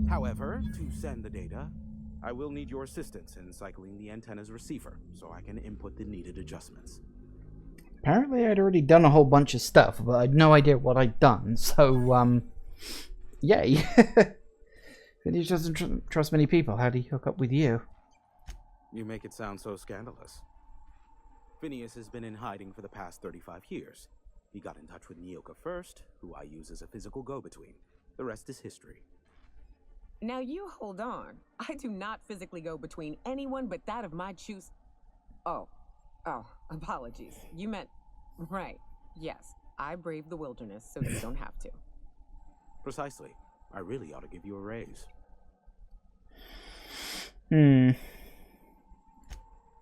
However, to send the data, I will need your assistance in cycling the antenna's receiver, so I can input the needed adjustments. Apparently I'd already done a whole bunch of stuff, but I had no idea what I'd done, so, yay. Phineas doesn't trust many people. How'd he hook up with you? You make it sound so scandalous. Phineas has been in hiding for the past 35 years. He got in touch with Nyoka first, who I use as a physical go-between. The rest is history. Now you hold on. I do not physically go between anyone but that of my choose. Oh, apologies. You meant, right. Yes, I braved the wilderness, so you don't have to. Precisely. I really ought to give you a raise.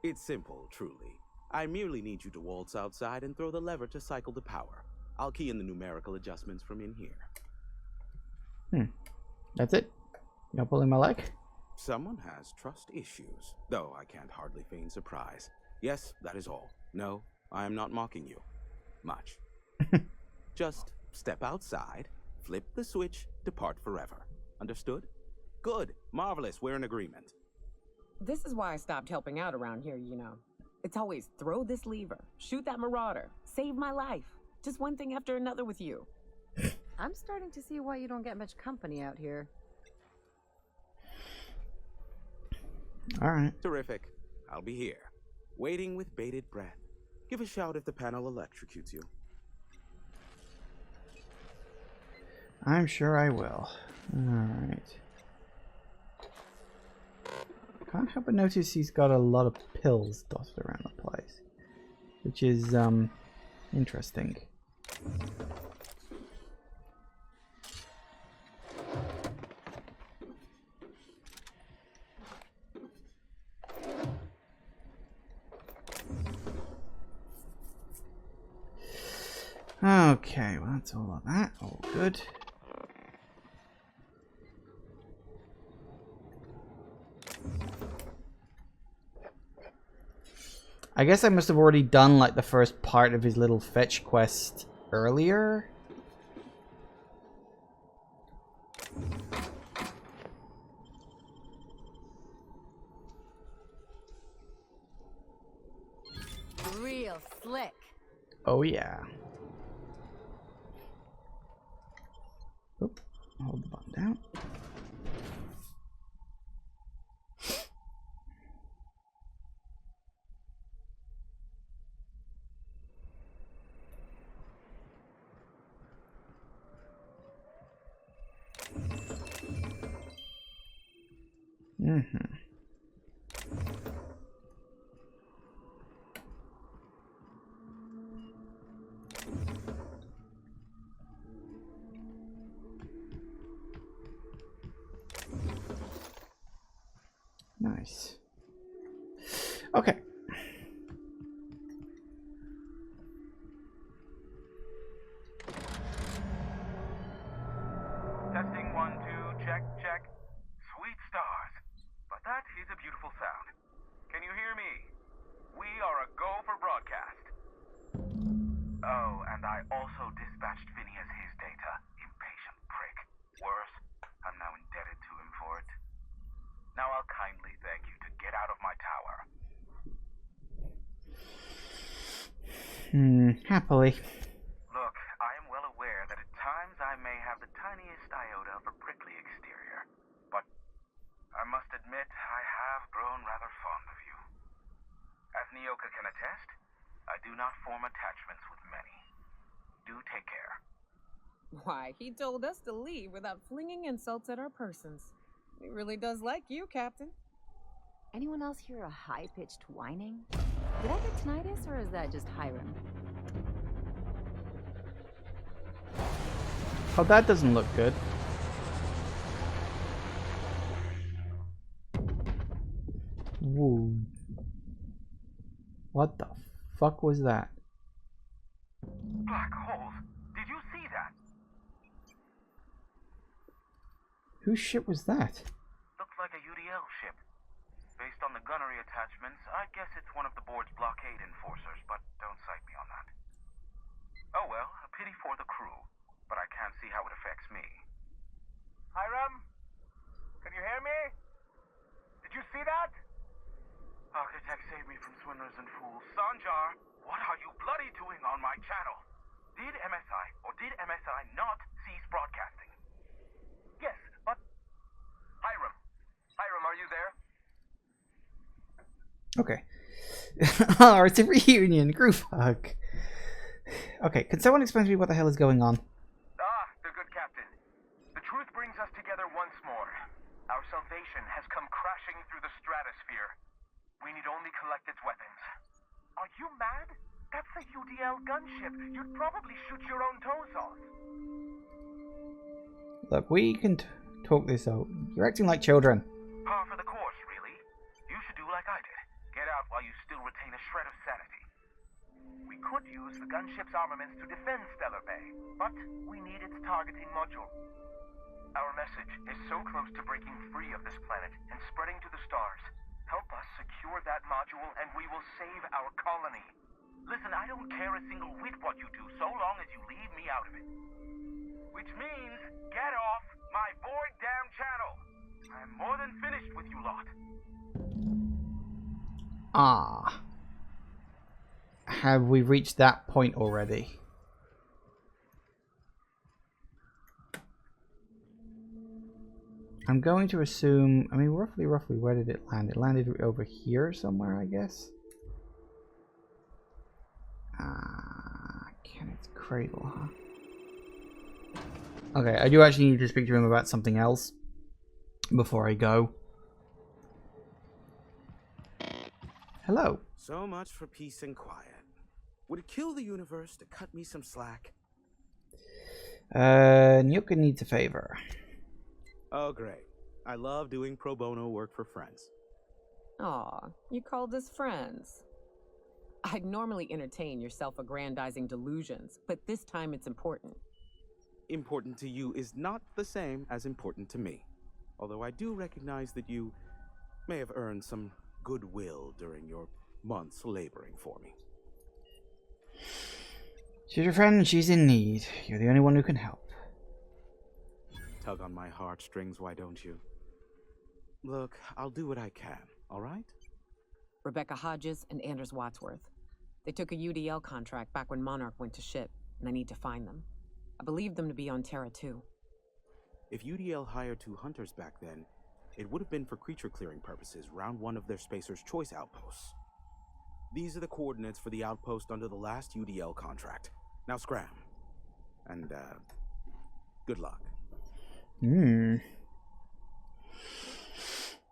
It's simple, truly. I merely need you to waltz outside and throw the lever to cycle the power. I'll key in the numerical adjustments from in here. That's it? You're not pulling my leg? Someone has trust issues, though I can't hardly feign surprise. Yes, that is all. No, I am not mocking you. Much. Just step outside, flip the switch, depart forever. Understood? Good. Marvelous. We're in agreement. This is why I stopped helping out around here, you know. It's always throw this lever, shoot that marauder, save my life. Just one thing after another with you. I'm starting to see why you don't get much company out here. Alright. Terrific. I'll be here, waiting with bated breath. Give a shout if the panel electrocutes you. I'm sure I will. Alright. Can't help but notice he's got a lot of pills dotted around the place, which is interesting. Okay, well that's all of that. All good. I guess I must have already done like the first part of his little fetch quest earlier. Real slick. Oh yeah. Oop, hold the button down. Nice. Okay. a beautiful sound. Can you hear me? We are a go for broadcast. Oh, and I also dispatched Phineas his data. Impatient prick. Worse, I'm now indebted to him for it. Now I'll kindly thank you to get out of my tower. Happily. Look, I am well aware that at times I may have the tiniest iota of a prickly exterior, but I must admit I have grown rather fond of you. As Nyoka can attest, I do not form attachments with many. Do take care. Why, he told us to leave without flinging insults at our persons. He really does like you, Captain. Anyone else hear a high-pitched whining? Did I get tinnitus, or is that just Hiram? Oh, that doesn't look good. Whoa. What the fuck was that? Black holes. Did you see that? Whose ship was that? Looks like a UDL ship. Based on the gunnery attachments, I guess it's one of the board's blockade enforcers, but don't cite me on that. Oh well, a pity for the crew, but I can't see how it affects me. Hiram? Can you hear me? Did you see that? Architect saved me from swindlers and fools. Sanjar, what are you bloody doing on my channel? Did MSI or did MSI not cease broadcasting? Yes, but... Hiram, are you there? Okay. Oh, it's a reunion. Group hug. Okay, can someone explain to me what the hell is going on? Ah, the good captain. The truth brings us together once more. Our salvation has come crashing through the stratosphere. We need only collect its weapons. Are you mad? That's a UDL gunship. You'd probably shoot your own toes off. Look, we can talk this out. You're acting like children. Par for the course, really. You should do like I did. Get out while you still retain a shred of sanity. We could use the gunship's armaments to defend Stellar Bay, but we need its targeting module. Our message is so close to breaking free of this planet and spreading to the stars. Help us secure that module and we will save our colony. Listen, I don't care a single whit what you do so long as you leave me out of it. Which means, get off my bored damn channel. I'm more than finished with you lot. Ah. Have we reached that point already? I'm going to assume, I mean, roughly, where did it land? It landed over here somewhere, I guess. Kenneth's cradle, huh? Okay, I do actually need to speak to him about something else before I go. Hello. So much for peace and quiet. Would it kill the universe to cut me some slack? Nyoka needs a favor. Oh, great. I love doing pro bono work for friends. Aw, you called us friends. I'd normally entertain your self-aggrandizing delusions, but this time it's important. Important to you is not the same as important to me. Although I do recognize that you may have earned some goodwill during your months laboring for me. She's your friend and she's in need. You're the only one who can help. Tug on my heartstrings, why don't you? Look, I'll do what I can, all right? Rebecca Hodges and Anders Wadsworth. They took a UDL contract back when Monarch went to ship, and I need to find them. I believe them to be on Terra 2. If UDL hired 2 hunters back then, it would have been for creature clearing purposes, round 1 of their Spacer's Choice outposts. These are the coordinates for the outpost under the last UDL contract. Now scram. And, good luck.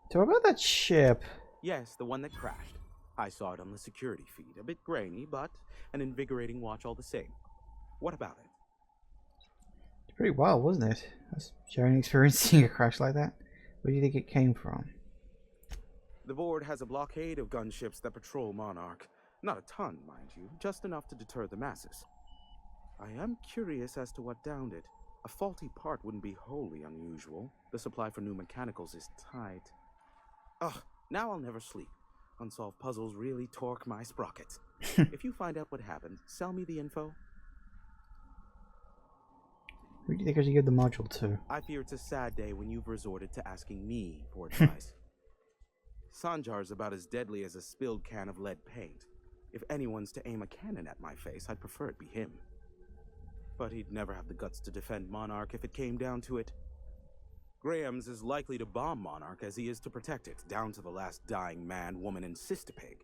So about that ship. Yes, the one that crashed. I saw it on the security feed. A bit grainy, but an invigorating watch all the same. What about it? It's pretty wild, wasn't it? Us sharing experience seeing a crash like that. Where do you think it came from? The board has a blockade of gunships that patrol Monarch. Not a ton, mind you, just enough to deter the masses. I am curious as to what downed it. A faulty part wouldn't be wholly unusual. The supply for new mechanicals is tight. Ugh, Now I'll never sleep. Unsolved puzzles really torque my sprockets. If you find out what happened, sell me the info. Who do you think I should give the module to? I fear it's a sad day when you've resorted to asking me for advice. Sanjar's about as deadly as a spilled can of lead paint. If anyone's to aim a cannon at my face, I'd prefer it be him. But he'd never have the guts to defend Monarch if it came down to it. Graham's as likely to bomb Monarch as he is to protect it, down to the last dying man, woman, and sister-pig.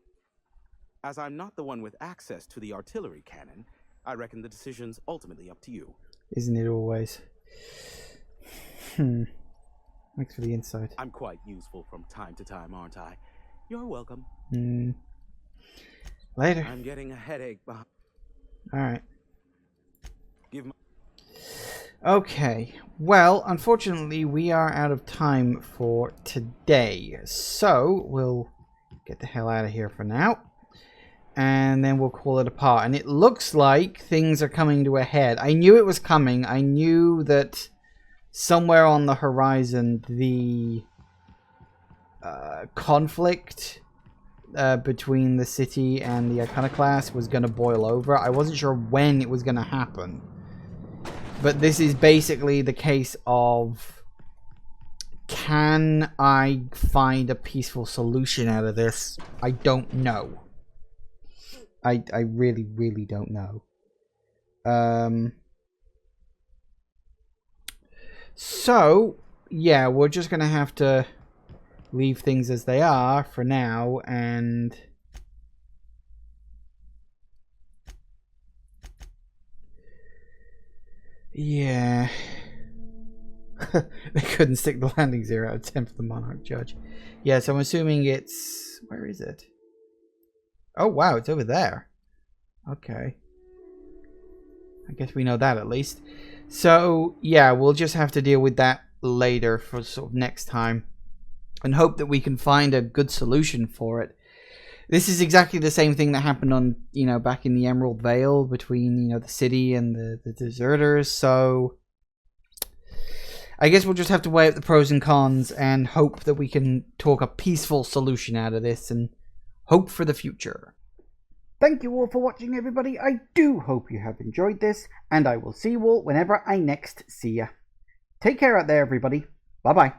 As I'm not the one with access to the artillery cannon, I reckon the decision's ultimately up to you. Isn't it always? Thanks for the insight. I'm quite useful from time to time, aren't I? You're welcome. Later. I'm getting a headache. Alright. Give my... Okay. Well, unfortunately, we are out of time for today. So, we'll get the hell out of here for now. And then we'll call it a part. And it looks like things are coming to a head. I knew it was coming. I knew that somewhere on the horizon, the conflict between the city and the Iconoclast was going to boil over. I wasn't sure when it was going to happen. But this is basically the case of, can I find a peaceful solution out of this? I don't know. I really, really don't know. So, yeah, we're just going to have to leave things as they are for now, and yeah. They couldn't stick the landing 0 out of 10 for the Monarch Judge. Yeah, so I'm assuming it's... Where is it? Oh, wow, it's over there. Okay. I guess we know that at least. So, yeah, we'll just have to deal with that later for sort of next time. And hope that we can find a good solution for it. This is exactly the same thing that happened on, you know, back in the Emerald Vale between, you know, the city and the deserters. So, I guess we'll just have to weigh up the pros and cons and hope that we can talk a peaceful solution out of this and hope for the future. Thank you all for watching, everybody. I do hope you have enjoyed this, and I will see you all whenever I next see you. Take care out there, everybody. Bye-bye.